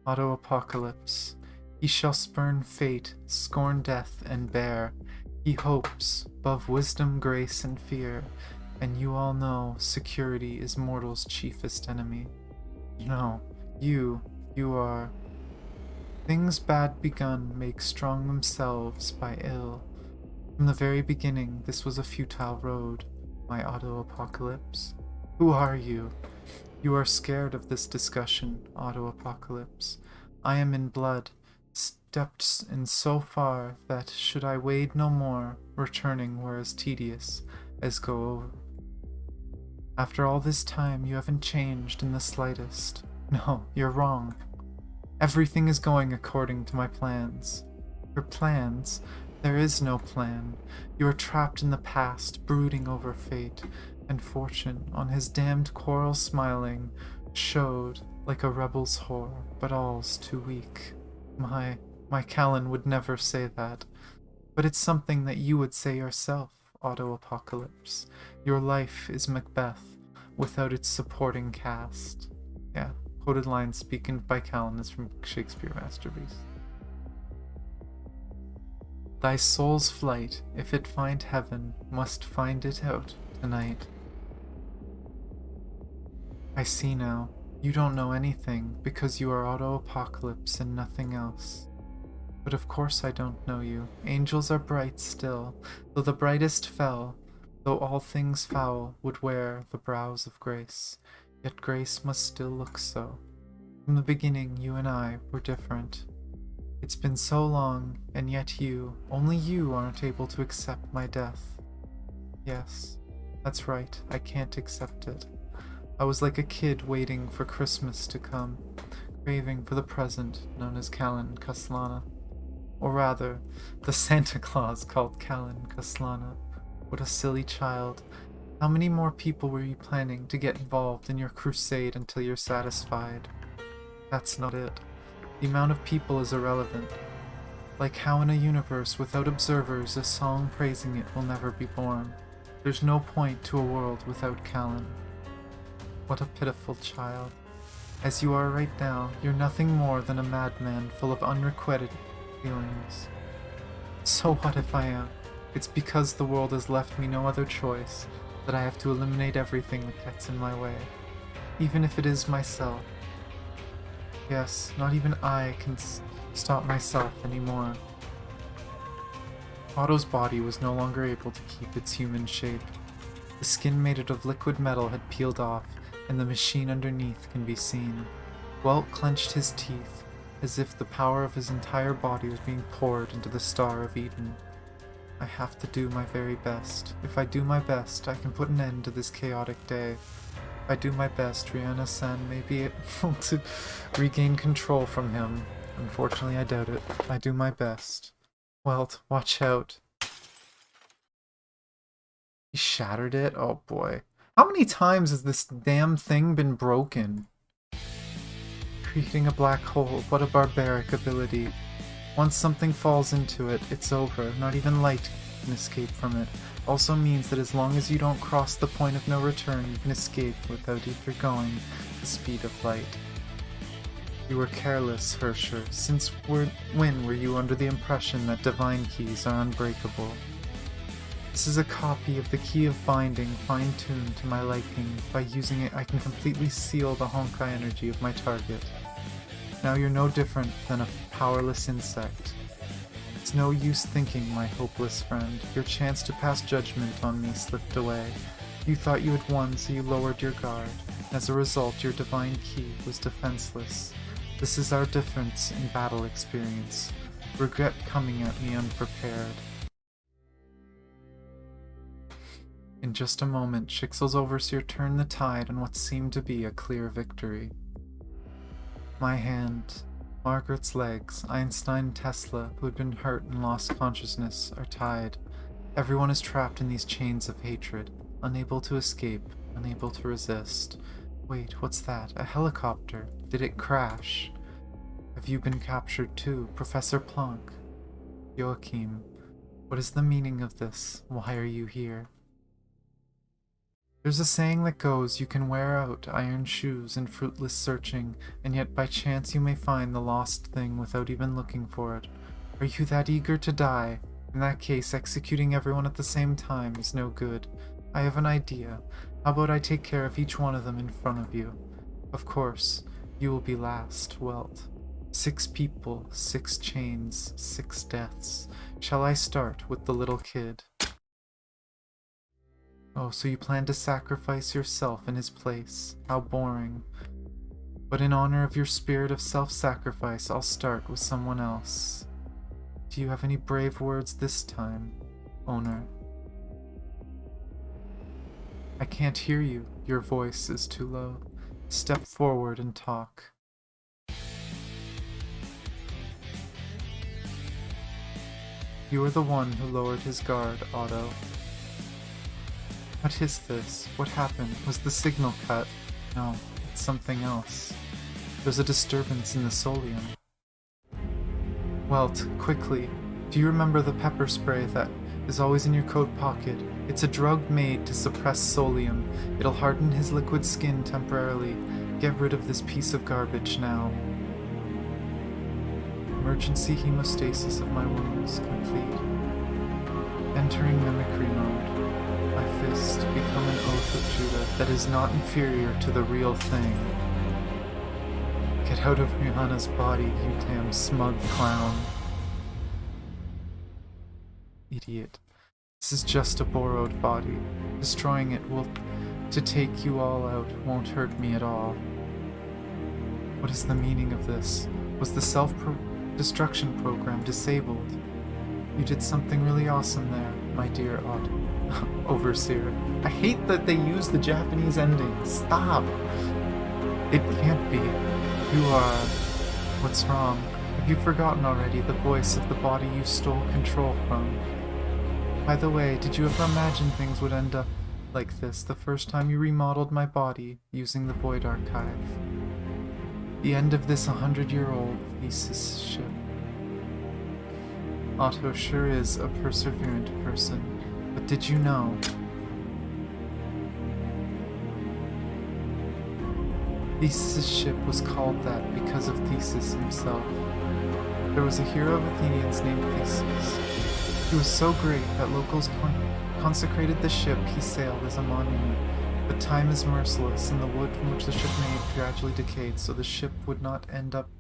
Auto-Apocalypse. He shall spurn fate, scorn death, and bear. He hopes, above wisdom, grace, and fear. And you all know security is mortal's chiefest enemy. No, you are. Things bad begun make strong themselves by ill. From the very beginning, this was a futile road, my Auto-Apocalypse. Who are you? You are scared of this discussion, Auto-Apocalypse. I am in blood, stepped in so far that, should I wade no more, returning were as tedious as go over. After all this time, you haven't changed in the slightest. No, you're wrong. Everything is going according to my plans. Your plans? There is no plan. You are trapped in the past, brooding over fate, and fortune, on his damned quarrel smiling, showed like a rebel's whore, but all's too weak. My Callan would never say that, but it's something that you would say yourself, Auto-Apocalypse. Your life is Macbeth, without its supporting cast. Yeah, quoted line speaking by Callan is from Shakespeare Masterpiece. Thy soul's flight, if it find heaven, must find it out tonight. I see now. You don't know anything, because you are Auto-Apocalypse and nothing else. But of course I don't know you. Angels are bright still, though the brightest fell, though all things foul would wear the brows of grace, yet grace must still look so. From the beginning, you and I were different. It's been so long, and yet you, only you, aren't able to accept my death. Yes, that's right, I can't accept it. I was like a kid waiting for Christmas to come, craving for the present known as Callan Caslana. Or rather, the Santa Claus called Callan Caslana. What a silly child. How many more people were you planning to get involved in your crusade until you're satisfied? That's not it. The amount of people is irrelevant. Like how in a universe without observers, a song praising it will never be born. There's no point to a world without Callan. What a pitiful child. As you are right now, you're nothing more than a madman full of unrequited feelings. So what if I am? It's because the world has left me no other choice that I have to eliminate everything that gets in my way. Even if it is myself. Yes, not even I can stop myself anymore. Otto's body was no longer able to keep its human shape. The skin made out of liquid metal had peeled off, and the machine underneath can be seen. Welt clenched his teeth, as if the power of his entire body was being poured into the Star of Eden. I have to do my very best. If I do my best, I can put an end to this chaotic day. If I do my best, Rihanna-san may be able to regain control from him. Unfortunately, I doubt it. I do my best. Welt, watch out. He shattered it? Oh boy. How many times has this damn thing been broken? Creating a black hole, what a barbaric ability. Once something falls into it, it's over. Not even light can escape from it. Also means that as long as you don't cross the point of no return, you can escape without either going the speed of light. You were careless, Hersher. Since when were you under the impression that divine keys are unbreakable? This is a copy of the key of binding, fine-tuned to my liking. By using it, I can completely seal the Honkai energy of my target. Now you're no different than a powerless insect. It's no use thinking, my hopeless friend. Your chance to pass judgment on me slipped away. You thought you had won, so you lowered your guard. As a result, your divine key was defenseless. This is our difference in battle experience. Regret coming at me unprepared. In just a moment, Shixel's overseer turned the tide on what seemed to be a clear victory. My hand, Margaret's legs, Einstein and Tesla, who had been hurt and lost consciousness, are tied. Everyone is trapped in these chains of hatred, unable to escape, unable to resist. Wait, what's that? A helicopter? Did it crash? Have you been captured too, Professor Planck? Joachim, what is the meaning of this? Why are you here? There's a saying that goes, you can wear out iron shoes in fruitless searching, and yet by chance you may find the lost thing without even looking for it. Are you that eager to die? In that case, executing everyone at the same time is no good. I have an idea. How about I take care of each one of them in front of you? Of course, you will be last, Welt. 6 people, 6 chains, 6 deaths. Shall I start with the little kid? Oh, so you plan to sacrifice yourself in his place. How boring. But in honor of your spirit of self-sacrifice, I'll start with someone else. Do you have any brave words this time, Owner? I can't hear you. Your voice is too low. Step forward and talk. You are the one who lowered his guard, Otto. What is this? What happened? Was the signal cut? No, it's something else. There's a disturbance in the solium. Welt, quickly. Do you remember the pepper spray that is always in your coat pocket? It's a drug made to suppress solium. It'll harden his liquid skin temporarily. Get rid of this piece of garbage now. Emergency hemostasis of my wounds complete. Entering mimicry mode. My fist become an oath of Judah that is not inferior to the real thing. Get out of Rihanna's body, you damn smug clown. Idiot. This is just a borrowed body. Destroying it will to take you all out won't hurt me at all. What is the meaning of this? Was the self-destruction program disabled? You did something really awesome there, my dear Overseer. I hate that they use the Japanese ending. Stop! It can't be. You are... What's wrong? Have you forgotten already the voice of the body you stole control from? By the way, did you ever imagine things would end up like this the first time you remodeled my body using the Void Archive? The end of this 100-year-old thesis ship. Otto sure is a perseverant person, but did you know? Theseus' ship was called that because of Theseus himself. There was a hero of Athenians named Theseus. He was so great that locals consecrated the ship he sailed as a monument. But time is merciless, and the wood from which the ship made gradually decayed, so the ship would not end up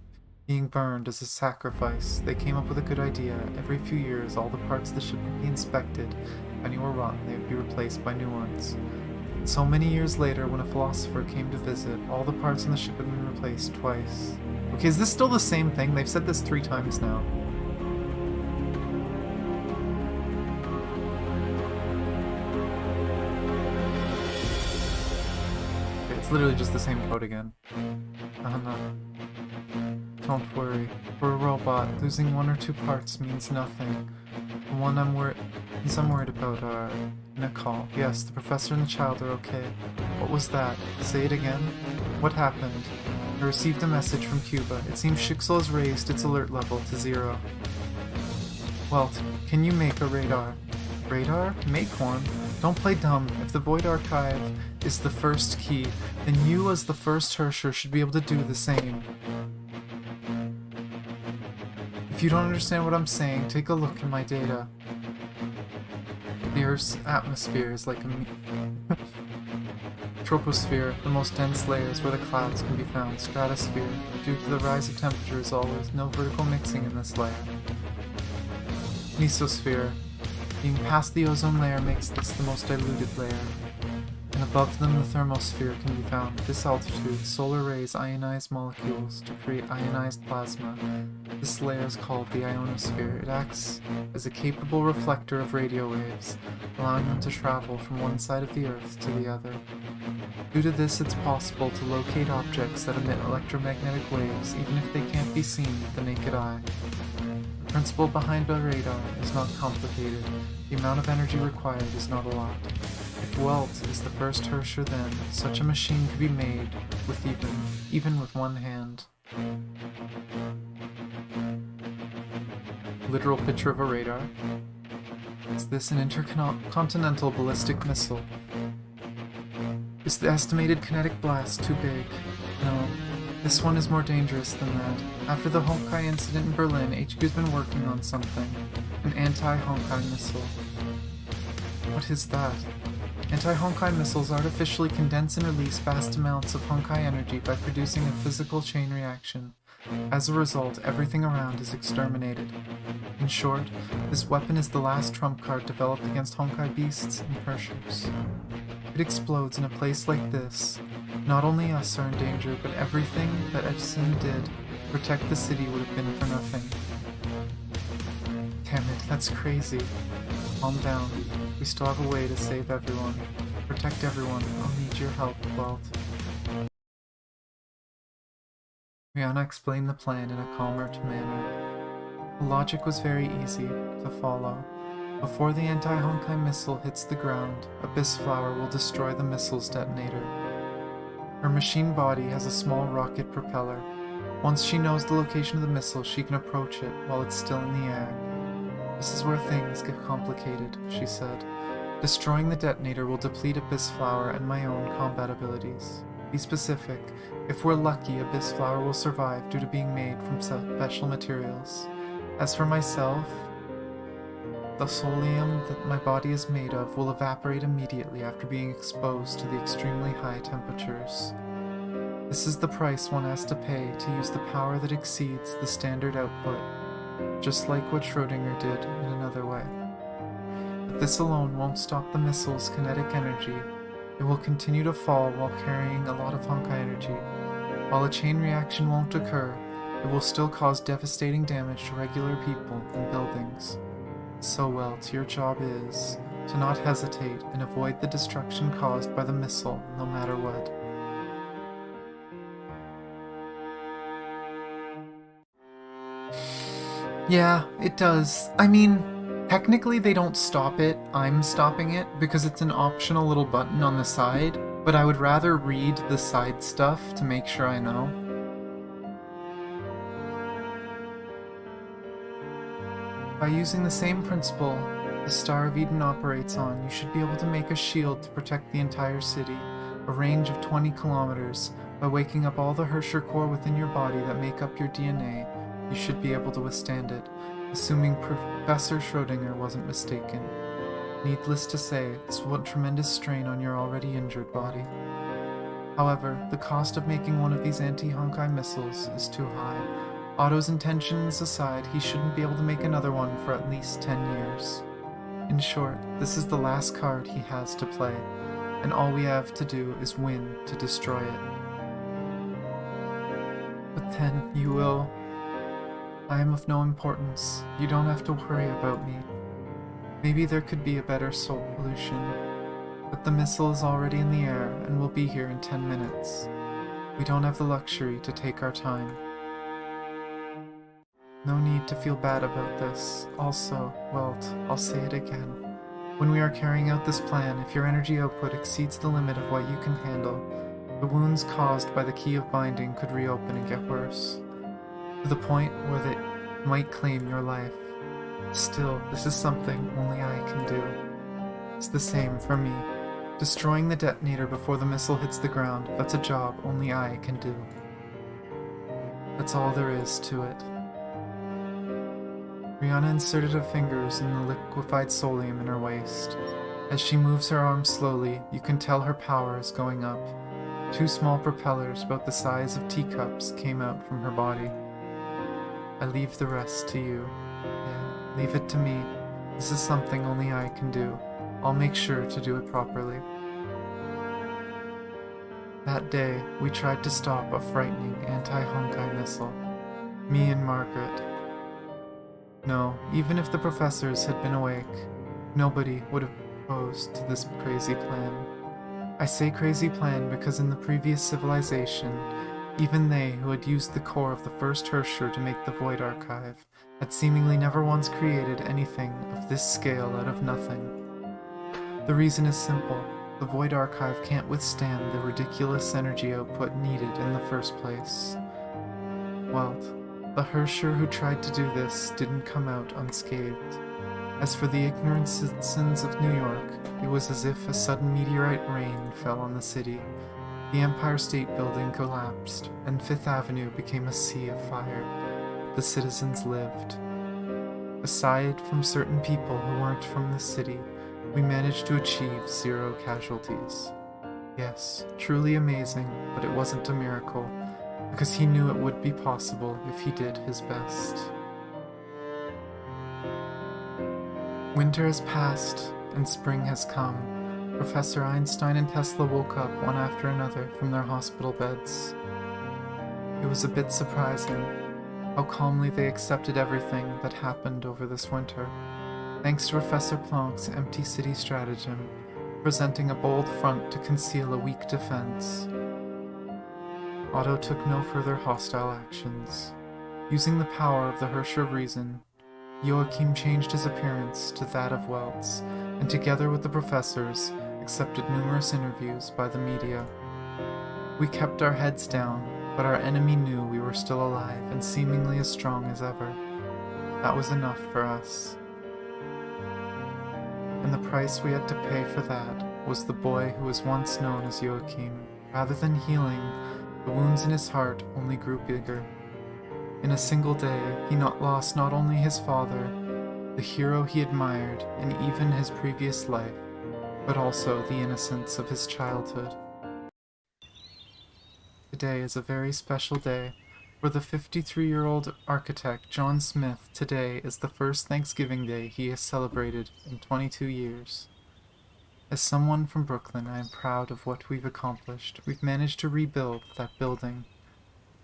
being burned as a sacrifice. They came up with a good idea. Every few years, all the parts of the ship would be inspected. If any were rotten, they would be replaced by new ones. So many years later, when a philosopher came to visit, all the parts on the ship had been replaced twice. Okay, is this still the same thing? They've said this 3 times now. Okay, it's literally just the same code again. No. Don't worry. For a robot, losing 1 or 2 parts means nothing. The one I'm worried about are... Nicole. Yes, the professor and the child are okay. What was that? Say it again. What happened? I received a message from Cuba. It seems Schicksal has raised its alert level to 0. Welt, can you make a radar? Radar? Make one. Don't play dumb. If the Void Archive is the first key, then you as the first Herrscher should be able to do the same. If you don't understand what I'm saying, take a look in my data. The Earth's atmosphere is like a troposphere, the most dense layers where the clouds can be found. Stratosphere. Due to the rise of temperatures, always no vertical mixing in this layer. Mesosphere. Being past the ozone layer makes this the most diluted layer. And above them, the thermosphere can be found. At this altitude, solar rays ionize molecules to create ionized plasma. This layer is called the ionosphere. It acts as a capable reflector of radio waves, allowing them to travel from one side of the Earth to the other. Due to this, it's possible to locate objects that emit electromagnetic waves, even if they can't be seen with the naked eye. The principle behind a radar is not complicated. The amount of energy required is not a lot. If Welt is the first Herrscher, then such a machine could be made with even with one hand. Literal picture of a radar. Is this an intercontinental ballistic missile? Is the estimated kinetic blast too big? No. This one is more dangerous than that. After the Honkai incident in Berlin, HQ's been working on something. An anti-Honkai missile. What is that? Anti-Honkai missiles artificially condense and release vast amounts of Honkai energy by producing a physical chain reaction. As a result, everything around is exterminated. In short, this weapon is the last trump card developed against Honkai beasts and Herrschers. If it explodes in a place like this, not only us are in danger, but everything that Edson did to protect the city would have been for nothing. Damn it, that's crazy. Calm down. We still have a way to save everyone. Protect everyone. I'll need your help, Welt. Rihanna explained the plan in a calmer manner. The logic was very easy to follow. Before the anti-Honkai missile hits the ground, Abyss Flower will destroy the missile's detonator. Her machine body has a small rocket propeller. Once she knows the location of the missile, she can approach it while it's still in the air. This is where things get complicated, she said. Destroying the detonator will deplete Abyss Flower and my own combat abilities. Be specific. If we're lucky, Abyss Flower will survive due to being made from special materials. As for myself, the solium that my body is made of will evaporate immediately after being exposed to the extremely high temperatures. This is the price one has to pay to use the power that exceeds the standard output, just like what Schrödinger did in another way. But this alone won't stop the missile's kinetic energy. It will continue to fall while carrying a lot of Honkai energy. While a chain reaction won't occur, it will still cause devastating damage to regular people and buildings. So, Welt, your job is to not hesitate and avoid the destruction caused by the missile, no matter what. Yeah, it does. I mean, technically they don't stop it, I'm stopping it, because it's an optional little button on the side, but I would rather read the side stuff to make sure I know. By using the same principle the Star of Eden operates on, you should be able to make a shield to protect the entire city, a range of 20 kilometers. By waking up all the Hersher core within your body that make up your DNA, you should be able to withstand it, assuming Professor Schrödinger wasn't mistaken. Needless to say, this will put tremendous strain on your already injured body. However, the cost of making one of these anti-Honkai missiles is too high. Otto's intentions aside, he shouldn't be able to make another one for at least 10 years. In short, this is the last card he has to play, and all we have to do is win to destroy it. But then you will. I am of no importance. You don't have to worry about me. Maybe there could be a better solution, but the missile is already in the air and will be here in 10 minutes. We don't have the luxury to take our time. No need to feel bad about this. Also, Welt, I'll say it again. When we are carrying out this plan, if your energy output exceeds the limit of what you can handle, the wounds caused by the key of binding could reopen and get worse, to the point where they might claim your life. Still, this is something only I can do. It's the same for me. Destroying the detonator before the missile hits the ground, that's a job only I can do. That's all there is to it. Rihanna inserted her fingers in the liquefied solium in her waist. As she moves her arms slowly, you can tell her power is going up. 2 small propellers about the size of teacups came out from her body. I leave the rest to you. Yeah, leave it to me. This is something only I can do. I'll make sure to do it properly. That day, we tried to stop a frightening anti-Honkai missile. Me and Margaret. No, even if the professors had been awake, nobody would have opposed to this crazy plan. I say crazy plan because in the previous civilization, even they who had used the core of the first Hersher to make the Void Archive had seemingly never once created anything of this scale out of nothing. The reason is simple. The Void Archive can't withstand the ridiculous energy output needed in the first place. Well, the Hersher who tried to do this didn't come out unscathed. As for the ignorant citizens of New York, it was as if a sudden meteorite rain fell on the city. The Empire State Building collapsed, and Fifth Avenue became a sea of fire. The citizens lived. Aside from certain people who weren't from the city, we managed to achieve 0 casualties. Yes, truly amazing, but it wasn't a miracle, because he knew it would be possible if he did his best. Winter has passed, and spring has come. Professor Einstein and Tesla woke up one after another from their hospital beds. It was a bit surprising how calmly they accepted everything that happened over this winter, thanks to Professor Planck's empty city stratagem, presenting a bold front to conceal a weak defense. Otto took no further hostile actions. Using the power of the Hersher of Reason, Joachim changed his appearance to that of Welt's, and together with the professors, accepted numerous interviews by the media. We kept our heads down, but our enemy knew we were still alive and seemingly as strong as ever. That was enough for us. And the price we had to pay for that was the boy who was once known as Joachim. Rather than healing, the wounds in his heart only grew bigger. In a single day, he lost not only his father, the hero he admired, and even his previous life, but also the innocence of his childhood. Today is a very special day. For the 53-year-old architect John Smith, today is the first Thanksgiving Day he has celebrated in 22 years. As someone from Brooklyn, I am proud of what we've accomplished. We've managed to rebuild that building,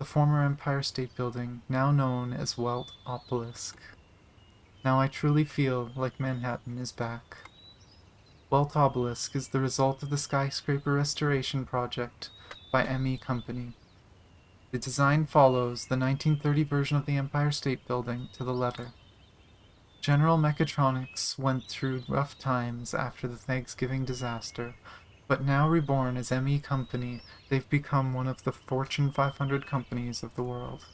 the former Empire State Building, now known as Welt Obelisk. Now I truly feel like Manhattan is back. Welt Obelisk is the result of the skyscraper restoration project by ME Company. The design follows the 1930 version of the Empire State Building to the letter. General Mechatronics went through rough times after the Thanksgiving disaster, but now reborn as ME Company, they've become one of the Fortune 500 companies of the world.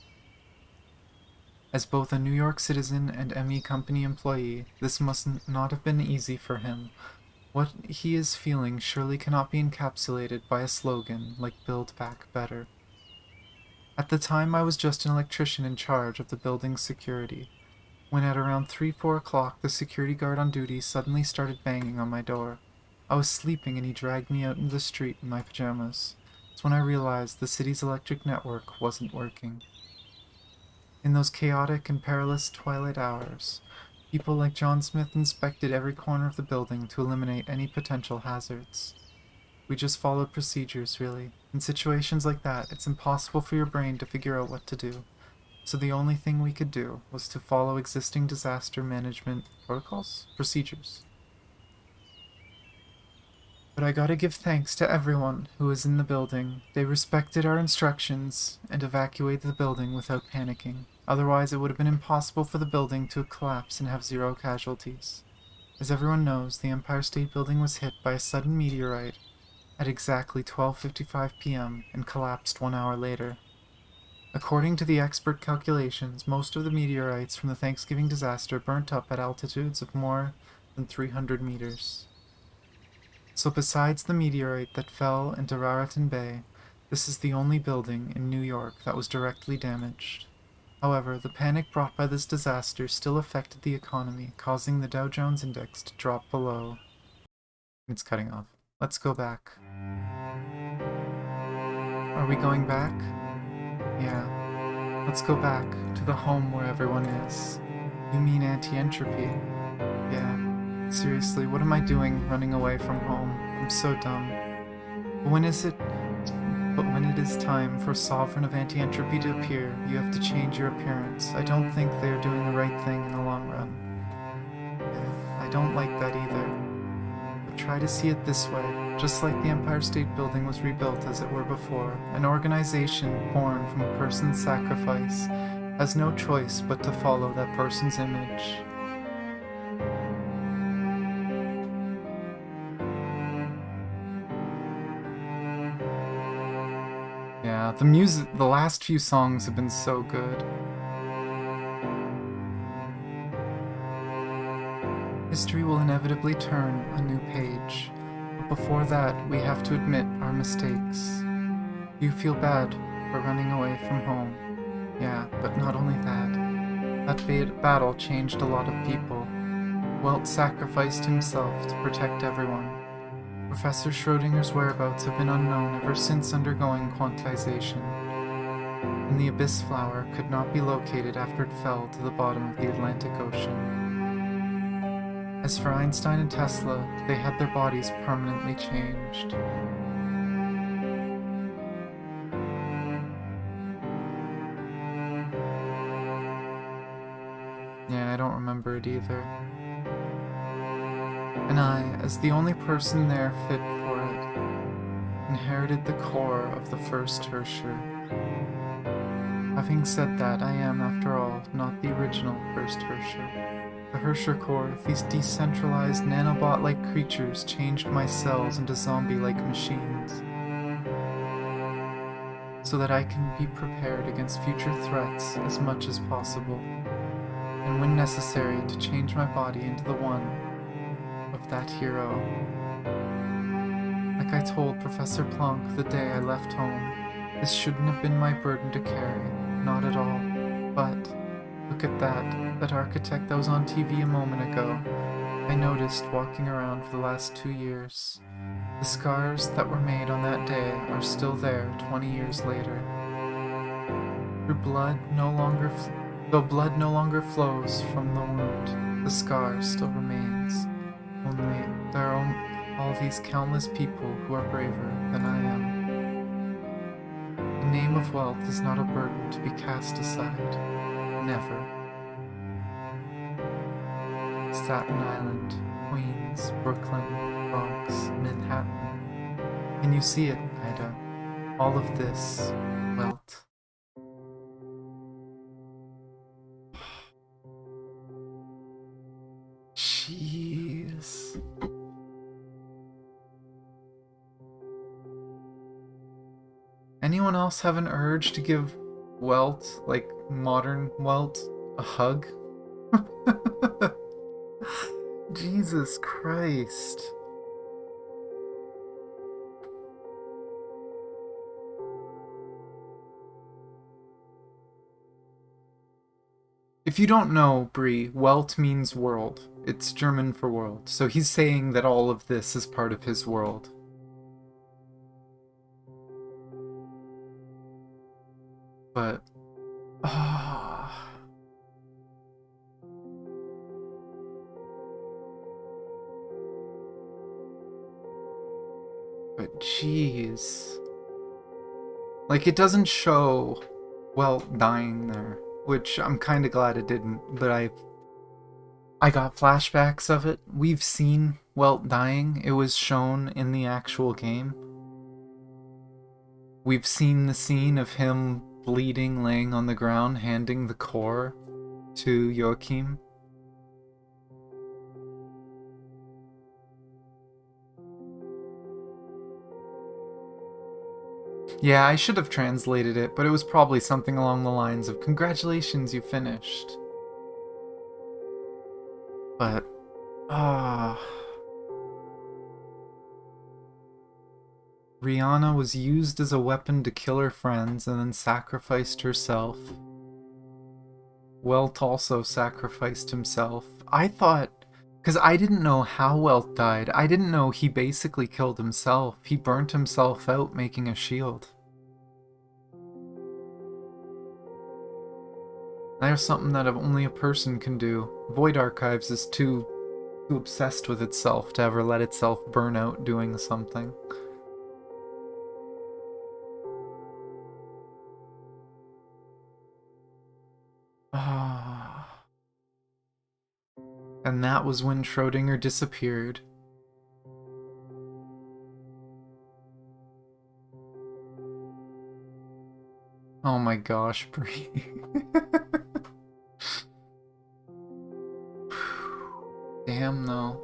As both a New York citizen and ME Company employee, this must not have been easy for him. What he is feeling surely cannot be encapsulated by a slogan like Build Back Better. At the time, I was just an electrician in charge of the building's security, when at around 3-4 o'clock the security guard on duty suddenly started banging on my door. I was sleeping and he dragged me out into the street in my pajamas. It's when I realized the city's electric network wasn't working. In those chaotic and perilous twilight hours, people like John Smith inspected every corner of the building to eliminate any potential hazards. We just followed procedures, really. In situations like that, it's impossible for your brain to figure out what to do. So the only thing we could do was to follow existing disaster management procedures. But I gotta give thanks to everyone who was in the building. They respected our instructions and evacuated the building without panicking. Otherwise, it would have been impossible for the building to collapse and have 0 casualties. As everyone knows, the Empire State Building was hit by a sudden meteorite at exactly 12:55 p.m. and collapsed 1 hour later. According to the expert calculations, most of the meteorites from the Thanksgiving disaster burnt up at altitudes of more than 300 meters. So besides the meteorite that fell into Raritan Bay, this is the only building in New York that was directly damaged. However, the panic brought by this disaster still affected the economy, causing the Dow Jones Index to drop below. It's cutting off. Let's go back. Are we going back? Yeah. Let's go back to the home where everyone is. You mean Anti-Entropy? Yeah. Seriously, what am I doing running away from home? I'm so dumb. But when it is time for Sovereign of Anti-Entropy to appear, you have to change your appearance. I don't think they are doing the right thing in the long run. I don't like that either. But try to see it this way. Just like the Empire State Building was rebuilt as it were before, an organization born from a person's sacrifice has no choice but to follow that person's image. Yeah, the last few songs have been so good. History will inevitably turn a new page, but before that, we have to admit our mistakes. You feel bad for running away from home. Yeah, but not only that. That battle changed a lot of people. Welt sacrificed himself to protect everyone. Professor Schrodinger's whereabouts have been unknown ever since undergoing quantization, and the abyss flower could not be located after it fell to the bottom of the Atlantic Ocean. As for Einstein and Tesla, they had their bodies permanently changed. Yeah, I don't remember it either. And I, as the only person there fit for it, inherited the core of the first Herrscher. Having said that, I am, after all, not the original first Herrscher. The Herrscher core, these decentralized nanobot-like creatures changed my cells into zombie-like machines, so that I can be prepared against future threats as much as possible, and when necessary to change my body into the one of that hero. Like I told Professor Plonk the day I left home, this shouldn't have been my burden to carry, not at all, but look at that architect that was on TV a moment ago. I noticed walking around for the last 2 years. The scars that were made on that day are still there 20 years later. Though blood no longer flows from the wound, the scar still remains. Only there are all these countless people who are braver than I am. The name name of wealth is not a burden to be cast aside. Never. Staten Island, Queens, Brooklyn, Bronx, Manhattan. Can you see it, Ida? All of this, wealth. Jeez. Anyone else have an urge to give Welt, like modern Welt, a hug? Jesus Christ. If you don't know, Bree, Welt means world. It's German for world. So he's saying that all of this is part of his world. But... But jeez. Like, it doesn't show Welt dying there, which I'm kind of glad it didn't, but I got flashbacks of it. We've seen Welt dying. It was shown in the actual game. We've seen the scene of him bleeding, laying on the ground, handing the core to Joachim. Yeah, I should have translated it, but it was probably something along the lines of, "Congratulations, you finished." But, Rihanna was used as a weapon to kill her friends and then sacrificed herself. Welt also sacrificed himself. I thought... Because I didn't know how Welt died. I didn't know he basically killed himself. He burnt himself out making a shield. There's something that only a person can do. Void Archives is too obsessed with itself to ever let itself burn out doing something. And that was when Schrödinger disappeared. Oh my gosh, Brie. Damn, though.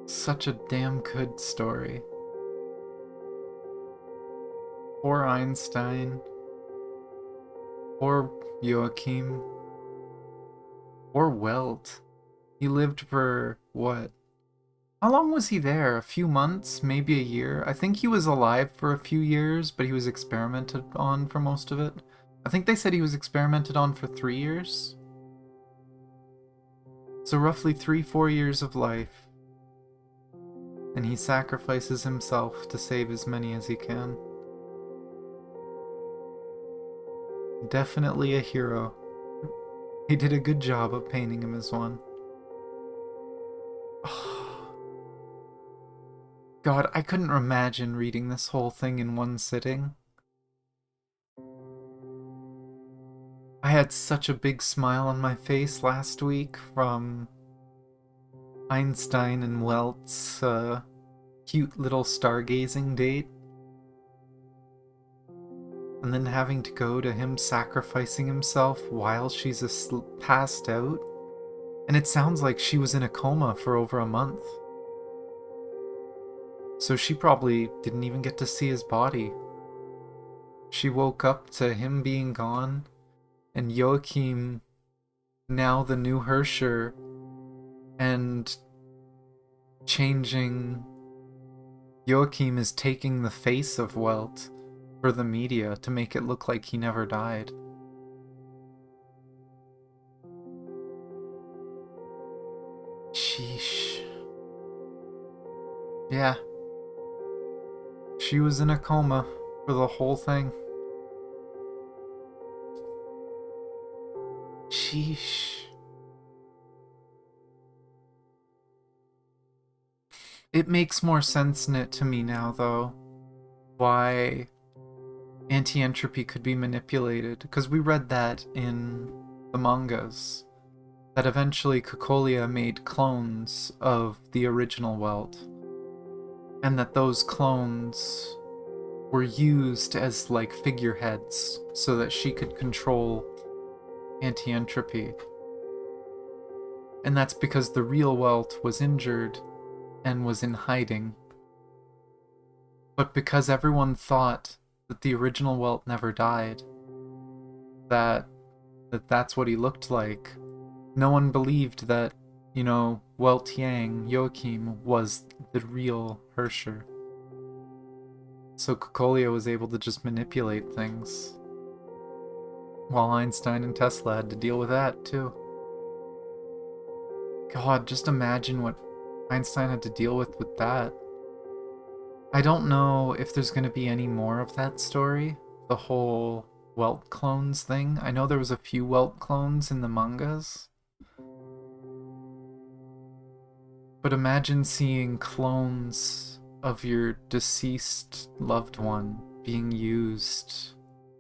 Such a damn good story. Poor Einstein. Poor Joachim. Poor Welt. He lived for, what? How long was he there? A few months? Maybe a year? I think he was alive for a few years, but he was experimented on for most of it. I think they said he was experimented on for 3 years. So roughly 3-4 years of life. And he sacrifices himself to save as many as he can. Definitely a hero. He did a good job of painting him as one. God, I couldn't imagine reading this whole thing in one sitting. I had such a big smile on my face last week from Einstein and Welt's cute little stargazing date. And then having to go to him sacrificing himself while she's passed out. And it sounds like she was in a coma for over a month. So she probably didn't even get to see his body. She woke up to him being gone, and Joachim, now the new Herscher, and changing... Joachim is taking the face of Welt for the media to make it look like he never died. Sheesh. Yeah. She was in a coma for the whole thing. Sheesh. It makes more sense to me now, though, why anti-entropy could be manipulated, because we read that in the mangas, that eventually Cocolia made clones of the original Welt, and that those clones were used as like figureheads so that she could control anti-entropy. And that's because the real Welt was injured and was in hiding. But because everyone thought that the original Welt never died, that's what he looked like, no one believed that, Welt Yang, Joachim, was the real Herscher. So Cocolia was able to just manipulate things, while Einstein and Tesla had to deal with that, too. God, just imagine what Einstein had to deal with that. I don't know if there's going to be any more of that story, the whole Welt clones thing. I know there was a few Welt clones in the mangas. But imagine seeing clones of your deceased loved one being used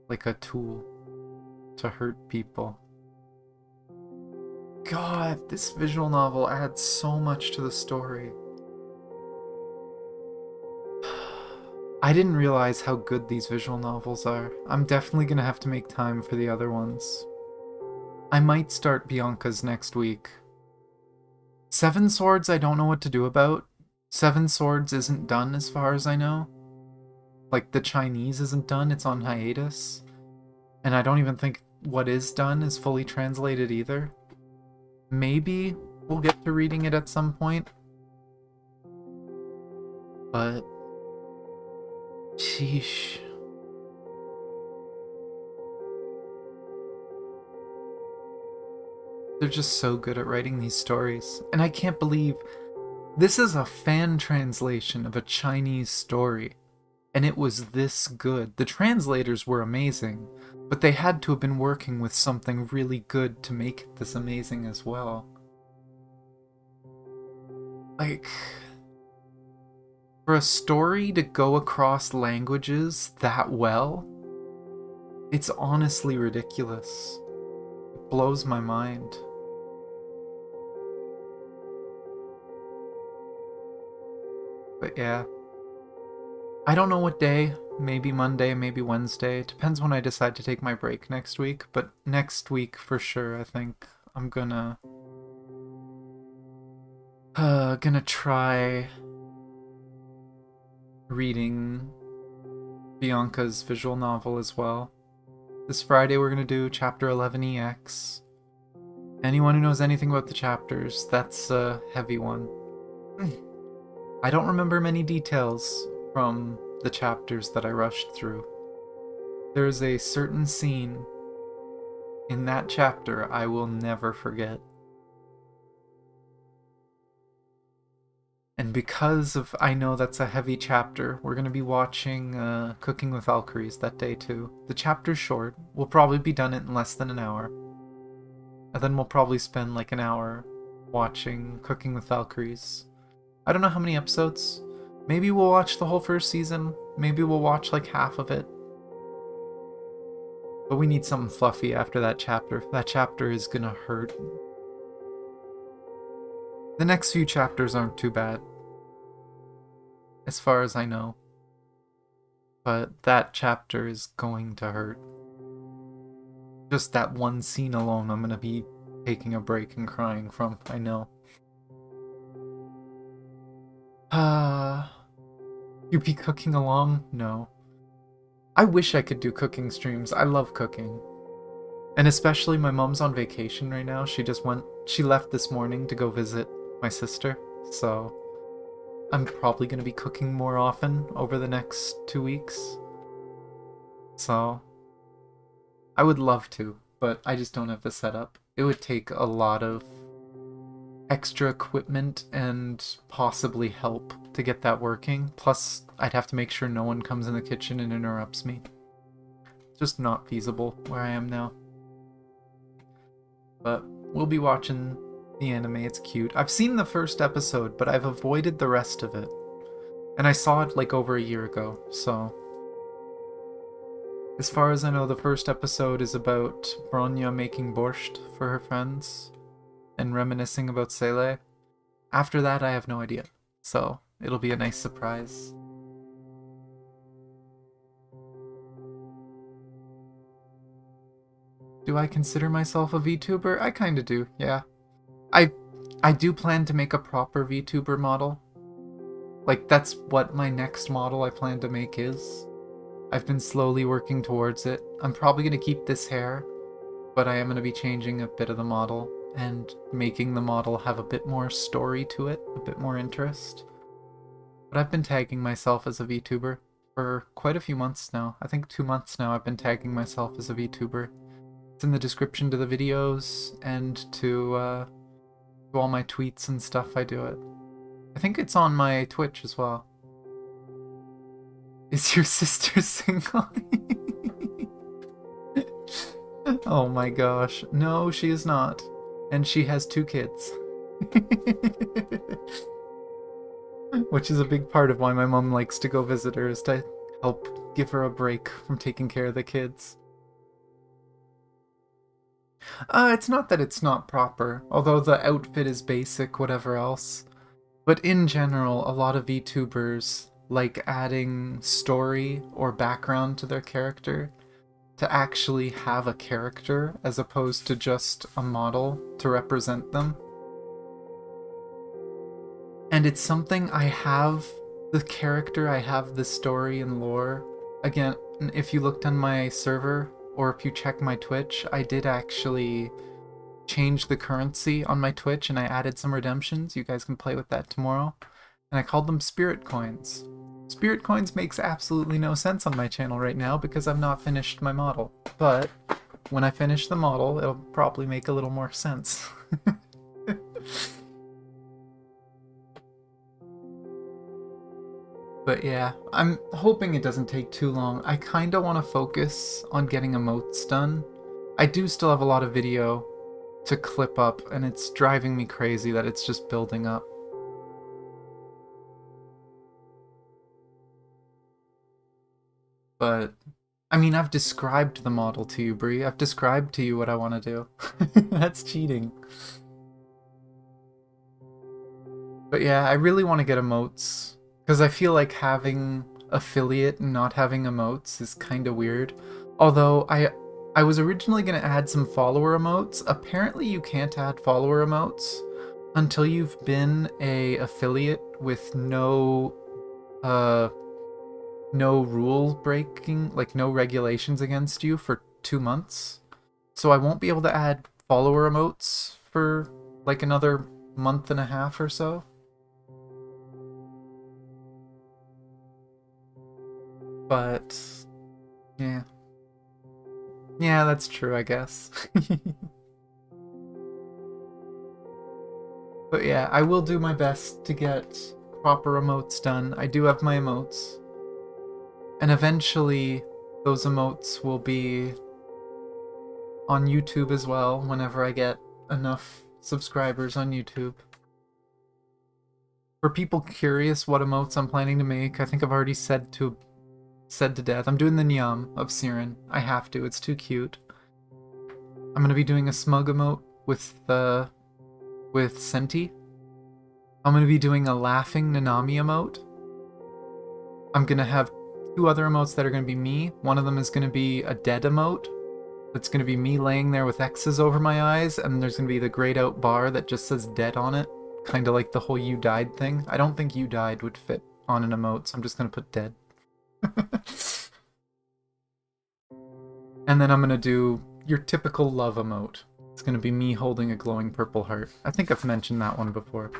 like a tool to hurt people. God, this visual novel adds so much to the story. I didn't realize how good these visual novels are. I'm definitely gonna have to make time for the other ones. I might start Bianca's next week. Seven Swords I don't know what to do about. Seven Swords isn't done as far as I know. Like, the Chinese isn't done, it's on hiatus. And I don't even think what is done is fully translated either. Maybe we'll get to reading it at some point. But... sheesh. They're just so good at writing these stories. And I can't believe this is a fan translation of a Chinese story. And it was this good. The translators were amazing, but they had to have been working with something really good to make it this amazing as well. Like, for a story to go across languages that well, it's honestly ridiculous. It blows my mind. But yeah. I don't know what day. Maybe Monday, maybe Wednesday. Depends when I decide to take my break next week. But next week, for sure, I think I'm gonna try reading Bianca's visual novel as well. This Friday we're gonna do Chapter 11EX. Anyone who knows anything about the chapters, that's a heavy one. I don't remember many details from the chapters that I rushed through. There's a certain scene in that chapter I will never forget. And because of I know that's a heavy chapter, we're going to be watching Cooking with Valkyries that day too. The chapter's short. We'll probably be done it in less than an hour. And then we'll probably spend like an hour watching Cooking with Valkyries. I don't know how many episodes. Maybe we'll watch the whole first season. Maybe we'll watch like half of it. But we need something fluffy after that chapter. That chapter is gonna hurt. The next few chapters aren't too bad, as far as I know. But that chapter is going to hurt. Just that one scene alone, I'm gonna be taking a break and crying from, I know. You be cooking along? No. I wish I could do cooking streams. I love cooking. And especially my mom's on vacation right now. She left this morning to go visit my sister. So I'm probably going to be cooking more often over the next 2 weeks. So I would love to, but I just don't have the setup. It would take a lot of extra equipment and possibly help to get that working. Plus, I'd have to make sure no one comes in the kitchen and interrupts me. It's just not feasible where I am now. But we'll be watching the anime. It's cute. I've seen the first episode, but I've avoided the rest of it. And I saw it like over a year ago, so As far as I know, the first episode is about Bronya making borscht for her friends and reminiscing about Sele. After that, I have no idea. So, it'll be a nice surprise. Do I consider myself a VTuber? I kinda do, yeah. I do plan to make a proper VTuber model. Like, that's what my next model I plan to make is. I've been slowly working towards it. I'm probably going to keep this hair, but I am going to be changing a bit of the model and making the model have a bit more story to it, a bit more interest. But I've been tagging myself as a VTuber for quite a few months now. I think 2 months now I've been tagging myself as a VTuber. It's in the description to the videos and to all my tweets and stuff I do it. I think it's on my Twitch as well. Is your sister single? Oh my gosh. No, she is not. And she has 2 kids. Which is a big part of why my mom likes to go visit her, is to help give her a break from taking care of the kids. It's not that it's not proper, although the outfit is basic, whatever else. But in general, a lot of VTubers like adding story or background to their character to actually have a character as opposed to just a model to represent them. And it's something I have the character, I have the story and lore. Again, if you looked on my server or if you check my Twitch, I did actually change the currency on my Twitch and I added some redemptions. You guys can play with that tomorrow. And I called them Spirit Coins. Spirit Coins makes absolutely no sense on my channel right now because I've not finished my model. But when I finish the model, it'll probably make a little more sense. But yeah, I'm hoping it doesn't take too long. I kinda want to focus on getting emotes done. I do still have a lot of video to clip up, and it's driving me crazy that it's just building up. But, I mean, I've described the model to you, Bree. I've described to you what I want to do. That's cheating. But yeah, I really want to get emotes, because I feel like having affiliate and not having emotes is kind of weird. Although, I was originally going to add some follower emotes. Apparently you can't add follower emotes until you've been a affiliate with no rule breaking, like no regulations against you for 2 months. So I won't be able to add follower emotes for like another month and a half or so. But yeah. Yeah, that's true, I guess. But yeah, I will do my best to get proper emotes done. I do have my emotes. And eventually, those emotes will be on YouTube as well, whenever I get enough subscribers on YouTube. For people curious what emotes I'm planning to make, I think I've already said to death. I'm doing the Nyam of Siren. I have to, it's too cute. I'm gonna be doing a smug emote with Senti. I'm gonna be doing a laughing Nanami emote. I'm gonna have 2 other emotes that are gonna be me. One of them is gonna be a dead emote. That's gonna be me laying there with X's over my eyes, and there's gonna be the grayed out bar that just says dead on it. Kinda like the whole you died thing. I don't think you died would fit on an emote, so I'm just gonna put dead. And then I'm gonna do your typical love emote. It's gonna be me holding a glowing purple heart. I think I've mentioned that one before.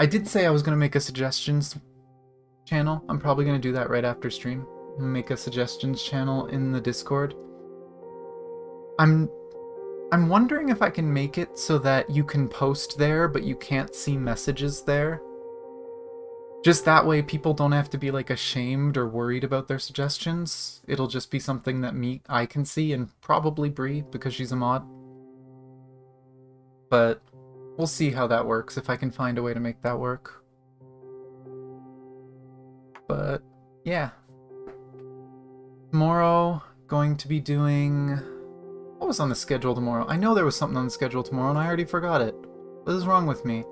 I did say I was gonna make a suggestions channel. I'm probably gonna do that right after stream. Make a suggestions channel in the Discord. I'm wondering if I can make it so that you can post there, but you can't see messages there. Just that way people don't have to be like ashamed or worried about their suggestions. It'll just be something that I can see, and probably Bree, because she's a mod. But we'll see how that works, if I can find a way to make that work. But yeah. Tomorrow, going to be doing... What was on the schedule tomorrow? I know there was something on the schedule tomorrow, and I already forgot it. What is wrong with me?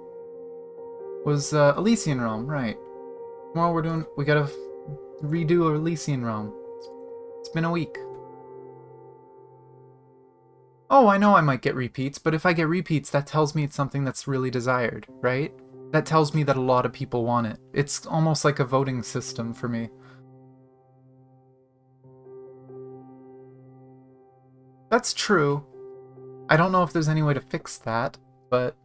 Was Elysian Realm, right. Tomorrow we gotta redo Elysian Realm. It's been a week. Oh, I know I might get repeats, but if I get repeats, that tells me it's something that's really desired, right? That tells me that a lot of people want it. It's almost like a voting system for me. That's true. I don't know if there's any way to fix that, but...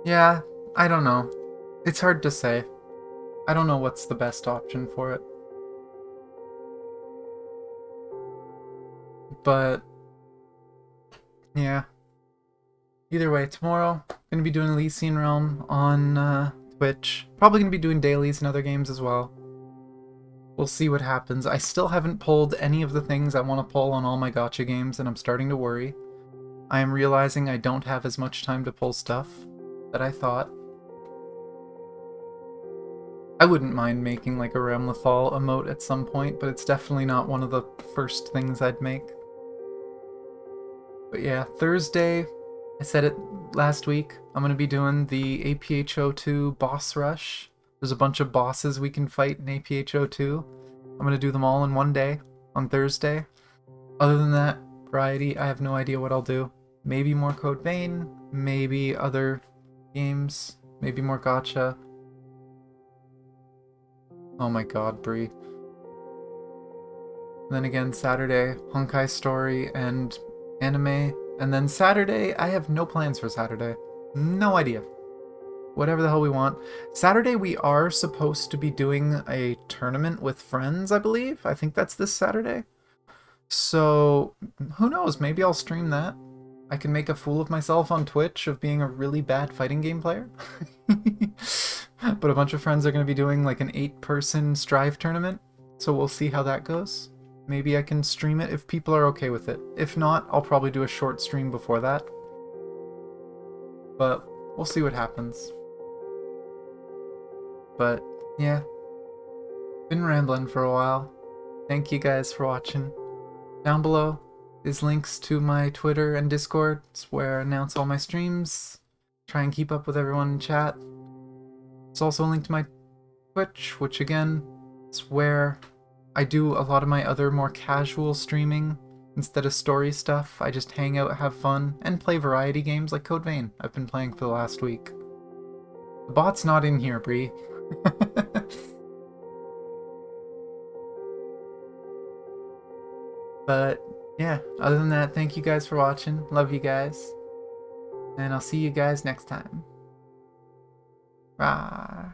Yeah, I don't know. It's hard to say. I don't know what's the best option for it. But... yeah. Either way, tomorrow, I'm going to be doing Elysian Realm on Twitch. Probably going to be doing dailies and other games as well. We'll see what happens. I still haven't pulled any of the things I want to pull on all my gacha games, and I'm starting to worry. I am realizing I don't have as much time to pull stuff that I thought. I wouldn't mind making like a Remlethal emote at some point, but it's definitely not one of the first things I'd make. But yeah, Thursday, I said it last week, I'm going to be doing the APHO2 boss rush. There's a bunch of bosses we can fight in APHO2. I'm going to do them all in one day, on Thursday. Other than that, variety, I have no idea what I'll do. Maybe more Code Vein, maybe other games, maybe more gacha. Oh my god, Bree. Then again, Saturday, Honkai Story and anime. And then Saturday, I have no plans for Saturday. No idea. Whatever the hell we want. Saturday, we are supposed to be doing a tournament with friends, I believe. I think that's this Saturday. So, who knows? Maybe I'll stream that. I can make a fool of myself on Twitch of being a really bad fighting game player. But a bunch of friends are going to be doing like an 8-person Strive tournament. So we'll see how that goes. Maybe I can stream it if people are okay with it. If not, I'll probably do a short stream before that. But we'll see what happens. But yeah, been rambling for a while. Thank you guys for watching. Down below is links to my Twitter and Discord. It's where I announce all my streams. Try and keep up with everyone in chat. It's also a link to my Twitch, which again, is where I do a lot of my other more casual streaming. Instead of story stuff, I just hang out, have fun, and play variety games like Code Vein I've been playing for the last week. The bot's not in here, Bree. But yeah, other than that, thank you guys for watching. Love you guys. And I'll see you guys next time. Rah.